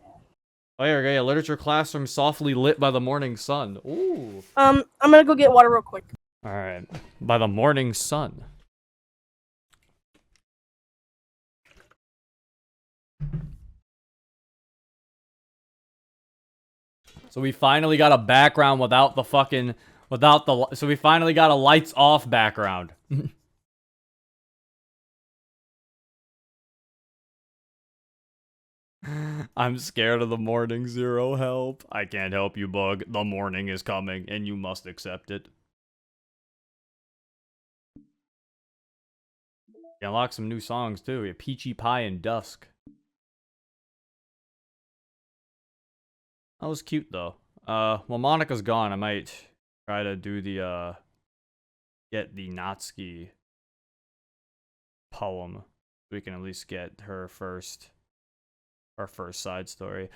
Oh yeah, a literature classroom softly lit by the morning sun. Ooh. I'm gonna go get water real quick. All right, by the morning sun. So we finally got a background without the fucking so we finally got a lights off background. I'm scared of the morning, Zero. Help. I can't help you, Bug. The morning is coming, and you must accept it. You unlock some new songs, too. You have Peachy Pie and Dusk. That was cute, though. Well, Monica's gone. I might try to do the, get the Natsuki poem. So we can at least get her first... our first side story.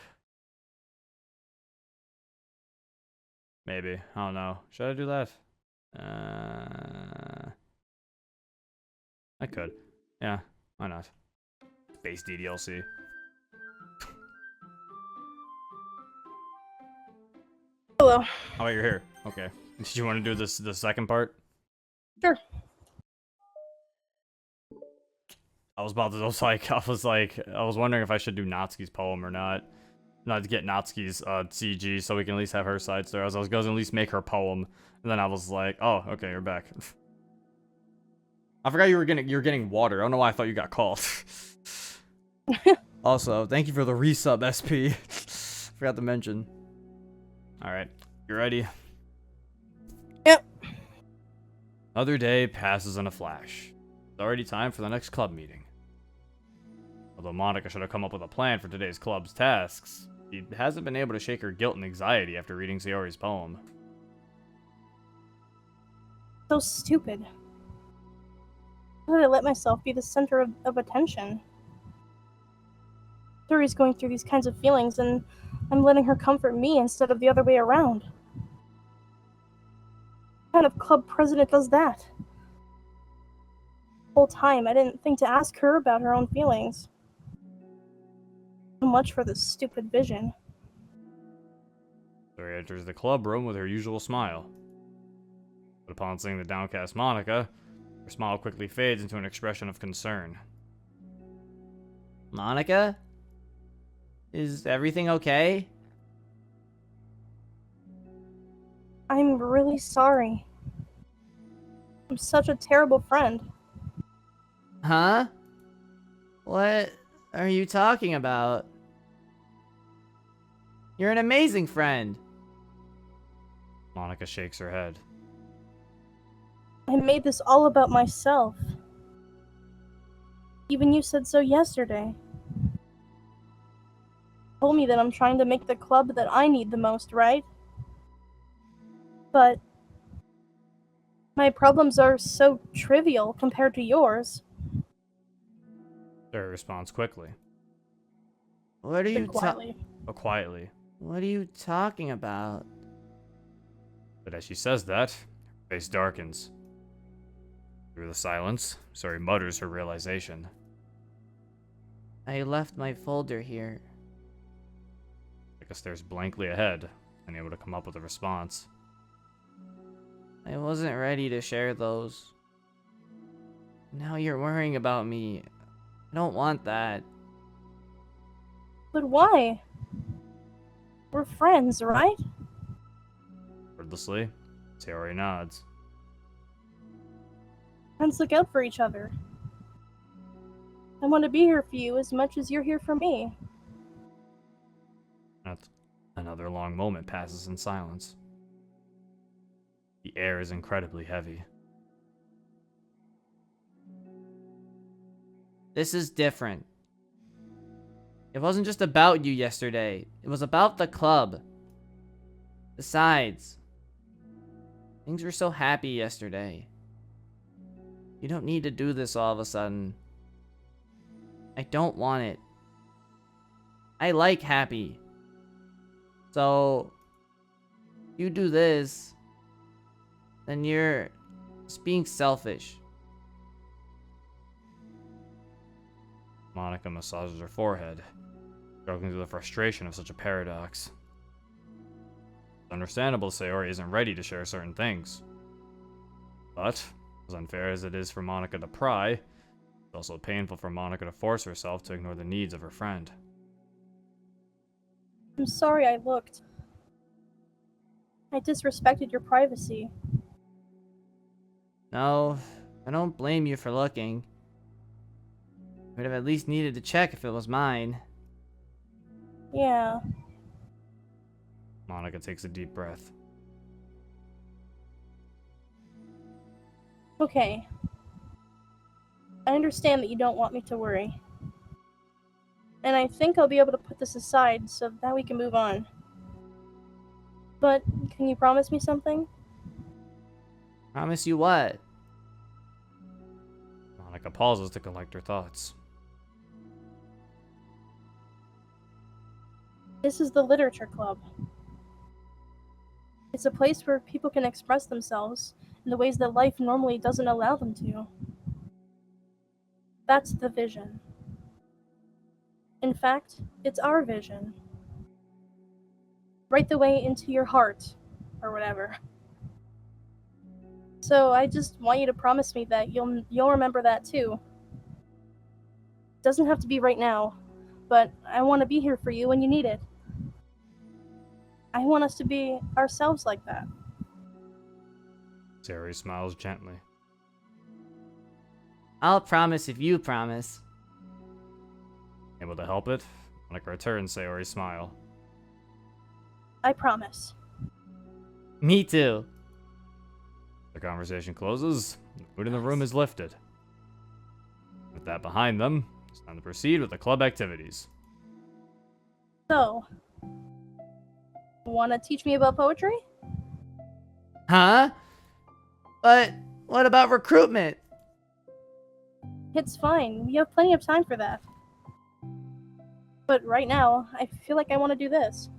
Maybe. I don't know. Should I do that? I could. Yeah. Why not? Base DDLC. Hello. Oh, wait, you're here. Okay. Did you want to do the second part? Sure. I was wondering if I should do Natsuki's poem or not. Not to get Natsuki's CG so we can at least have her side story. I was going to at least make her poem. And then I was like, oh, okay, you're back. I forgot you're getting water. I don't know why I thought you got called. Also, thank you for the resub, SP. Forgot to mention. Alright, you ready? Yep. Another day passes in a flash. It's already time for the next club meeting. Although Monica should have come up with a plan for today's club's tasks, she hasn't been able to shake her guilt and anxiety after reading Sayori's poem. So stupid. Why did I let myself be the center of attention? Sayori's going through these kinds of feelings, and I'm letting her comfort me instead of the other way around. What kind of club president does that? The whole time, I didn't think to ask her about her own feelings. So much for this stupid vision. Sayori enters the club room with her usual smile. But upon seeing the downcast Monica, her smile quickly fades into an expression of concern. Monica? Is everything okay? I'm really sorry. I'm such a terrible friend. Huh? What are you talking about? You're an amazing friend. Monica shakes her head. I made this all about myself. Even you said so yesterday. Told me that I'm trying to make the club that I need the most, right? But my problems are so trivial compared to yours. Sayori responds quickly. What are you Quietly. But quietly. What are you talking about? But as she says that, her face darkens. Through the silence, Sayori mutters her realization. I left my folder here. Mika stares blankly ahead, unable to come up with a response. I wasn't ready to share those. Now you're worrying about me. I don't want that. But why? We're friends, right? Wordlessly, Sayori nods. Friends look out for each other. I want to be here for you as much as you're here for me. Another long moment passes in silence. The air is incredibly heavy. This is different. It wasn't just about you yesterday. It was about the club. Besides, things were so happy yesterday. You don't need to do this all of a sudden. I don't want it. I like happy. So, you do this, then you're just being selfish. Monica massages her forehead, struggling through the frustration of such a paradox. It's understandable Sayori isn't ready to share certain things. But, as unfair as it is for Monica to pry, it's also painful for Monica to force herself to ignore the needs of her friend. I'm sorry I looked. I disrespected your privacy. No, I don't blame you for looking. I would have at least needed to check if it was mine. Yeah. Monica takes a deep breath. Okay. I understand that you don't want me to worry. And I think I'll be able to put this aside so that we can move on. But can you promise me something? Promise you what? Monica pauses to collect her thoughts. This is the Literature Club. It's a place where people can express themselves in the ways that life normally doesn't allow them to. That's the vision. In fact, it's our vision. Right the way into your heart, or whatever. So I just want you to promise me that you'll remember that too. Doesn't have to be right now, but I want to be here for you when you need it. I want us to be ourselves like that. Sayori smiles gently. I'll promise if you promise. Able to help it, Monica returns Sayori's smile. I promise. Me too. The conversation closes, the mood in the room is lifted. With that behind them, it's time to proceed with the club activities. So, wanna teach me about poetry? Huh? But what about recruitment? It's fine. We have plenty of time for that. But right now, I feel like I want to do this.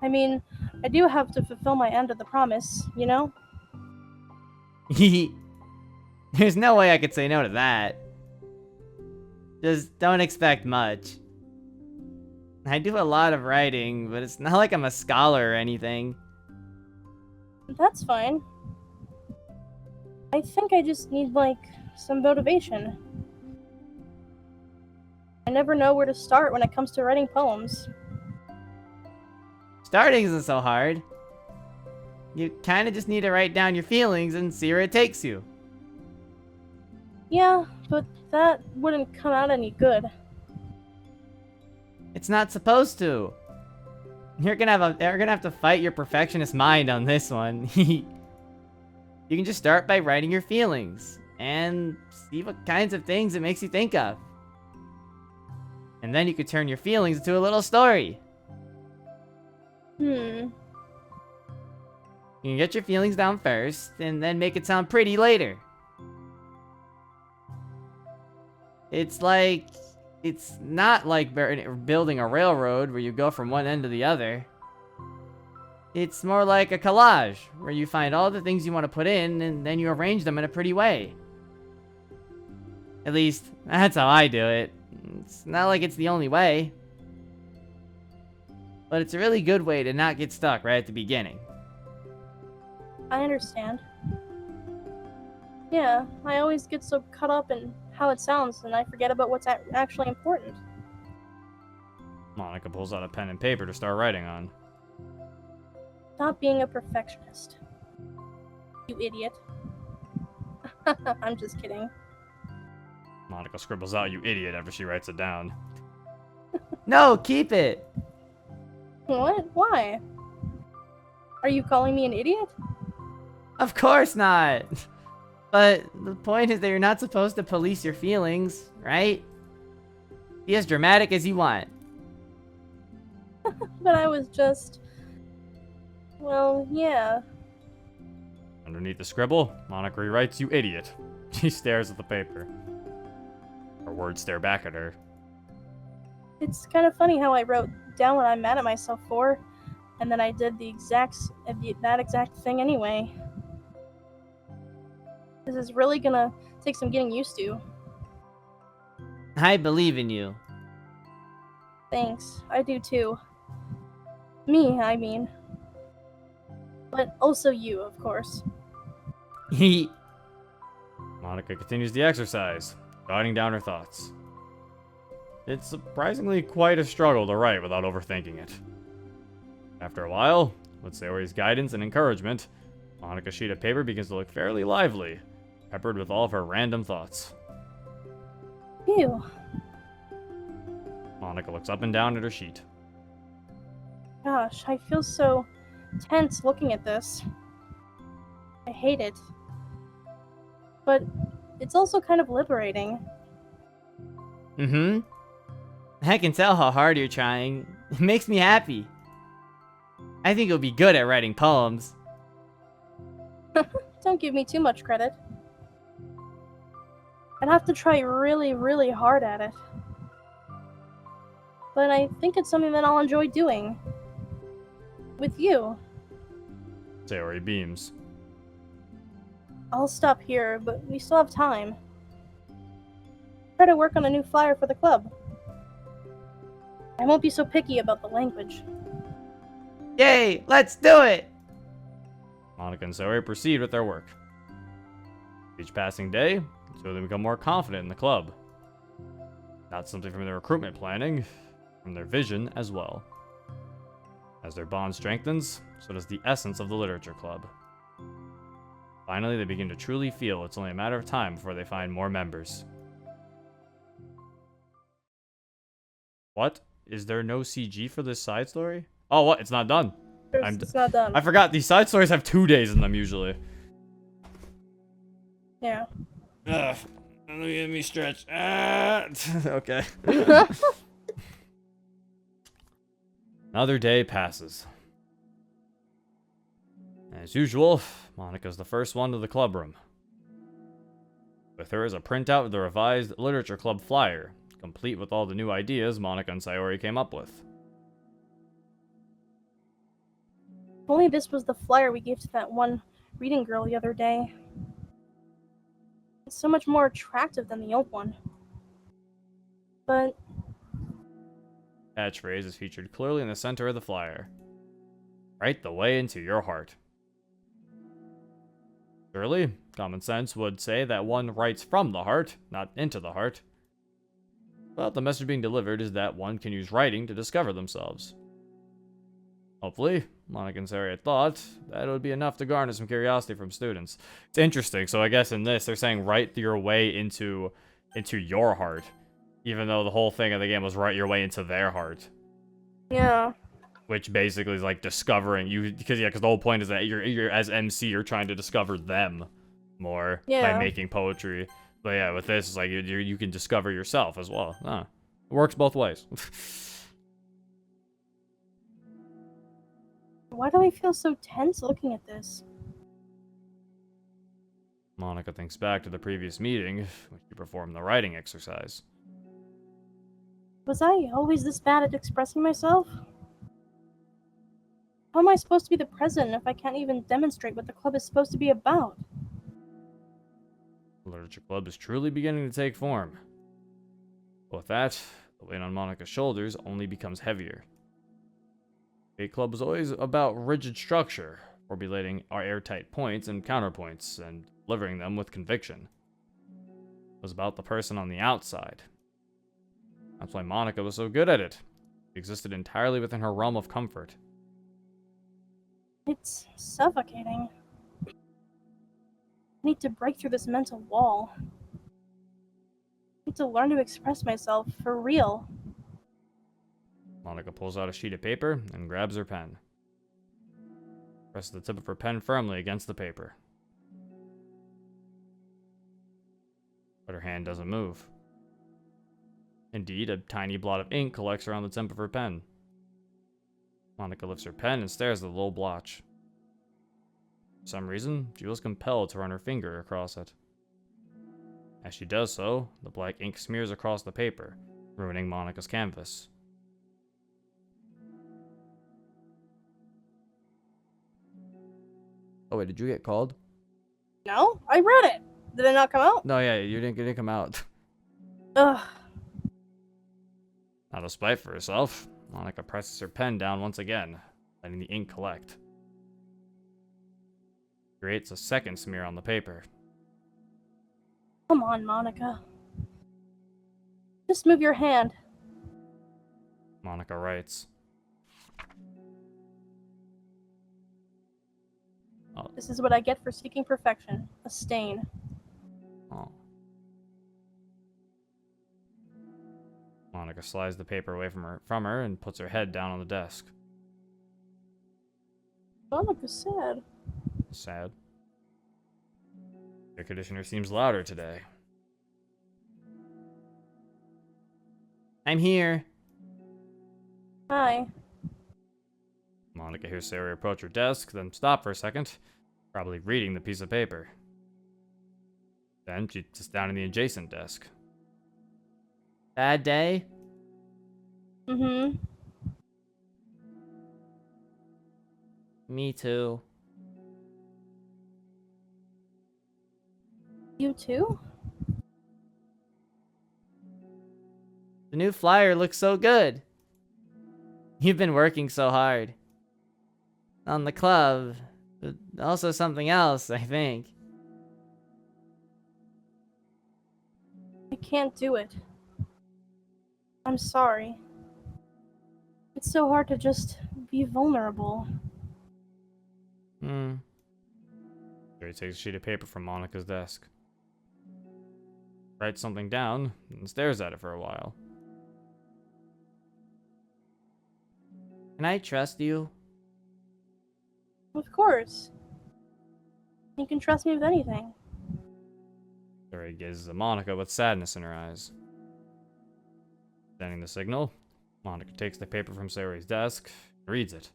I mean, I do have to fulfill my end of the promise, you know? There's no way I could say no to that. Just don't expect much. I do a lot of writing, but it's not like I'm a scholar or anything. That's fine. I think I just need, like, some motivation. I never know where to start when it comes to writing poems. Starting isn't so hard. You kind of just need to write down your feelings and see where it takes you. Yeah, but that wouldn't come out any good. It's not supposed to. You're gonna have to fight your perfectionist mind on this one. You can just start by writing your feelings and see what kinds of things it makes you think of. And then you could turn your feelings into a little story. You can get your feelings down first and then make it sound pretty later. It's not like building a railroad where you go from one end to the other. It's more like a collage where you find all the things you want to put in and then you arrange them in a pretty way. At least, that's how I do it. It's not like it's the only way. But it's a really good way to not get stuck right at the beginning. I understand. Yeah, I always get so caught up in how it sounds and I forget about what's actually important. Monica pulls out a pen and paper to start writing on. Stop being a perfectionist. You idiot. I'm just kidding. Monica scribbles out, "You idiot," after she writes it down. No, keep it. What? Why? Are you calling me an idiot? Of course not. But the point is that you're not supposed to police your feelings, right? Be as dramatic as you want. But I was just... Well, yeah. Underneath the scribble, Monica rewrites, "You idiot." She stares at the paper. Her words stare back at her. It's kind of funny how I wrote down what I'm mad at myself for, and then I did that exact thing anyway. This is really gonna take some getting used to. I believe in you. Thanks, I do too. Me, I mean. But also you, of course. Monica continues the exercise, jotting down her thoughts. It's surprisingly quite a struggle to write without overthinking it. After a while, with Sayori's guidance and encouragement, Monica's sheet of paper begins to look fairly lively, peppered with all of her random thoughts. Phew. Monica looks up and down at her sheet. Gosh, I feel so tense looking at this. I hate it. But it's also kind of liberating. Mm-hmm. I can tell how hard you're trying. It makes me happy. I think you'll be good at writing poems. Don't give me too much credit. I'd have to try really, really hard at it. But I think it's something that I'll enjoy doing. With you. Sayori beams. I'll stop here, but we still have time. Try to work on a new flyer for the club. I won't be so picky about the language. Yay, let's do it! Monica and Sayori proceed with their work. Each passing day, so they become more confident in the club. Not something from their recruitment planning, from their vision as well. As their bond strengthens, so does the essence of the literature club. Finally, they begin to truly feel it's only a matter of time before they find more members. What? Is there no CG for this side story? Oh, what? It's not done. It's not done. I forgot these side stories have 2 days in them usually. Yeah. Ugh. Let me stretch. Okay. Another day passes. As usual, Monica's the first one to the club room. With her is a printout of the revised Literature Club flyer, complete with all the new ideas Monica and Sayori came up with. If only this was the flyer we gave to that one reading girl the other day. It's so much more attractive than the old one. But Catchphrase is featured clearly in the center of the flyer. Write the way into your heart. Surely, common sense would say that one writes from the heart, not into the heart. But the message being delivered is that one can use writing to discover themselves. Hopefully, Monica and Sayori had thought that it would be enough to garner some curiosity from students. It's interesting, so I guess in this, they're saying write your way into your heart. Even though the whole thing of the game was write your way into their heart. yeah. Which basically is like discovering you, because the whole point is that you're as MC, you're trying to discover them more by making poetry. But yeah, with this, it's like you can discover yourself as well. It works both ways. Why do I feel so tense looking at this? Monica thinks back to the previous meeting, when she performed the writing exercise. Was I always this bad at expressing myself? How am I supposed to be the president if I can't even demonstrate what the club is supposed to be about? The Literature Club is truly beginning to take form. With that, the weight on Monica's shoulders only becomes heavier. A club was always about rigid structure, formulating our airtight points and counterpoints and delivering them with conviction. It was about the person on the outside. That's why Monica was so good at it. It existed entirely within her realm of comfort. It's suffocating. I need to break through this mental wall. I need to learn to express myself for real. Monica pulls out a sheet of paper and grabs her pen. Presses the tip of her pen firmly against the paper. But her hand doesn't move. Indeed, a tiny blot of ink collects around the tip of her pen. Monica lifts her pen and stares at the little blotch. For some reason, she feels compelled to run her finger across it. As she does so, the black ink smears across the paper, ruining Monica's canvas. Oh wait, did you get called? No? I read it! Did it not come out? No, yeah, you didn't come out. Ugh. Out of spite for herself, Monica presses her pen down once again, letting the ink collect. Creates a second smear on the paper. Come on, Monica. Just move your hand. Monica writes. This is what I get for seeking perfection. A stain. Oh. Monica slides the paper away from her and puts her head down on the desk. Monica's sad. Sad. Air conditioner seems louder today. I'm here. Hi. Monica hears Sarah approach her desk, then stop for a second, probably reading the piece of paper. Then she sits down in the adjacent desk. Bad day? Mm-hmm. Me too. You too? The new flyer looks so good. You've been working so hard. On the club, but also something else, I think. I can't do it. I'm sorry. It's so hard to just be vulnerable. Jerry takes a sheet of paper from Monica's desk. Writes something down and stares at it for a while. Can I trust you? Of course. You can trust me with anything. Jerry gazes at Monica with sadness in her eyes. Sending the signal, Monica takes the paper from Sary's desk and reads it.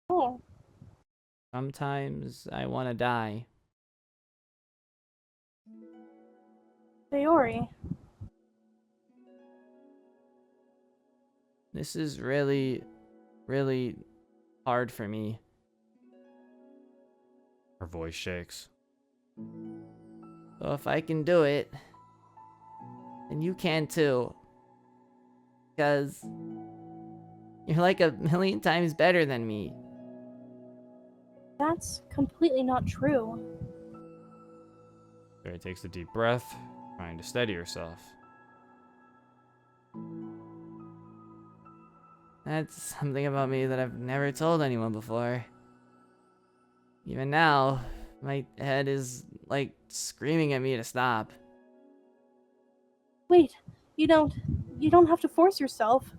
Oh, Sometimes I want to die. Sayori. This is really, really hard for me. Her voice shakes. So if I can do it, then you can too. Because you're like a million times better than me. That's completely not true. Jerry takes a deep breath, trying to steady herself. That's something about me that I've never told anyone before. Even now, my head is like screaming at me to stop. Wait, you don't have to force yourself.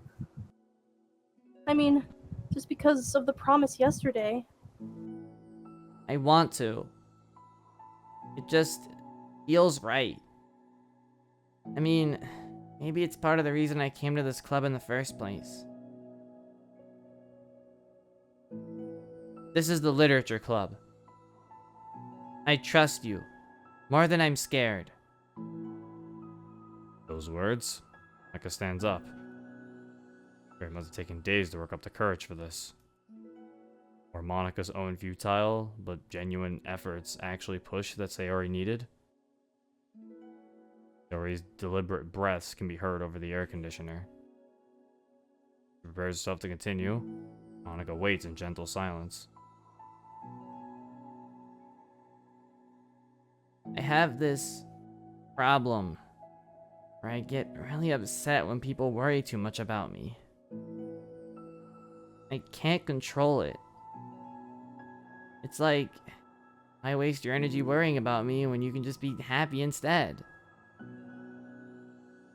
I mean, just because of the promise yesterday. I want to. It just feels right. I mean, maybe it's part of the reason I came to this club in the first place. This is the literature club. I trust you, more than I'm scared. Those words, Monica stands up. Jerry must have taken days to work up the courage for this. Or Monica's own futile but genuine efforts actually pushed that Sayori needed. Sayori's deliberate breaths can be heard over the air conditioner. She prepares herself to continue. Monica waits in gentle silence. I have this problem where I get really upset when people worry too much about me. I can't control it. It's like, why waste your energy worrying about me when you can just be happy instead?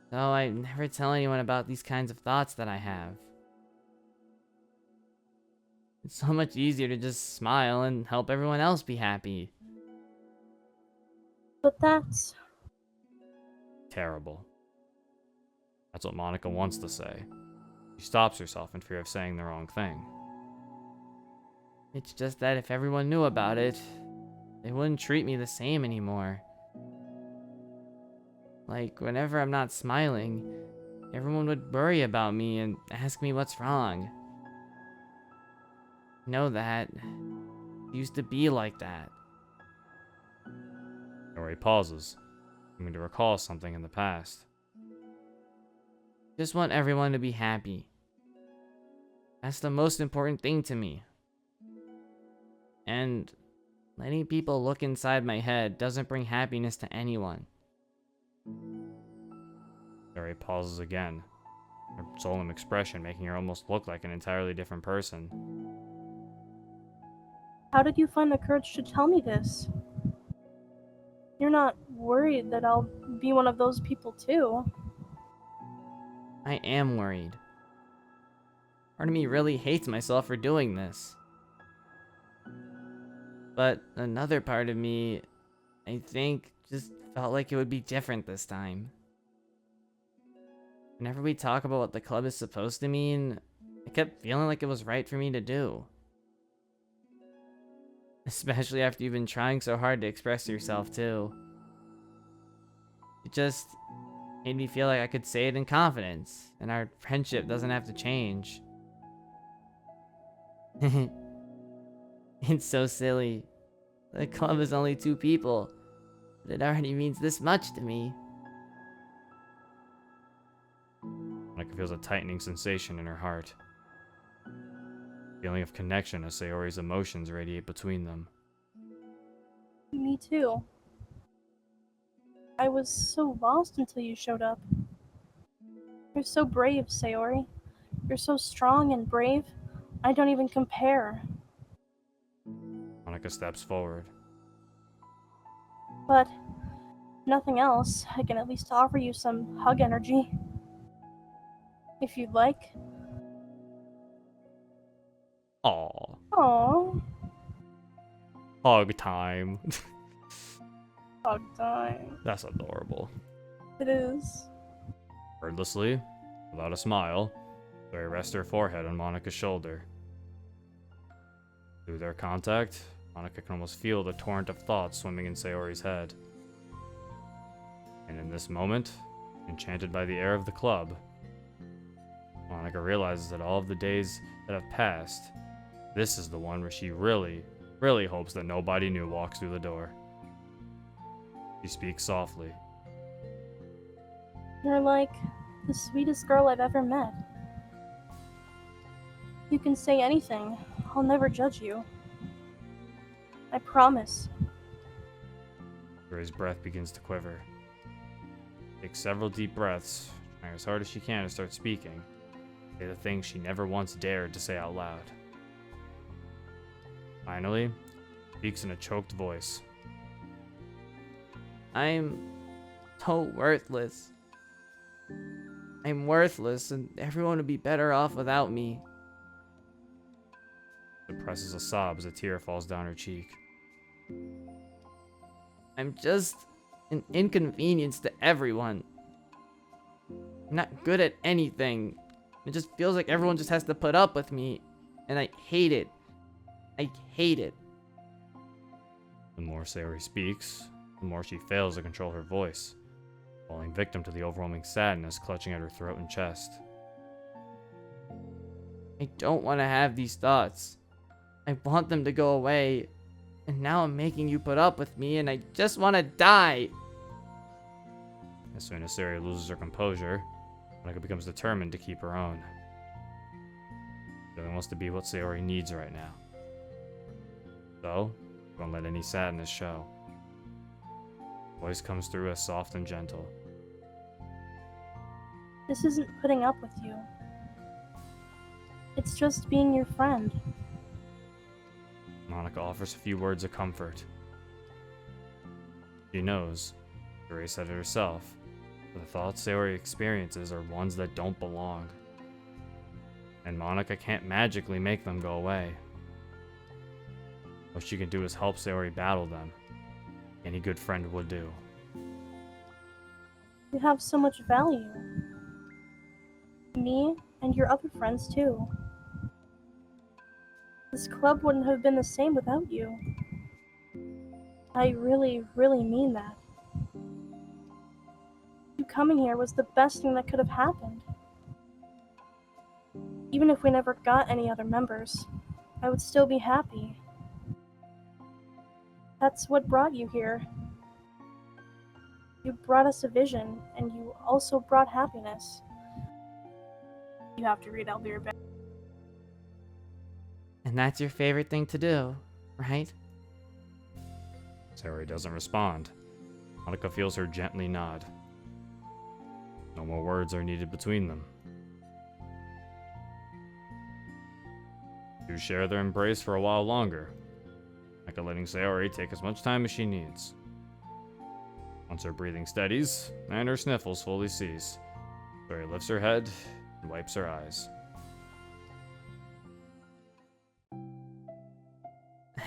So I never tell anyone about these kinds of thoughts that I have. It's so much easier to just smile and help everyone else be happy. But that's... Terrible. That's what Monica wants to say. She stops herself in fear of saying the wrong thing. It's just that if everyone knew about it, they wouldn't treat me the same anymore. Like, whenever I'm not smiling, everyone would worry about me and ask me what's wrong. I know that. It used to be like that. Sayori pauses, seeming to recall something in the past. Just want everyone to be happy. That's the most important thing to me. And letting people look inside my head doesn't bring happiness to anyone. Sayori pauses again, her solemn expression making her almost look like an entirely different person. How did you find the courage to tell me this? You're not worried that I'll be one of those people too? I am worried. Part of me really hates myself for doing this. But another part of me, I think, just felt like it would be different this time. Whenever we talk about what the club is supposed to mean, I kept feeling like it was right for me to do. Especially after you've been trying so hard to express yourself, too. It just made me feel like I could say it in confidence, and our friendship doesn't have to change. It's so silly. The club is only 2 people, but it already means this much to me. Monica feels a tightening sensation in her heart. Feeling of connection as Sayori's emotions radiate between them. Me too. I was so lost until you showed up. You're so brave, Sayori. You're so strong and brave. I don't even compare. Monica steps forward. But if nothing else, I can at least offer you some hug energy. If you'd like. Aww. Aww. Hug time. Hug time. That's adorable. It is. Wordlessly, without a smile, Sayori rests her forehead on Monica's shoulder. Through their contact, Monica can almost feel the torrent of thoughts swimming in Sayori's head. And in this moment, enchanted by the air of the club, Monica realizes that all of the days that have passed, this is the one where she really, really hopes that nobody new walks through the door. She speaks softly. You're like the sweetest girl I've ever met. You can say anything. I'll never judge you. I promise. Sayori's breath begins to quiver. Takes several deep breaths, trying as hard as she can to start speaking. Say the things she never once dared to say out loud. Finally, speaks in a choked voice. I'm so worthless. I'm worthless, and everyone would be better off without me. Suppresses a sob as a tear falls down her cheek. I'm just an inconvenience to everyone. I'm not good at anything. It just feels like everyone just has to put up with me, and I hate it. I hate it. The more Sayori speaks, the more she fails to control her voice, falling victim to the overwhelming sadness clutching at her throat and chest. I don't want to have these thoughts. I want them to go away, and now I'm making you put up with me, and I just want to die. As soon as Sayori loses her composure, Monica becomes determined to keep her own. Really wants to be what Sayori needs right now. So, don't let any sadness show. Voice comes through as soft and gentle. This isn't putting up with you. It's just being your friend. Monica offers a few words of comfort. She knows, Sayori said it herself, the thoughts Sayori experiences are ones that don't belong. And Monica can't magically make them go away. What she can do is help Sayori battle them. Any good friend would do. You have so much value. Me and your other friends too. This club wouldn't have been the same without you. I really, really mean that. You coming here was the best thing that could have happened. Even if we never got any other members, I would still be happy. That's what brought you here. You brought us a vision, and you also brought happiness. You have to read, I'll be right back. And that's your favorite thing to do, right? Sayori doesn't respond. Monica feels her gently nod. No more words are needed between them. Two share their embrace for a while longer, Monica letting Sayori take as much time as she needs. Once her breathing steadies and her sniffles fully cease, Sayori lifts her head and wipes her eyes.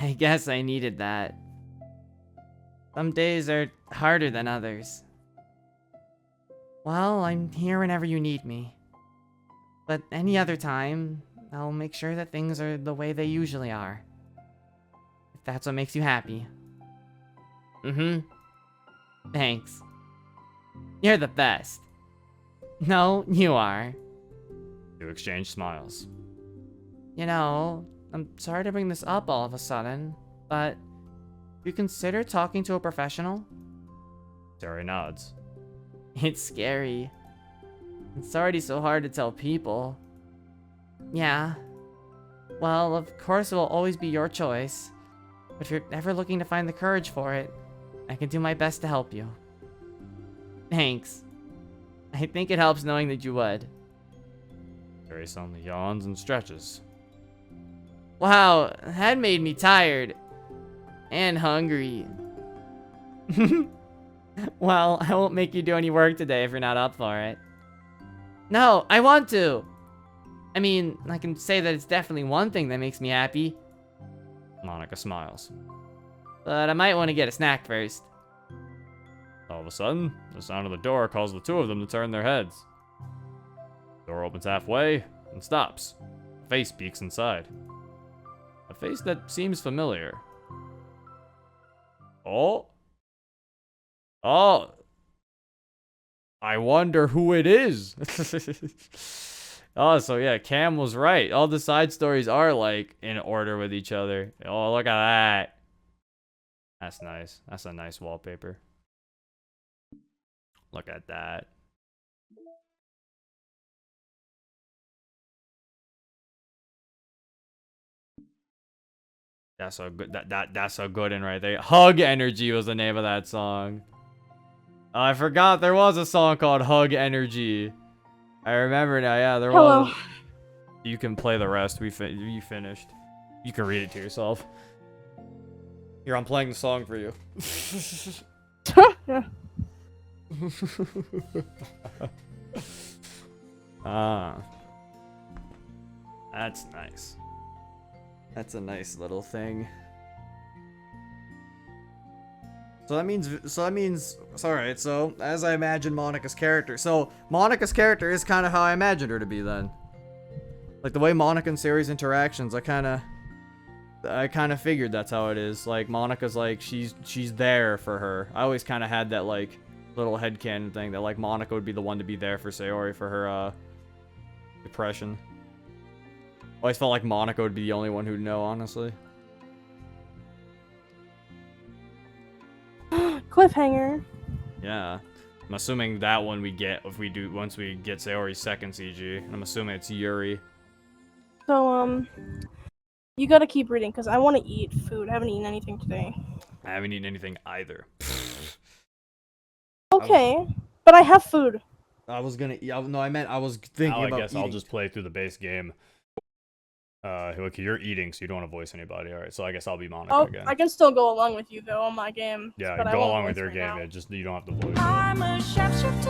I guess I needed that. Some days are harder than others. Well, I'm here whenever you need me. But any other time, I'll make sure that things are the way they usually are. If that's what makes you happy. Thanks. You're the best. No, you are. Two exchange smiles. You know, I'm sorry to bring this up all of a sudden, but you consider talking to a professional? Sayori nods. It's scary. It's already so hard to tell people. Yeah. Well, of course it will always be your choice. But if you're ever looking to find the courage for it, I can do my best to help you. Thanks. I think it helps knowing that you would. Sayori suddenly yawns and stretches. Wow, that made me tired. And hungry. Well, I won't make you do any work today if you're not up for it. No, I want to. I mean, I can say that it's definitely one thing that makes me happy. Monica smiles. But I might want to get a snack first. All of a sudden, the sound of the door calls the two of them to turn their heads. The door opens halfway and stops. A face peeks inside. A face that seems familiar. Oh. Oh. I wonder who it is. Oh, so yeah, Cam was right. All the side stories are like in order with each other. Oh, look at that. That's nice. That's a nice wallpaper. Look at that. That's a good that's a good one right there. Hug Energy was the name of that song. Oh, I forgot there was a song called Hug Energy. I remember now. Yeah, there was. You can play the rest. You finished. You can read it to yourself. Here, I'm playing the song for you. Ah. That's nice. That's a nice little thing. So that means, alright, so as I imagine Monica's character. So Monica's character is kind of how I imagined her to be then. Like the way Monica and Sayori's interactions, I kind of figured that's how it is. Like Monica's like, she's there for her. I always kind of had that like little headcanon thing that like Monica would be the one to be there for Sayori for her depression. Always felt like Monica would be the only one who'd know, honestly. Cliffhanger. Yeah. I'm assuming that one we get once we get Sayori's second CG. And I'm assuming it's Yuri. So, you gotta keep reading, because I want to eat food. I haven't eaten anything today. I haven't eaten anything either. Okay, but I have food. I was gonna. No, I meant I was thinking about I guess I'll eating. just play through the base game. Okay, you're eating, so you don't want to voice anybody. All right, so I guess I'll be Monica Oh, again. I can still go along with you though on my game. Yeah, but I go won't along with voice your right game. now. Yeah, just you don't have to voice. I'm a sharpshooter.